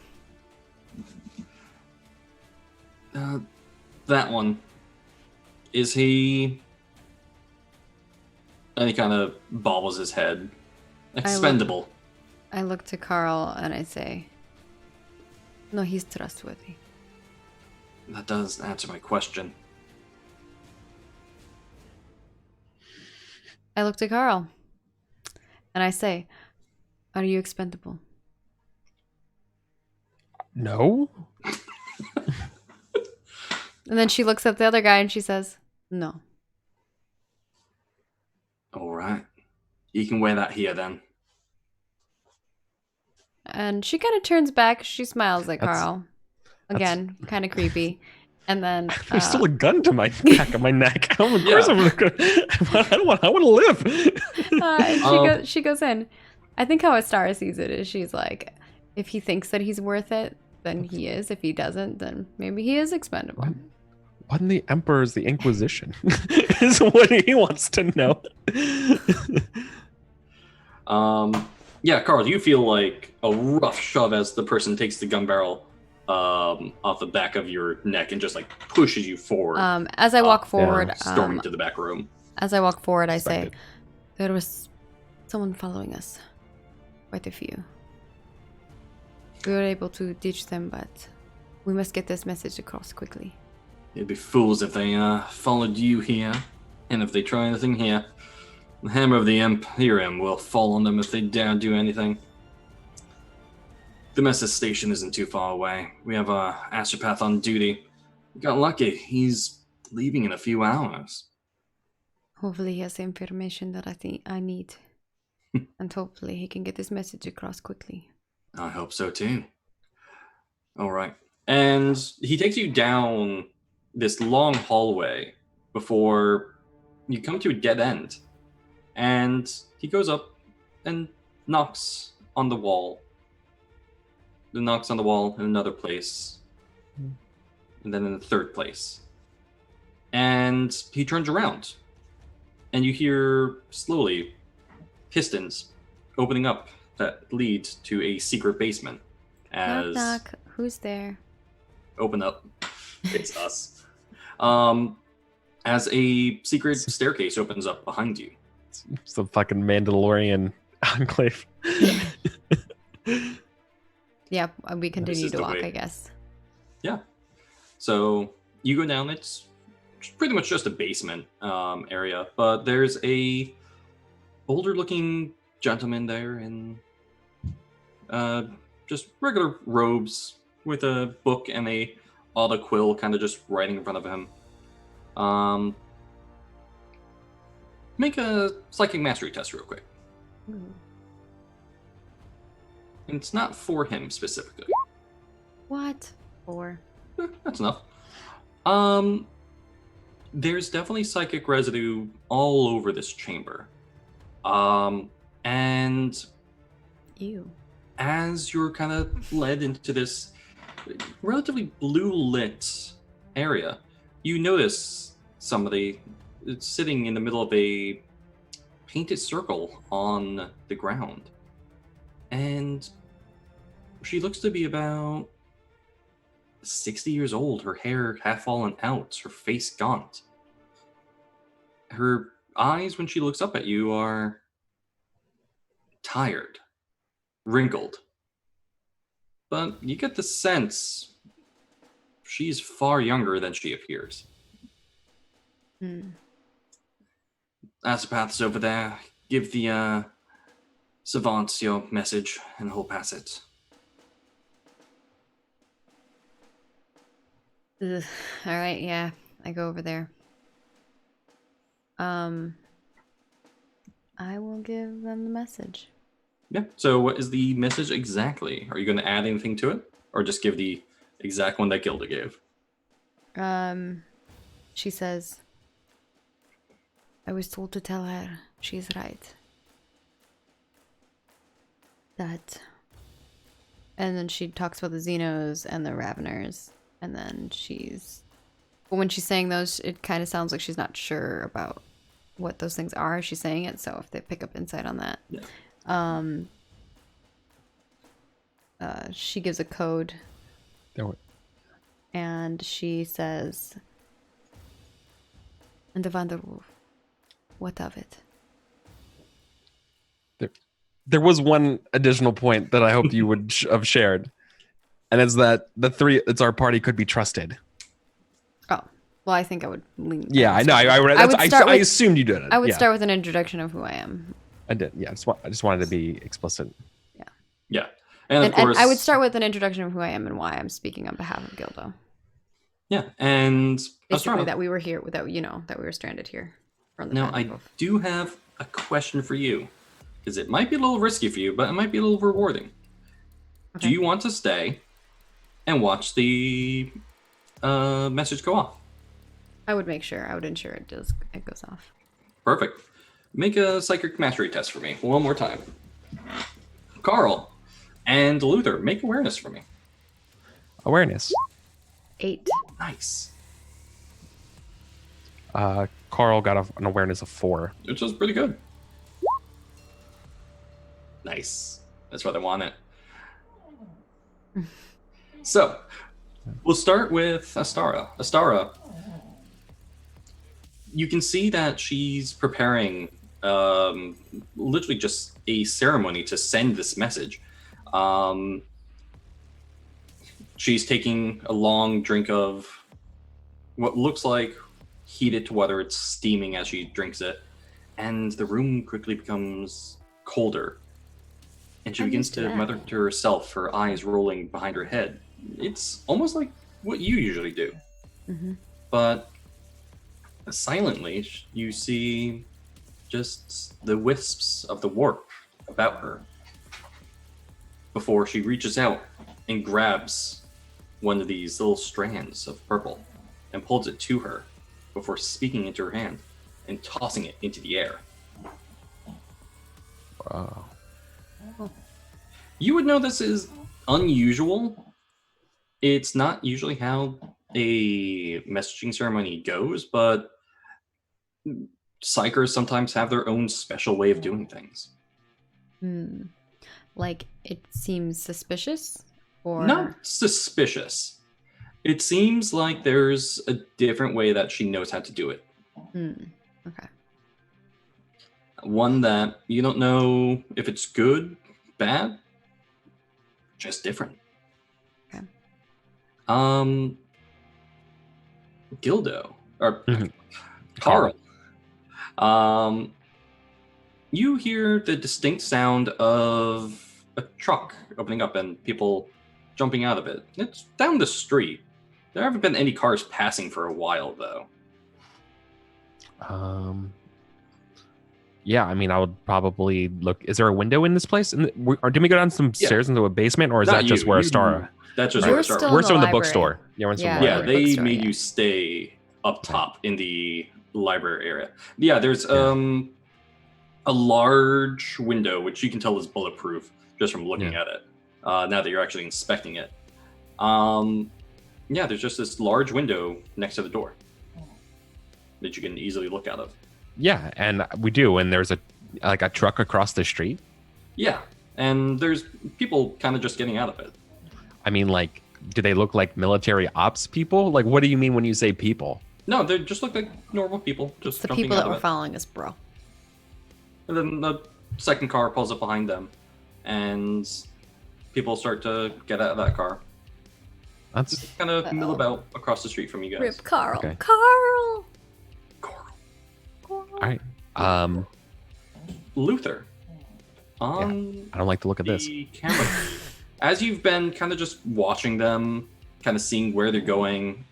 That one. Is he... And he kind of bobbles his head. Expendable. I look to Carl and I say, "No, he's trustworthy." That does answer my question. I look to Carl and I say, "Are you expendable?" no. And then she looks at the other guy and she says, "No." All right. You can wear that here then. And she kind of turns back. She smiles at That's- Carl. Again, kind of creepy. And then There's still a gun to my back of my neck. Of course I'm gonna. I want to live. she goes in. I think how Astara sees it is she's like, if he thinks that he's worth it, then he is. If he doesn't, then maybe he is expendable. What in the Emperor is the Inquisition? Is what he wants to know. Yeah, Carl, you feel like a rough shove as the person takes the gun barrel off the back of your neck and just like pushes you forward. As I walk forward, storming to the back room. as I walk forward, I say, Expected. "There was someone following us. Quite a few. We were able to ditch them, but we must get this message across quickly." They'd be fools if they followed you here, and if they try anything here. The hammer of the Imperium will fall on them if they dare do anything. The message station isn't too far away. We have a astropath on duty. We got lucky. He's leaving in a few hours. Hopefully he has the information that I need. And hopefully he can get this message across quickly. I hope so too. All right. And he takes you down this long hallway before you come to a dead end. And he goes up and knocks on the wall. Then knocks on the wall in another place. And then in the third place. And he turns around. And you hear slowly pistons opening up that lead to a secret basement. As Knock, knock. Who's there? open up. It's us. As a secret staircase opens up behind you. It's the fucking Mandalorian enclave. Yeah, we continue is to the walk, way. I guess. Yeah. So you go down. It's pretty much just a basement area, but there's a older-looking gentleman there in just regular robes with a book and a auto quill, kind of just writing in front of him. Make a psychic mastery test real quick. Ooh. And it's not for him specifically. What? Or That's enough. There's definitely psychic residue all over this chamber. And ew. as you're kind of led into this relatively blue lit area, you notice somebody sitting in the middle of a painted circle on the ground. And she looks to be about 60 years old, her hair half fallen out, her face gaunt. Her eyes, when she looks up at you, are tired, wrinkled. But you get the sense she's far younger than she appears. Astropath's over there. Give the savants your message, and he'll pass it. Ugh. All right, yeah, I go over there. I will give them the message. Yeah. So what is the message exactly? Are you going to add anything to it? Or just give the exact one that Gilda gave? She says, I was told to tell her she's right. That. And then she talks about the Xenos and the Raveners. And then but when she's saying those, it kind of sounds like she's not sure about what those things are. She's saying it, so if they pick up insight on that. Yeah. She gives a code. There And she says, and the Vanderwolf, what of it? There was one additional point that I hope you would have shared, and it's that it's our party could be trusted. Oh, well, I think I would lean. Yeah, I know. I assumed you did it. I would Yeah. start with an introduction of who I am. I did. Yeah, I just wanted to be explicit. Yeah. And of course, I would start with an introduction of who I am and why I'm speaking on behalf of Gildo. Yeah, and Basically, Astrana. that we were here, that we were stranded here. From the Now, I Vanderwolf. do have a question for you, because it might be a little risky for you, but it might be a little rewarding. Okay. Do you want to stay and watch the message go off? I would make sure. I would ensure it goes off. Perfect. Make a psychic mastery test for me one more time. Carl and Luther, make awareness for me. Awareness. 8. Nice. Carl got an awareness of 4. Which was pretty good. Nice. That's why they want it. So, we'll start with Astara. Astara, you can see that she's preparing literally just a ceremony to send this message. She's taking a long drink of what looks like heated water. It's steaming as she drinks it, and the room quickly becomes colder. and she I'm begins used to to that. mutter to herself, her eyes rolling behind her head. It's almost like what you usually do. Mm-hmm. But silently, you see just the wisps of the warp about her before she reaches out and grabs one of these little strands of purple and pulls it to her before speaking into her hand and tossing it into the air. Wow. You would know this is unusual. It's not usually how a messaging ceremony goes, but psychers sometimes have their own special way of doing things. Like, it seems suspicious? Or... Not suspicious. It seems like there's a different way that she knows how to do it. Okay. One that you don't know if it's good, bad, just different. Okay. Gildo, or Carl. You hear the distinct sound of a truck opening up and people jumping out of it. It's down the street. There haven't been any cars passing for a while, though. Yeah, I mean, I would probably look. Is there a window in this place? Or did we go down some stairs into a basement, or is Not that just you. where You- Astara? That's just We're where it started. still- We're in still in the the library. bookstore. Yeah, we're in Yeah. the Yeah, library. they bookstore, made yeah. you stay up top in the library area. Yeah, there's a large window which you can tell is bulletproof just from looking at it. Now that you're actually inspecting it, there's just this large window next to the door that you can easily look out of. Yeah, and we do. And there's a truck across the street. Yeah, and there's people kind of just getting out of it. I mean, like, do they look like military ops people? Like, what do you mean when you say people? No, they just look like normal people, just The jumping people out that of were it. following us, bro. And then the second car pulls up behind them, and people start to get out of that car. That's Kind of mill about across the street from you guys. Rip Carl. Okay. Carl! all right. Luther. I don't like the look of this. The camera feed, as you've been kind of just watching them, kind of seeing where they're going,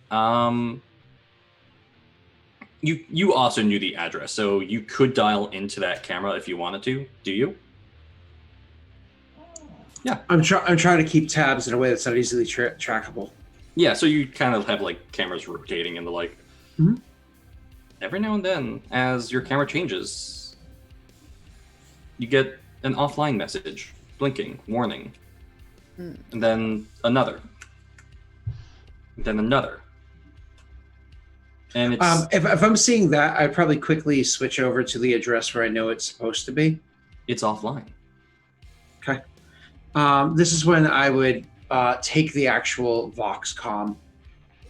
you also knew the address, so you could dial into that camera if you wanted to. Do you? Yeah. I'm trying to keep tabs in a way that's not easily trackable. Yeah, so you kind of have like cameras rotating and the like. Mhm. Every now and then, as your camera changes, you get an offline message, blinking, warning. And then another. And then another. And it's If I'm seeing that, I'd probably quickly switch over to the address where I know it's supposed to be. it's offline. Okay. This is when I would take the actual Voxcom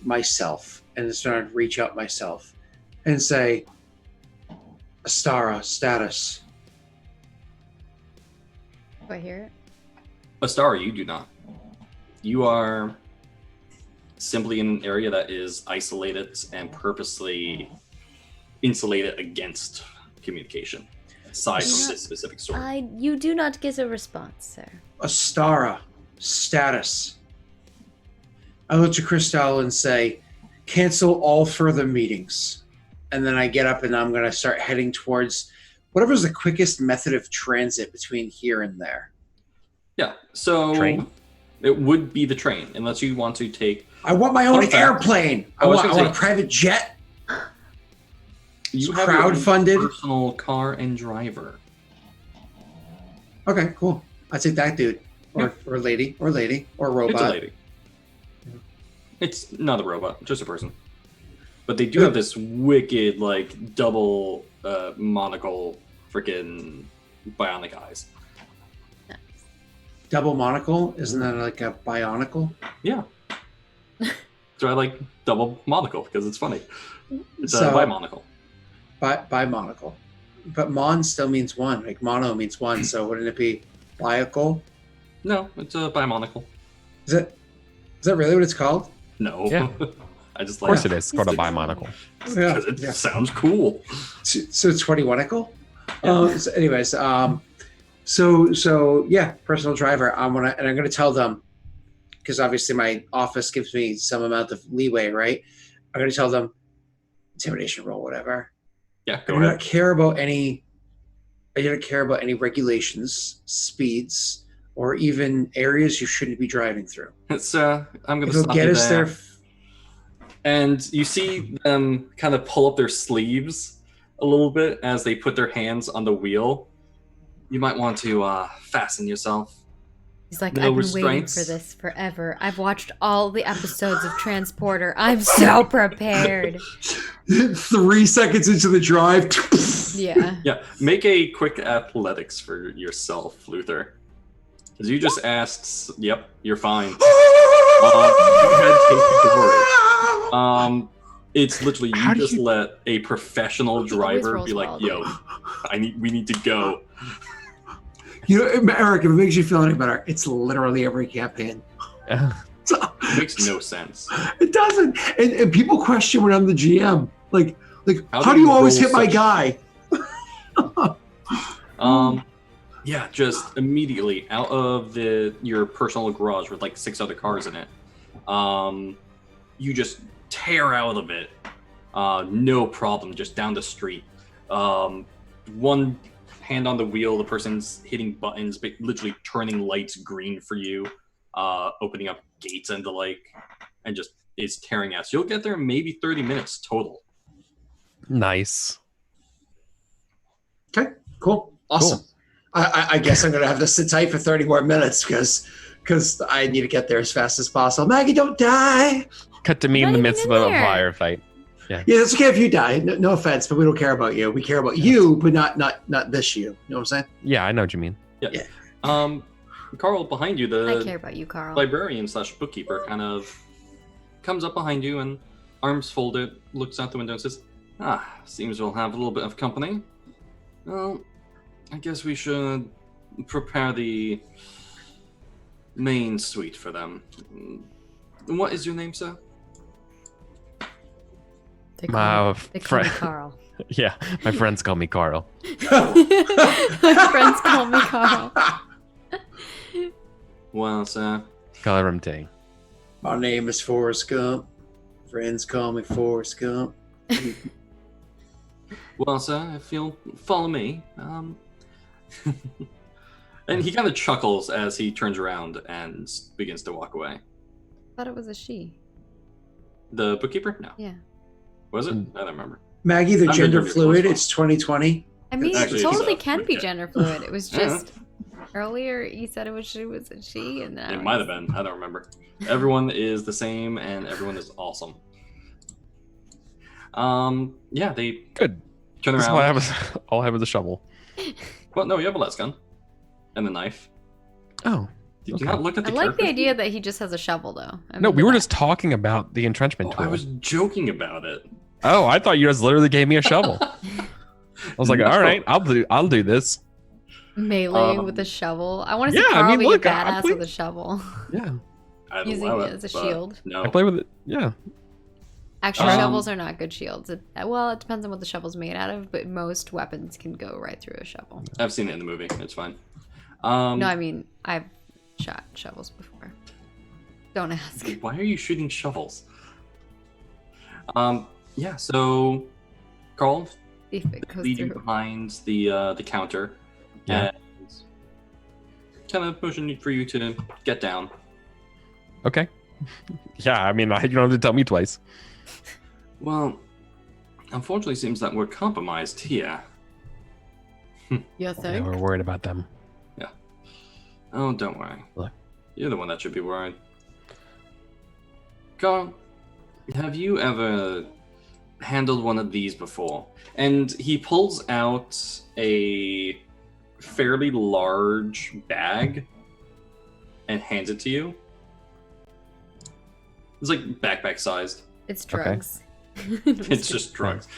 myself and start to reach out myself and say, Astara, status. Do I hear it? Astara, you do not. You are simply in an area that is isolated and purposely insulated against communication, aside from this specific story. You do not get a response, sir. Astara, status. I look to Cristal and say, cancel all further meetings. And then I get up and I'm going to start heading towards whatever's the quickest method of transit between here and there. Yeah, so Train? it would be the train, unless you want to take. I want my own Fun fact. airplane. I was want gonna a say- private jet. You It's have your own crowdfunded. personal car and driver. Okay, cool. I take that dude. Or lady, or robot. It's a lady. It's not a robot, just a person. But they do have this wicked, like, double monocle freaking bionic eyes. Double monocle? Isn't that like a bionicle? Yeah. So I like double monocle because it's funny. It's So- a bimonocle. Bimonocle. But mon still means one. Like mono means one. So wouldn't it be biocle? No, it's a bimonocle. Is that really what it's called? No. Yeah. I just Of like course it is. It's called a bimonocle. because it sounds cool. So 21icle? Yeah. So anyways, So yeah, personal driver. I'm gonna tell them, because obviously my office gives me some amount of leeway, right? I'm gonna tell them intimidation roll, whatever. Yeah, I go do ahead. not care about any. I don't care about any regulations, speeds, or even areas you shouldn't be driving through. So I'm going If to you'll stop get you us there. there. And you see them kind of pull up their sleeves a little bit as they put their hands on the wheel. You might want to fasten yourself. He's like, No I've been waiting restraints. for this forever. I've watched all the episodes of Transporter. I'm so prepared. 3 seconds into the drive. Yeah. Yeah, make a quick athletics for yourself, Luther. Because you just asked, yep, you're fine. Go ahead, take the door. It's literally How you do just you- let a professional driver rolls be like, well. yo, we need to go. You know, Eric, if it makes you feel any better, it's literally every campaign. It makes no sense. It doesn't. And people question when I'm the GM. Like how do you always hit my guy? Yeah, just immediately out of your personal garage with like 6 other cars in it. You just tear out of it. No problem, just down the street. One hand on the wheel, the person's hitting buttons, but literally turning lights green for you, opening up gates and the like, and just is tearing ass. You'll get there in maybe 30 minutes total. Nice. Okay, cool, awesome. Cool. I guess I'm gonna have to sit tight for 30 more minutes because I need to get there as fast as possible. Maggie, don't die. Cut to me in Not the even midst in of a there. firefight. Yeah, it's okay if you die. No offense, but we don't care about you. We care about you, but not this you. You know what I'm saying? Yeah, I know what you mean. Yeah. Carl, behind you, I care the about you, Carl. librarian/bookkeeper kind of comes up behind you and arms folded, looks out the window and says, seems we'll have a little bit of company. Well, I guess we should prepare the main suite for them. What is your name, sir? They My call me friend. Carl. Yeah, my friends call me Carl. My friends call me Carl. Well, sir, Call him Ting. My name is Forrest Gump. Friends call me Forrest Gump. well, sir, if you'll follow me, and he kind of chuckles as he turns around and begins to walk away. I thought it was a she. The bookkeeper? No. Yeah. Was it? I don't remember. Maggie, the I'm gender gonna do fluid. this It's 2020. I mean, Actually, it it's totally a- can be yeah. gender fluid. It was Yeah. just earlier you said it was a she, and then It might have been. I don't remember. Everyone is the same, and everyone is awesome. Yeah, they Good. turn That's around. all I have is a shovel. Well, no, you have a las gun and a knife. Oh. Did Okay. you not look at I the like the character idea sheet? that he just has a shovel, though. No, we were just talking about the entrenchment Oh, tool. I was joking about it. Oh, I thought you guys literally gave me a shovel. I was like, No. all right, I'll do this. melee with a shovel. I want to see yeah, I Carl mean, be look, a I badass play- with a shovel, Yeah. I'd using allow it as a but shield. No. I play with it. Yeah. Actually, Um, shovels are not good shields. Well, it depends on what the shovel's made out of, but most weapons can go right through a shovel. I've seen it in the movie. It's fine. No, I mean, I've shot shovels before. Don't ask. Why are you shooting shovels? Yeah, so Carl, If it goes lead you through. behind the counter Yeah. and kind of motion for you to get down. Okay. Yeah, I mean, you don't have to tell me twice. Well, unfortunately, it seems that we're compromised here. You Yeah, think? we're worried about them. Oh, don't worry. Look. You're the one that should be worried. Carl, have you ever handled one of these before? And he pulls out a fairly large bag and hands it to you. It's like backpack sized. It's Okay. drugs. It's just drugs.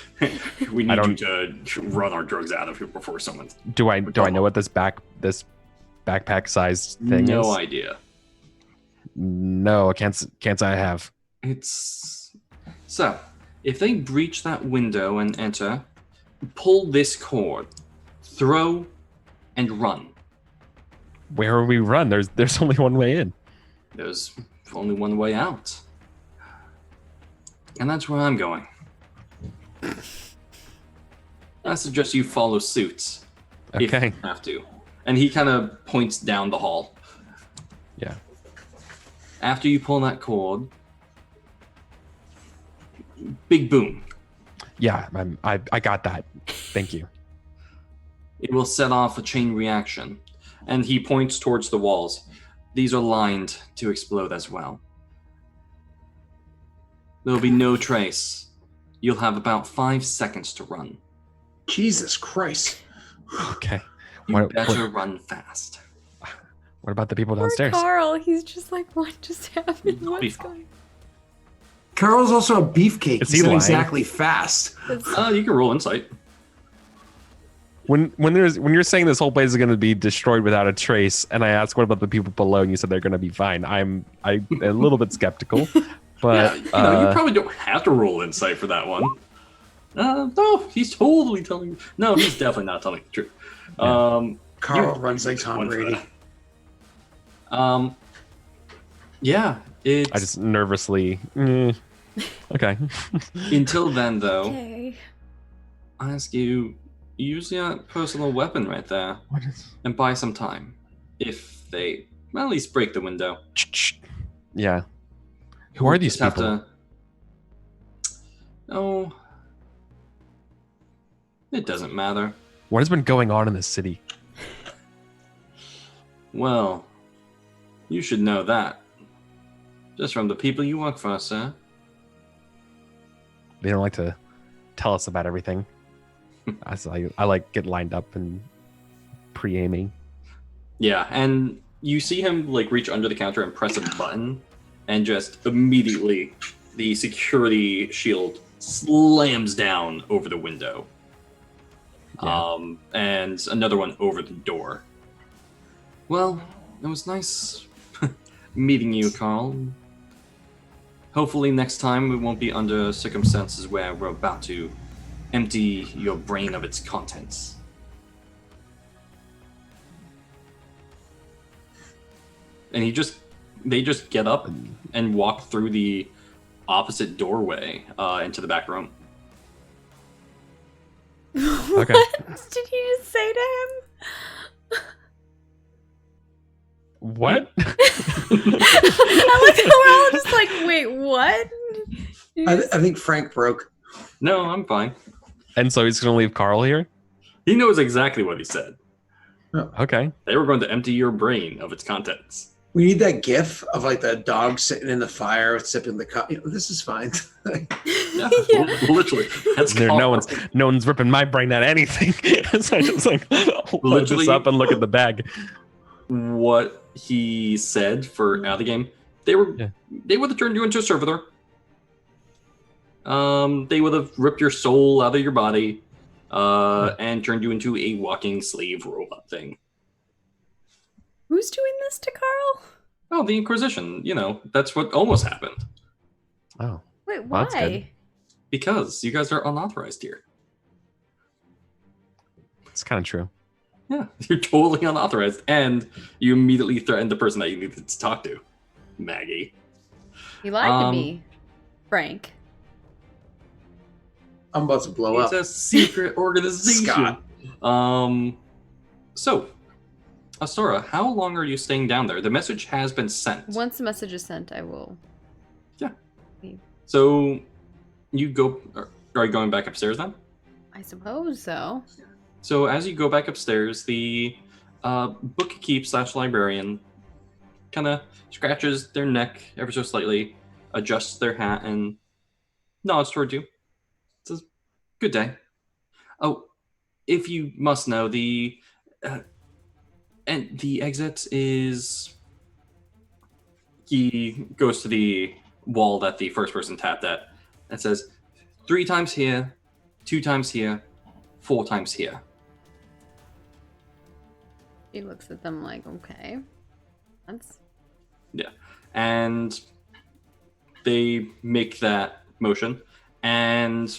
We I need don't- you to run our drugs out of here before someone's. Do I know what this backpack sized thing is? No idea. No, can't say I have. It's so if they breach that window and enter, pull this cord, throw, and run. where will we run? There's only one way in. There's only one way out. And that's where I'm going. I suggest you follow suit. If Okay. you have to. And he kind of points down the hall. Yeah. After you pull that cord, big boom. Yeah, I got that. Thank you. It will set off a chain reaction. And he points towards the walls. These are lined to explode as well. There will be no trace. You'll have about 5 seconds to run. Jesus Christ. Okay. You better run fast. What about the people Poor downstairs? Carl, he's just like, what just happened? It'll be What's fine. going Carl's also a beefcake. Is He's he not lying? exactly fast. on? You can roll insight. When you're saying this whole place is going to be destroyed without a trace, and I ask what about the people below, and you said they're going to be fine, I'm a little bit skeptical. But You probably don't have to roll insight for that one. No, he's totally telling. No, he's definitely not telling the truth. Yeah. Carl You- runs like Tom one for Brady. that. Yeah, it's I just nervously. Okay. until then though. Okay. I ask you, use your personal weapon right there What is? and buy some time. If they at least break the window. Yeah. Who are these Just have people? Oh, it doesn't matter. What has been going on in this city? Well, you should know that. Just from the people you work for, sir. They don't like to tell us about everything. I like get lined up and pre-aiming. Yeah, and you see him like reach under the counter and press a button, and just immediately the security shield slams down over the window. Yeah. And another one over the door. Well, it was nice meeting you, Carl. Hopefully next time we won't be under circumstances where we're about to empty your brain of its contents. And they just get up and walk through the opposite doorway into the back room. Okay. What did you just say to him? What? I like how we're all just like, wait, what? You I just- think Frank broke. No, I'm fine. And so he's gonna leave Carl here? He knows exactly what he said. Okay. They were going to empty your brain of its contents. We need that gif of like the dog sitting in the fire sipping the cup. This is fine. Yeah, Yeah. literally. That's There, Carl. no one's ripping my brain at anything. So I just like load this Literally- up and look at the bag. What he said for out of the game. They would have turned you into a servitor. They would have ripped your soul out of your body, and turned you into a walking slave robot thing. Who's doing this to Carl? Oh, the Inquisition. You know, that's what almost happened. Oh. Wait, Well, that's good. why? Because you guys are unauthorized here. It's kind of true. Yeah, you're totally unauthorized, and you immediately threatened the person that you needed to talk to, Maggie. You lied to me, Frank. I'm about to blow It's up. a secret organization. Scott. So, Asura, how long are you staying down there? The message has been sent. Once the message is sent, I will. So, you go. Are you going back upstairs then? I suppose so. So, as you go back upstairs, the bookkeep/librarian kind of scratches their neck ever so slightly, adjusts their hat, and nods toward you. Says, "Good day." Oh, if you must know, the exit is. He goes to the wall that the first person tapped at and says, 3 times here, 2 times here, 4 times here. He looks at them like, okay. That's And they make that motion, and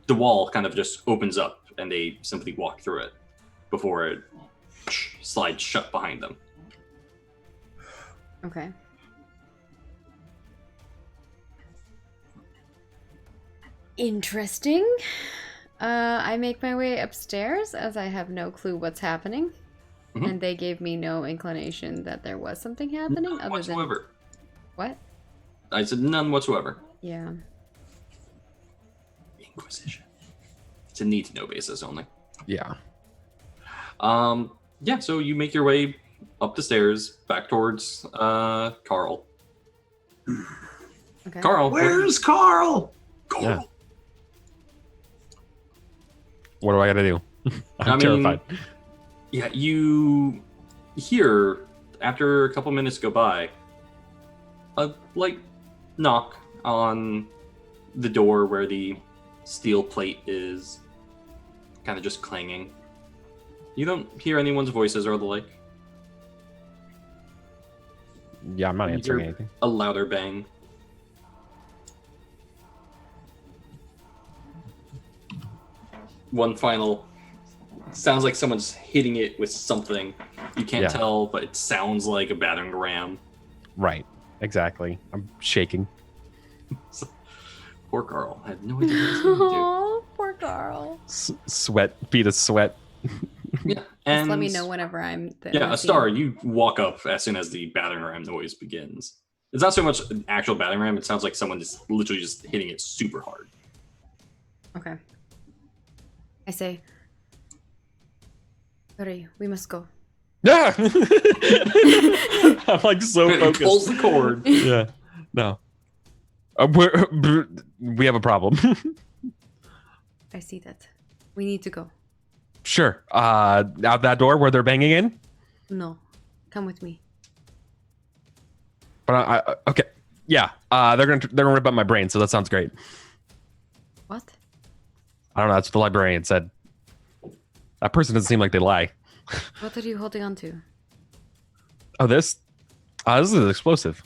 the wall kind of just opens up, and they simply walk through it before it slides shut behind them. Okay. Interesting. I make my way upstairs as I have no clue what's happening. Mhm. And they gave me no inclination that there was something happening None other whatsoever. than... What? I said none whatsoever. Yeah. Inquisition. It's a need-to-know basis only. Yeah. Yeah, so you make your way up the stairs, back towards Carl. Okay. Carl. Where's Carl? Yeah. What do I gotta do? I'm I mean, terrified. Yeah, you hear, after a couple minutes go by, a light knock on the door where the steel plate is kind of just clanging. You don't hear anyone's voices or the like. Yeah, I'm not You answering hear anything. a louder bang. One final. Sounds like someone's hitting it with something. You can't Yeah. tell, but it sounds like a battering ram. Right. Exactly. I'm shaking. Poor Carl. I had no idea what he was going to Oh, poor Carl. Sweat. Feet of sweat. do. Yeah, and Just let me know whenever I'm there. Yeah, a star. You walk up as soon as the battering ram noise begins. It's not so much an actual battering ram. It sounds like someone is literally just hitting it super hard. Okay. I say, hurry, we must go. Yeah. I'm like so He pulls focused. the cord. Yeah. No. We have a problem. I see that. We need to go. Sure. Out that door where they're banging in. No, come with me. But I okay. Yeah. They're gonna rip up my brain. So that sounds great. What? I don't know. That's what the librarian said. That person doesn't seem like they lie. What are you holding on to? Oh, this. This is an explosive.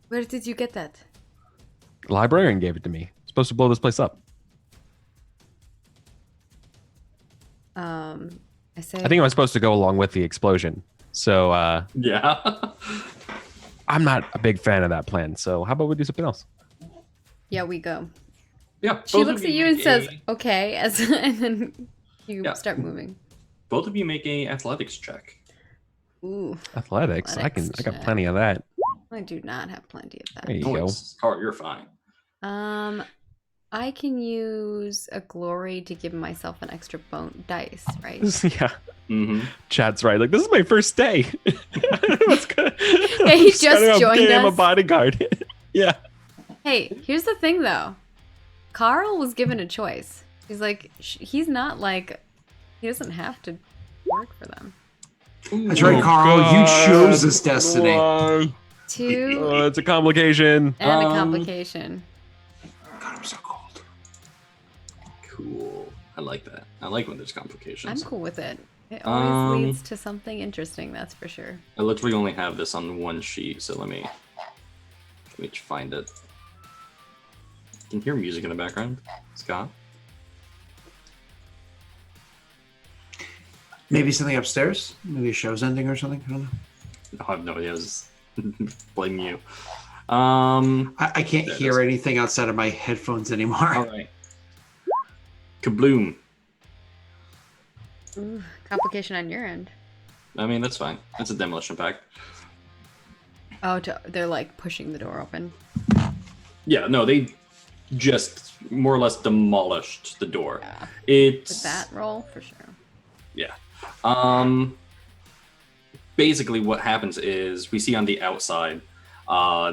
Where did you get that? The librarian gave it to me. It's supposed to blow this place up. I say. I think I'm supposed to go along with the explosion. So Yeah. I'm not a big fan of that plan. So how about we do something else? Yeah, we go. Yeah. She both looks of at you and make says, a- "Okay," and then you Yeah. start moving. both of you make a athletics check. Ooh, Athletics. I got check. plenty of that. I do not have plenty of There that. you go. Carl, you're fine. I can use a glory to give myself an extra dice, right? Yeah. Mm-hmm. Chad's right. Like, this is my first day. What's good? Yeah, he just joined I'm a us. bodyguard. Yeah. Hey, here's the thing though. Carl was given a choice. He's like, he's not like, he doesn't have to work for them. That's right, Carl. You chose this destiny. Two Oh, it's a complication. and a complication. God, I'm so cold. Cool. I like that. I like when there's complications. I'm cool with it. It always Um, leads to something interesting, that's for sure. I literally only have this on one sheet, so let me find it. You can hear music in the background. Scott? Maybe something upstairs? Maybe a show's ending or something? I don't know. I have no idea. I was just blame you. I can't There it hear is. anything outside of my headphones anymore. All right. Kabloom. Ooh, complication on your end. I mean, that's fine. It's a demolition pact. Oh, they're like pushing the door open. Yeah, no, they just more or less demolished the door. Yeah. It's With that roll, for sure. Yeah. Basically what happens is we see on the outside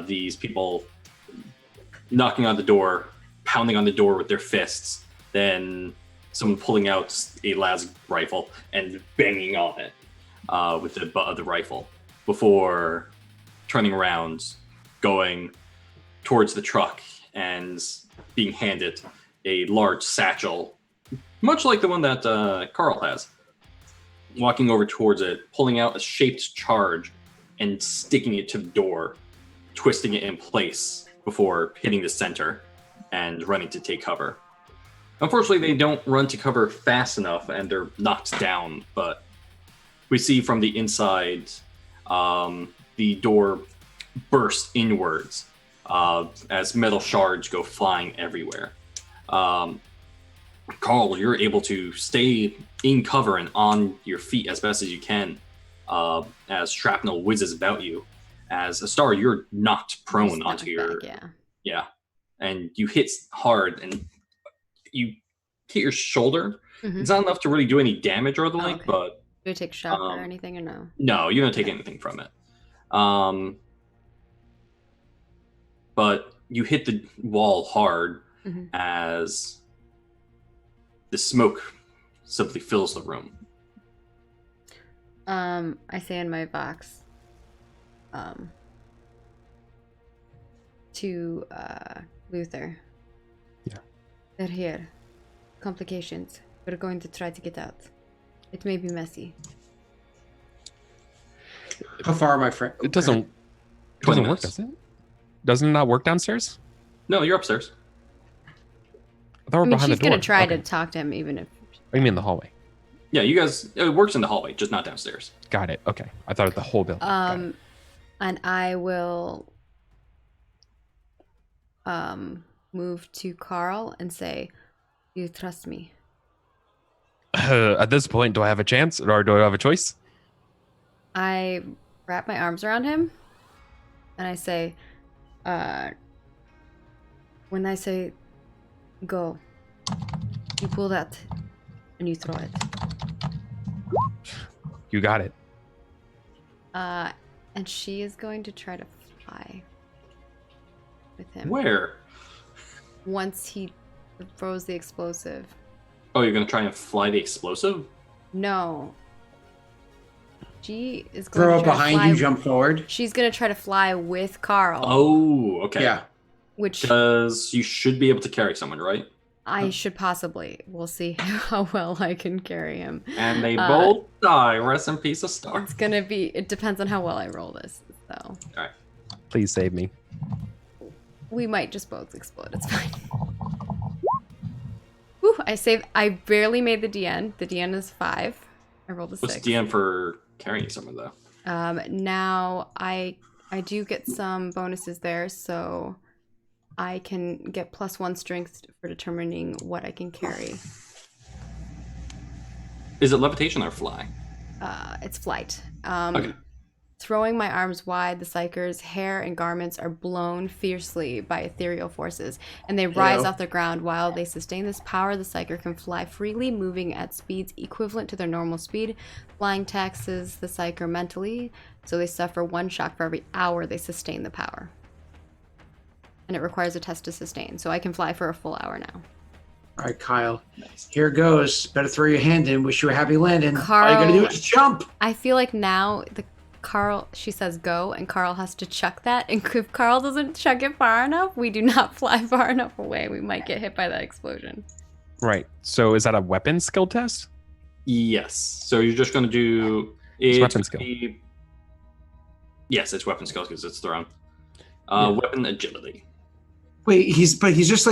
these people knocking on the door, pounding on the door with their fists, then someone pulling out a las rifle and banging on it with the butt of the rifle before turning around, going towards the truck and being handed a large satchel, much like the one that Carl has. Walking over towards it, pulling out a shaped charge and sticking it to the door, twisting it in place before hitting the center and running to take cover. Unfortunately, they don't run to cover fast enough, and they're knocked down. But we see from the inside, the door burst inwards as metal shards go flying everywhere. Carl, you're able to stay in cover and on your feet as best as you can as shrapnel whizzes about you. As a star, you're knocked prone onto your... Yeah. And you hit hard, and you hit your shoulder. Mm-hmm. It's not enough to really do any damage or the like, but... Do you take shock or anything, or no? No, you don't take anything from it. But you hit the wall hard as the smoke simply fills the room. I say in my box, to Luther. Yeah. They're here. Complications. We're going to try to get out. It may be messy. How far am I from? It doesn't work, does it? Doesn't it not work downstairs? No, you're upstairs. I thought we're behind the door. She's going to try to talk to him even if... Oh, you mean the hallway? Yeah, you guys... It works in the hallway, just not downstairs. Got it. Okay. I thought it the whole building. And I will move to Carl and say, you trust me. At this point, do I have a chance or do I have a choice? I wrap my arms around him and I say, when I say go, you pull that and you throw it. You got it. And she is going to try to fly with him. Where? Once he throws the explosive. Oh, you're going to try and fly the explosive? No. She is going Throw to it try behind to fly. you, jump forward. She's going to try to fly with Carl. Oh, okay. Yeah. Which because you should be able to carry someone, right? I should possibly. We'll see how well I can carry him. And they both die. Rest in peace, a star. It's going to be... It depends on how well I roll this, so... All right. Please save me. We might just both explode. It's fine. Whew, I barely made the DN. The DN is 5. I rolled a 6. What's DN for carrying someone, though? Now I do get some bonuses there, so I can get +1 strength for determining what I can carry. Is it levitation or fly? It's flight. Okay. Throwing my arms wide, the Psyker's hair and garments are blown fiercely by ethereal forces, and they rise off the ground. While they sustain this power, the Psyker can fly freely, moving at speeds equivalent to their normal speed. Flying taxes the Psyker mentally, so they suffer 1 shock for every hour they sustain the power. And it requires a test to sustain, so I can fly for a full hour now. All right, Kyle. Here goes. Better throw your hand in. Wish you a happy landing. Carl, all you gotta do is jump. I feel like now she says go, and Carl has to chuck that. And if Carl doesn't chuck it far enough, we do not fly far enough away. We might get hit by that explosion. Right. So is that a weapon skill test? Yes. So you're just going to do... It's weapon skill. Yes, it's weapon skill because it's thrown. Weapon agility. Wait, he's just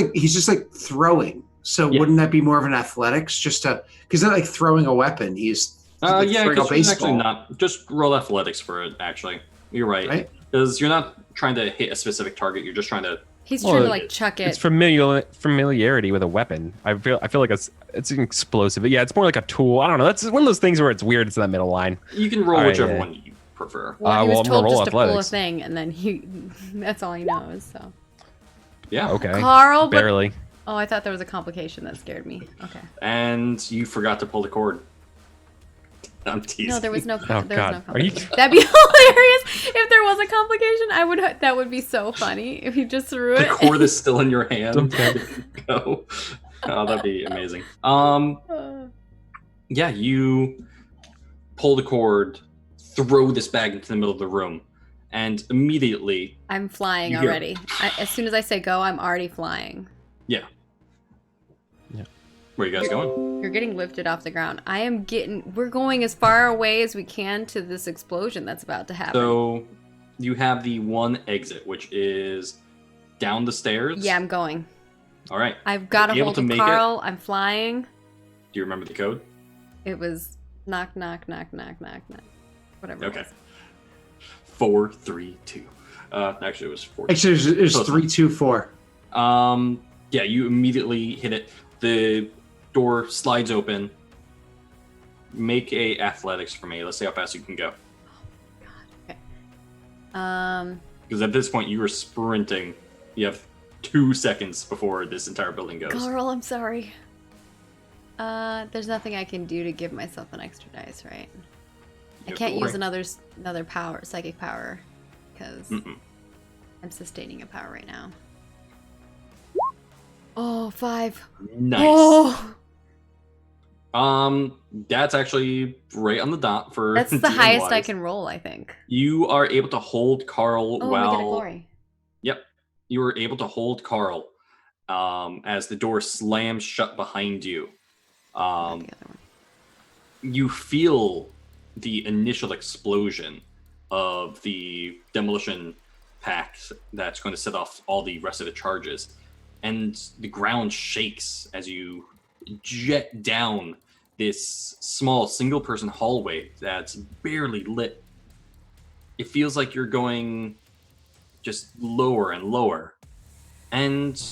like throwing. So wouldn't that be more of an athletics? Just to, because they're like throwing a weapon. He's yeah, because actually not. Just roll athletics for it. Actually, you're right. Because you're not trying to hit a specific target. You're just trying to. He's trying to like chuck it. It's familiarity with a weapon. I feel like it's an explosive. Yeah, it's more like a tool. I don't know. That's one of those things where it's weird. It's in that middle line. You can roll whichever one you prefer. Well, he was I'm told gonna roll just to pull a athletics. thing, and then that's all he knows. So. Yeah. Okay. Carl, barely. Oh, I thought there was a complication that scared me. Okay. And you forgot to pull the cord. I'm teasing. No, there was no. Oh, there God. was no complication. That'd be hilarious if there was a complication. That would be so funny if you just threw it. The cord is still in your hand. Go. Oh, that'd be amazing. Yeah, you pull the cord, throw this bag into the middle of the room, and immediately I'm flying already. As soon as I say go, I'm already flying. Yeah. Where are you guys going? You're getting lifted off the ground. We're going as far away as we can to this explosion that's about to happen. So you have the one exit, which is down the stairs. Yeah, I'm going. All right. I've got a Able hold to of make Carl. I'm flying. Do you remember the code? It was knock, knock, knock, knock, knock, knock. Whatever. Okay. It was. 4, 3, 2. Actually, it was 4. Actually, it was Close 3, 2, 4. Yeah, you immediately hit it. The door slides open. Make a athletics for me. Let's see how fast you can go. Okay. Because at this point, you are sprinting. You have 2 seconds before this entire building goes. Carl, I'm sorry. There's nothing I can do to give myself an extra dice, right? I can't use another power, psychic power, because I'm sustaining a power right now. Oh, 5. Nice. Oh, That's actually right on the dot for. that's the DM highest I wise. can roll, I think. You are able to hold Carl Oh, while. we get a glory. Yep, you were able to hold Carl as the door slams shut behind you. Got the other one. You feel the initial explosion of the demolition pack that's going to set off all the rest of the charges, and the ground shakes as you jet down this small single-person hallway that's barely lit. It feels like you're going just lower and lower, and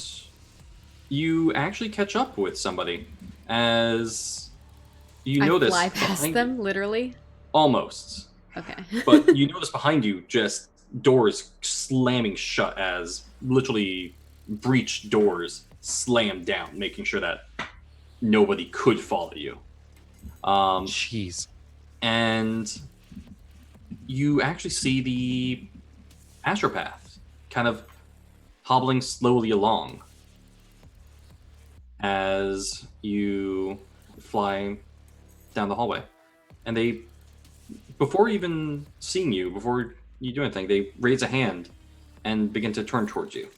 you actually catch up with somebody as you notice I fly past behind them, you- literally. almost, Okay. but you notice behind you just doors slamming shut as literally breached doors slam down, making sure that nobody could follow you. Jeez. And you actually see the astropath kind of hobbling slowly along as you fly down the hallway. And they, before even seeing you, before you do anything, they raise a hand and begin to turn towards you.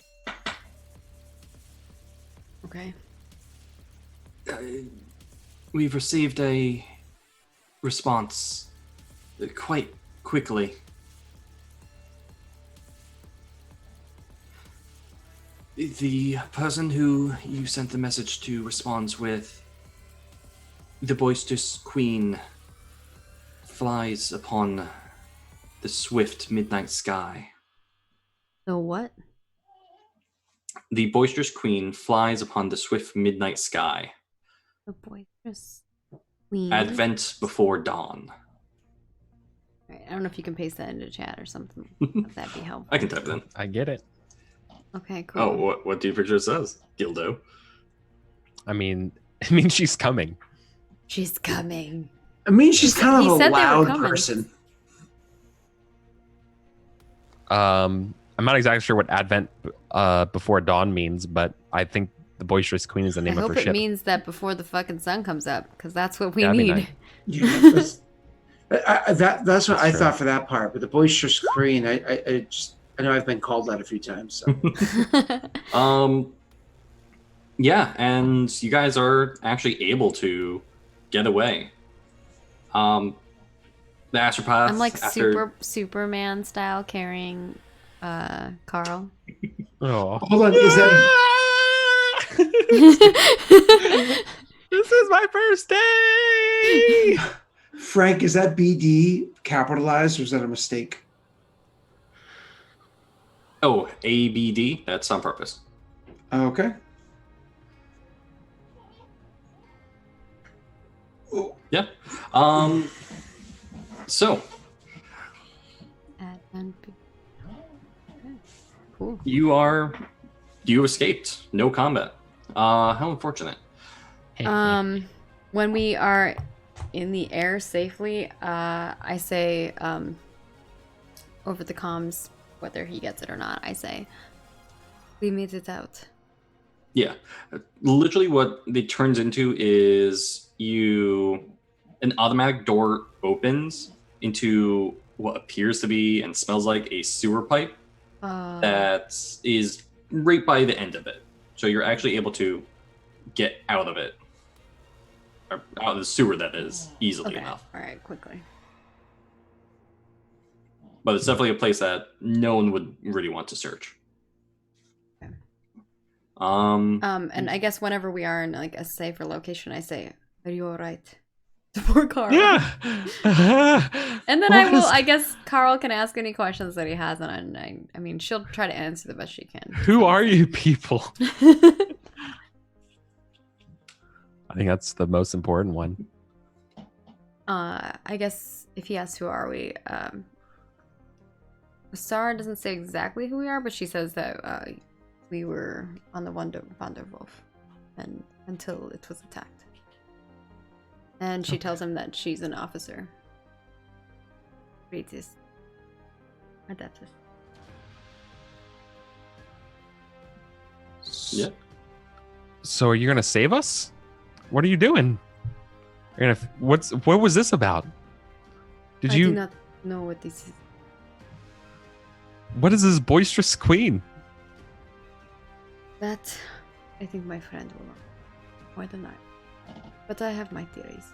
Okay. We've received a response quite quickly. The person who you sent the message to responds with, "The boisterous queen flies upon the swift midnight sky." The what? The boisterous queen flies upon the swift midnight sky. The boisterous queen. Advent before dawn. Right, I don't know if you can paste that into chat or something. That'd be helpful. I can type it in. I get it. Okay, cool. Oh, what do you picture it says? Gildo. I mean, it means she's coming. She's coming. I mean, she's kind He of a said they were loud coming. person. I'm not exactly sure what Advent before dawn means, but I think the boisterous queen is the I name of hope her it ship. means that before the fucking sun comes up, because that's what we That'd be need. nice. Yeah, that's what I true. thought for that part. But the boisterous queen, I know I've been called that a few times. So. Yeah, and you guys are actually able to get away. The astropath. I'm like after... Superman style carrying Carl. Oh. Hold on, is that This is my first day. Frank? Is that BD capitalized, or is that a mistake? Oh, ABD. That's on purpose. Okay. Yeah. So Advent. Okay, cool. you escaped. No combat. How unfortunate. When we are in the air safely, I say over the comms, whether he gets it or not, I say, "We made it out." Yeah. Literally what it turns into is an automatic door opens into what appears to be and smells like a sewer pipe that is right by the end of it. So you're actually able to get out of it. Or out of the sewer, that is, easily enough. All right, quickly. But it's definitely a place that no one would really want to search. Okay. And I guess whenever we are in like a safer location, I say, "Are you all right?" To poor Carl. Yeah. And then What I guess Carl can ask any questions that he has, and I mean, she'll try to answer the best she can. Who are you people? I think that's the most important one. I guess if he asks who are we, Sarah doesn't say exactly who we are, but she says that we were on the Wanderwolf, and until it was attacked. And she tells him that she's an officer. Reads this. Adaptus. Yeah. So are you gonna save us? What are you doing? You're gonna, what was this about? I do not know what this is. What is this boisterous queen? That I think my friend will know more than I. But I have my theories.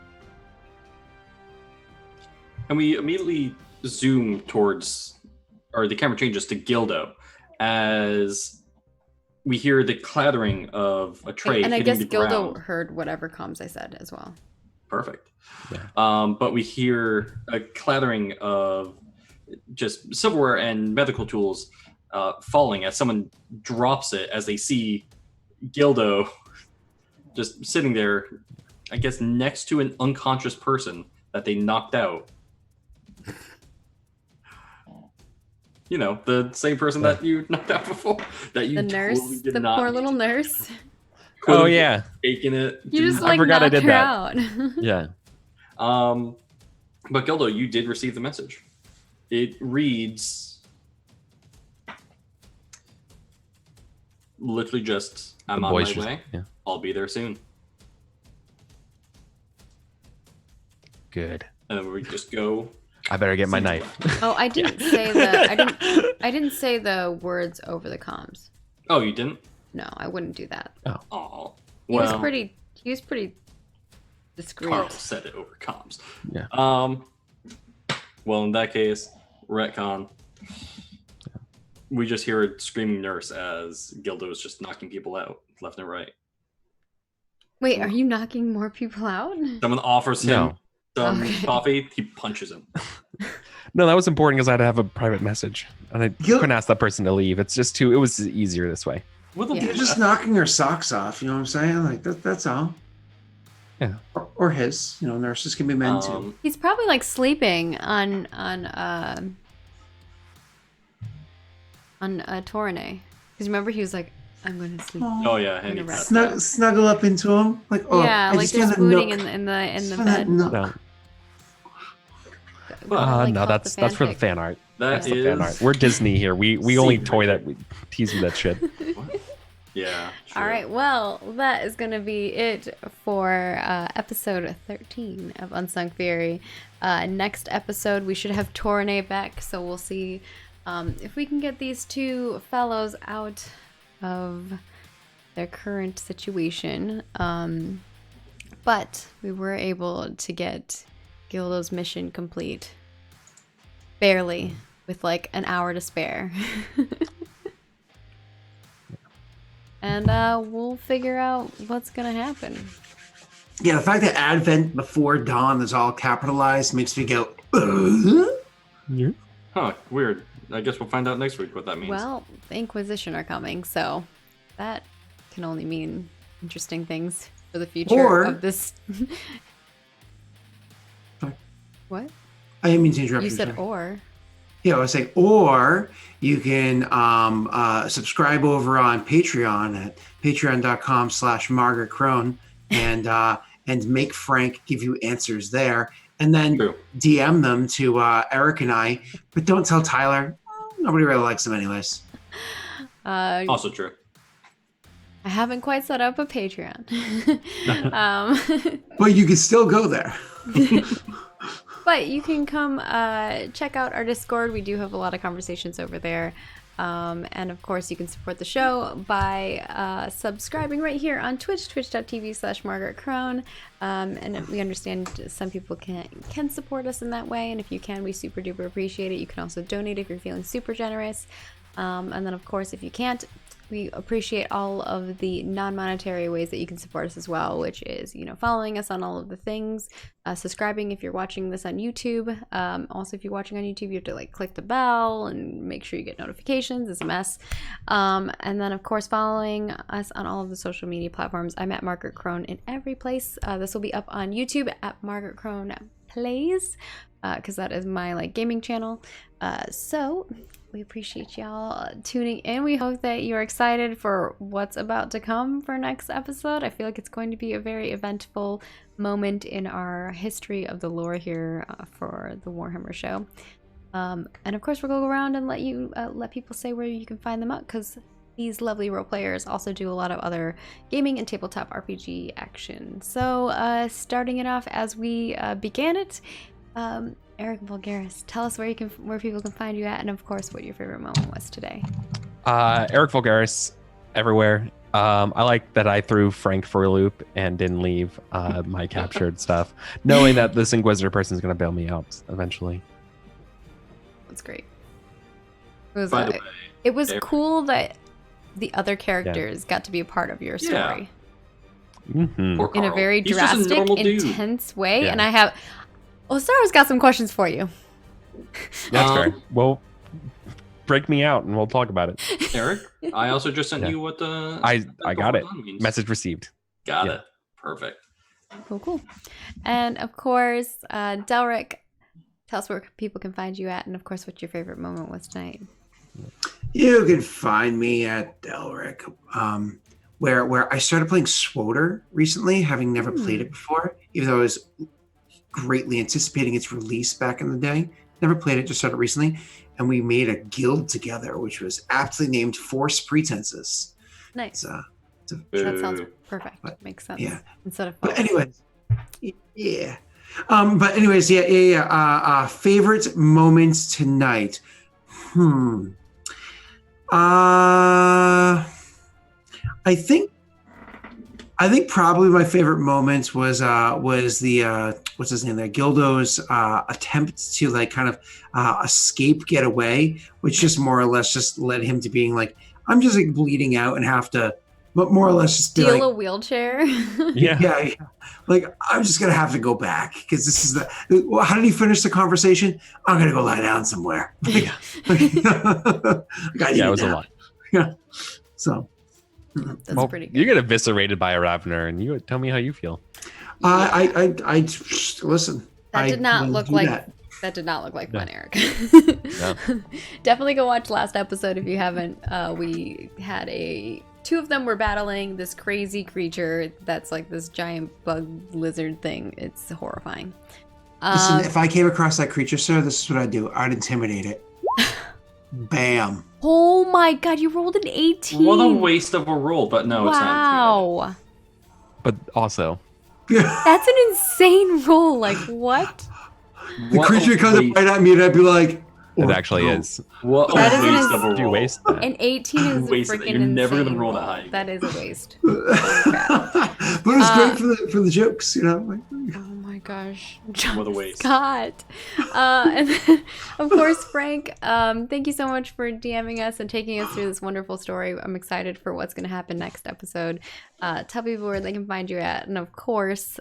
And we immediately zoom towards, or the camera changes to Gildo as we hear the clattering of a tray And I hitting guess the Gildo ground. heard whatever comms I said as well. Perfect. Yeah. But we hear a clattering of just silverware and medical tools falling as someone drops it as they see Gildo just sitting there, I guess, next to an unconscious person that they knocked out. You know, the same person that you knocked out before. That you The nurse, totally did the not poor need little to- nurse. could've Oh yeah, taken it. You just I like forgot I knocked did her that. out. yeah. But Gildo, you did receive the message. It reads literally just, I'm on my Boisterous- way. Yeah. I'll be there soon. Good. And then we just go. I better get my knife. Oh, I didn't say the I didn't say the words over the comms. Oh, you didn't? No, I wouldn't do that. Oh. He was Well, pretty discreet. Carl said it over comms. Yeah. Well, in that case, retcon. We just hear a screaming nurse as Gildo is just knocking people out left and right. Wait, are you knocking more people out? Someone offers him No. some Okay. coffee, he punches him. No, that was important because I had to have a private message, and I couldn't ask that person to leave. It's just too. It was easier this way. What the Yeah. You're just knocking her socks off. You know what I'm saying? Like that's all. Yeah. Or his. You know, nurses can be men too. He's probably like sleeping on Torine. Because remember he was like, I'm gonna sleep. Oh yeah, and he In a passed restaurant. out. Snuggle up into him. Like, oh, Yeah, I like just they're found a spooning nook. in the Just bed. found that nook. No, Well, Like, no, caught that's for the fanfic. fan art. That That's the fan art. is. We're Disney here. We only toy Secret. that. We tease you that shit. What? Yeah. Sure. All right, well, that is going to be it for episode 13 of Unsung Fury. Next episode, we should have Torine back, so we'll see if we can get these two fellows out of their current situation. But we were able to get Gildo's mission complete. Barely, with like an hour to spare. And we'll figure out what's gonna happen. Yeah, the fact that Advent before dawn is all capitalized makes me go. Huh? Weird. I guess we'll find out next week what that means. Well, the Inquisition are coming, so that can only mean interesting things for the future Or- of this. Sorry. What? I didn't mean to interrupt You you. said sorry. or. Yeah, I was saying, or you can subscribe over on Patreon at patreon.com/Margaret Crone and make Frank give you answers there, and then True. DM them to Eric and I. But don't tell Tyler. Nobody really likes him anyways. Also true. I haven't quite set up a Patreon. But you can still go there. But you can come check out our Discord. We do have a lot of conversations over there. And of course, you can support the show by subscribing right here on Twitch, twitch.tv/Margaret Crone. And we understand some people can support us in that way. And if you can, we super duper appreciate it. You can also donate if you're feeling super generous. And then, of course, if you can't, we appreciate all of the non-monetary ways that you can support us as well, which is, following us on all of the things, subscribing if you're watching this on YouTube. Also, if you're watching on YouTube, you have to click the bell and make sure you get notifications. It's a mess. And then, of course, following us on all of the social media platforms. I'm at Margaret Crone in every place. This will be up on YouTube at Margaret Crone Plays, because that is my gaming channel. So we appreciate y'all tuning in. We hope that you're excited for what's about to come for next episode. I feel like it's going to be a very eventful moment in our history of the lore here for the Warhammer show. And of course, we'll go around and let people say where you can find them up, because these lovely role players also do a lot of other gaming and tabletop RPG action. So starting it off as we began it, Eric Vulgaris, tell us where people can find you at, and of course, what your favorite moment was today. Eric Vulgaris, everywhere. I like that I threw Frank for a loop and didn't leave my captured stuff, knowing that this Inquisitor person is going to bail me out eventually. That's great. It was cool that the other characters got to be a part of your story. Yeah. Mm-hmm. In a very drastic, intense way, and I have... Well, Star Wars got some questions for you. That's fair. Well, break me out and we'll talk about it. Eric, I also just sent you what the... I got it. Means. Message received. Got it. Perfect. Cool. And of course, Delric, tell us where people can find you at, and of course, what your favorite moment was tonight. You can find me at Delric, where I started playing Swoter recently, having never played it before, even though I was greatly anticipating its release back in the day. Never played it, just started recently. And we made a guild together, which was aptly named Force Pretenses. Nice. That sounds perfect. Makes sense. Yeah. Instead of... But anyways, yeah. Favorite moments tonight. I think probably my favorite moments was the what's his name there, Gildo's attempt to escape, get away, which just more or less just led him to being I'm just bleeding out and have to, but more or less just steal a wheelchair. yeah. I'm just gonna have to go back because this is how did he finish the conversation? I'm gonna go lie down somewhere. It was a lot. Yeah. So. That's pretty good. You get eviscerated by a Ravner, and you would tell me how you feel. I listen. That did not look like fun, Eric. No. Definitely go watch last episode if you haven't. We had two of them were battling this crazy creature that's this giant bug lizard thing. It's horrifying. Listen, if I came across that creature, sir, this is what I'd do. I'd intimidate it. Bam. Oh my god, you rolled an 18. What a waste of a roll, but no, it's not. Wow. But also... That's an insane roll. What? The creature comes right at me and I'd be like... It actually is. What that a waste of a roll. Do you waste that? An 18 is a freaking insane. You're never going to roll that high. That is a waste. But it was great for the jokes, Oh my gosh. What a waste. Scott. And then, of course, Frank, thank you so much for DMing us and taking us through this wonderful story. I'm excited for what's going to happen next episode. Tell people where they can find you at. And of course,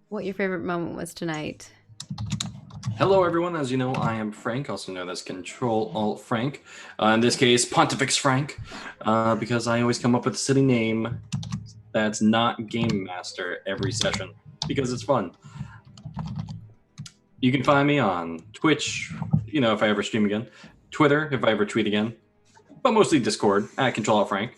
what your favorite moment was tonight. Hello, everyone. As you know, I am Frank, also known as Control Alt Frank. In this case, Pontifex Frank, because I always come up with a silly name that's not Game Master every session, because it's fun. You can find me on Twitch, if I ever stream again, Twitter, if I ever tweet again, but mostly Discord, at Control Alt Frank.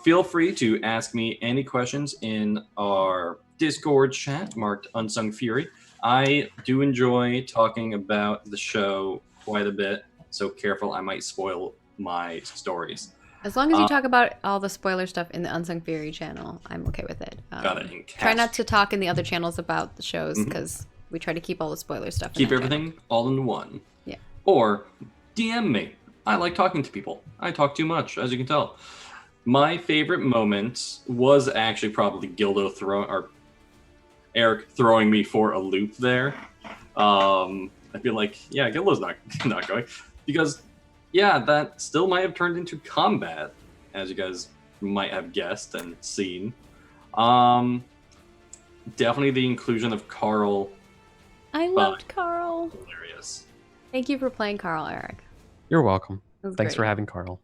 Feel free to ask me any questions in our Discord chat marked Unsung Fury. I do enjoy talking about the show quite a bit, so careful, I might spoil my stories. As long as you talk about all the spoiler stuff in the Unsung Fury channel, I'm okay with it. Got it. Try not to talk in the other channels about the shows, because we try to keep all the spoiler stuff. Keep everything all in one. Yeah. Or DM me. I like talking to people. I talk too much, as you can tell. My favorite moment was actually probably Eric throwing me for a loop there. I feel like, Gildo's not going, because yeah, that still might have turned into combat, as you guys might have guessed and seen. Definitely the inclusion of Carl. I loved Carl. Hilarious. Thank you for playing Carl, Eric. You're welcome. That was Thanks great. for having Carl.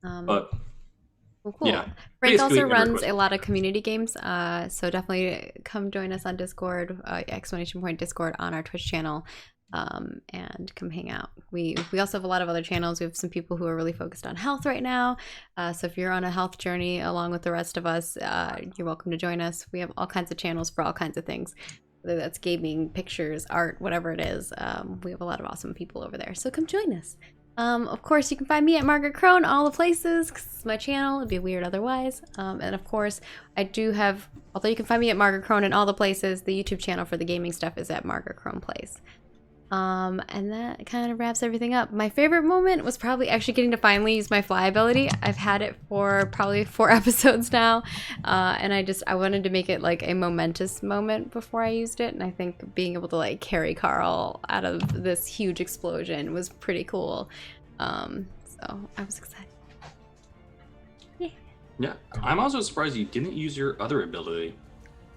But Cool. yeah, Frank basically also never runs quit. a lot of community games, so definitely come join us on Discord, exclamation point Discord on our Twitch channel, and come hang out. We also have a lot of other channels. We have some people who are really focused on health right now, so if you're on a health journey along with the rest of us, you're welcome to join us. We have all kinds of channels for all kinds of things, whether that's gaming, pictures, art, whatever it is. We have a lot of awesome people over there, so come join us. Of course, you can find me at Margaret Crone, all the places, because it's my channel. It'd be weird otherwise. And of course, I do have, although you can find me at Margaret Crone in all the places, the YouTube channel for the gaming stuff is at Margaret Crone Plays. And that kind of wraps everything up. My favorite moment was probably actually getting to finally use my fly ability. I've had it for probably 4 episodes now, and I wanted to make it like a momentous moment before I used it, and I think being able to like carry Carl out of this huge explosion was pretty cool. So I was excited. Yeah, I'm also surprised you didn't use your other ability.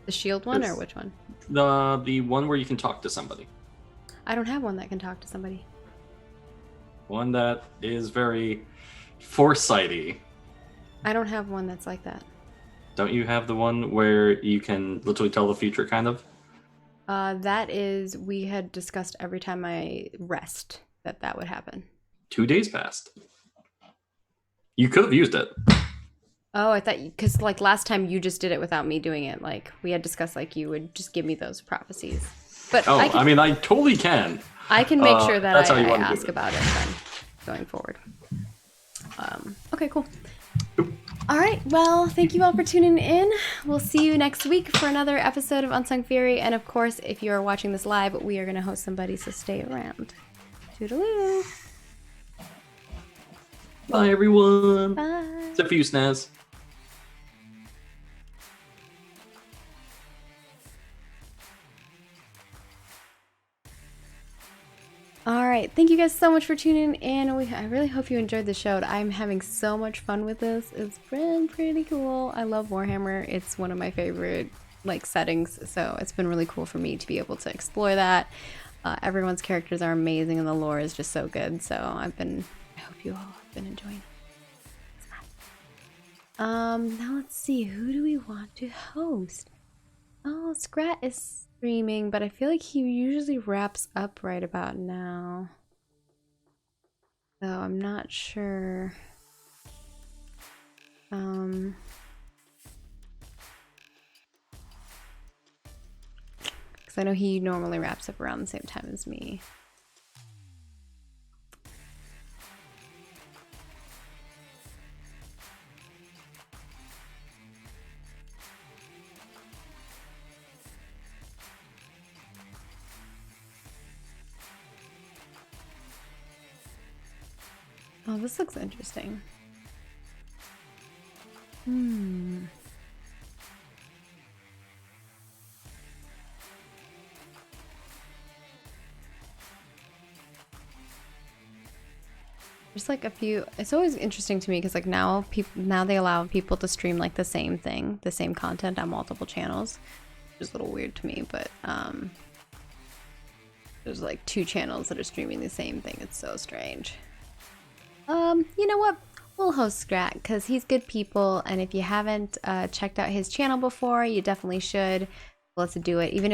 The shield one, or Yes. which one? The one where you can talk to somebody. I don't have one that can talk to somebody. One that is very foresighty. I don't have one that's like that. Don't you have the one where you can literally tell the future, kind of? That is, we had discussed every time I rest that would happen. 2 days passed. You could have used it. Oh, I thought, because like last time you just did it without me doing it. Like we had discussed, like you would just give me those prophecies. But Oh, I mean, I totally can. I can make sure that that's how you I want to do ask it. about it then, going forward. Okay, cool. All right, well, thank you all for tuning in. We'll see you next week for another episode of Unsung Fury. And of course, if you're watching this live, we are going to host somebody, so stay around. Toodaloo. Bye, everyone. Bye. Except for you, Snaz. All right, thank you guys so much for tuning in. I really hope you enjoyed the show. I'm having so much fun with this. It's been pretty cool. I love Warhammer. It's one of my favorite like settings, so it's been really cool for me to be able to explore that. Everyone's characters are amazing, and the lore is just so good. So I hope you all have been enjoying it. Now let's see, who do we want to host? Oh, Scrat is streaming, but I feel like he usually wraps up right about now. So I'm not sure. Because I know he normally wraps up around the same time as me. Oh, this looks interesting. There's like a few. It's always interesting to me because like now they allow people to stream like the same thing, the same content on multiple channels, which is a little weird to me. But there's like 2 channels that are streaming the same thing. It's so strange. You know what? We'll host Scrat because he's good people, and if you haven't checked out his channel before, you definitely should. Let's do it. Even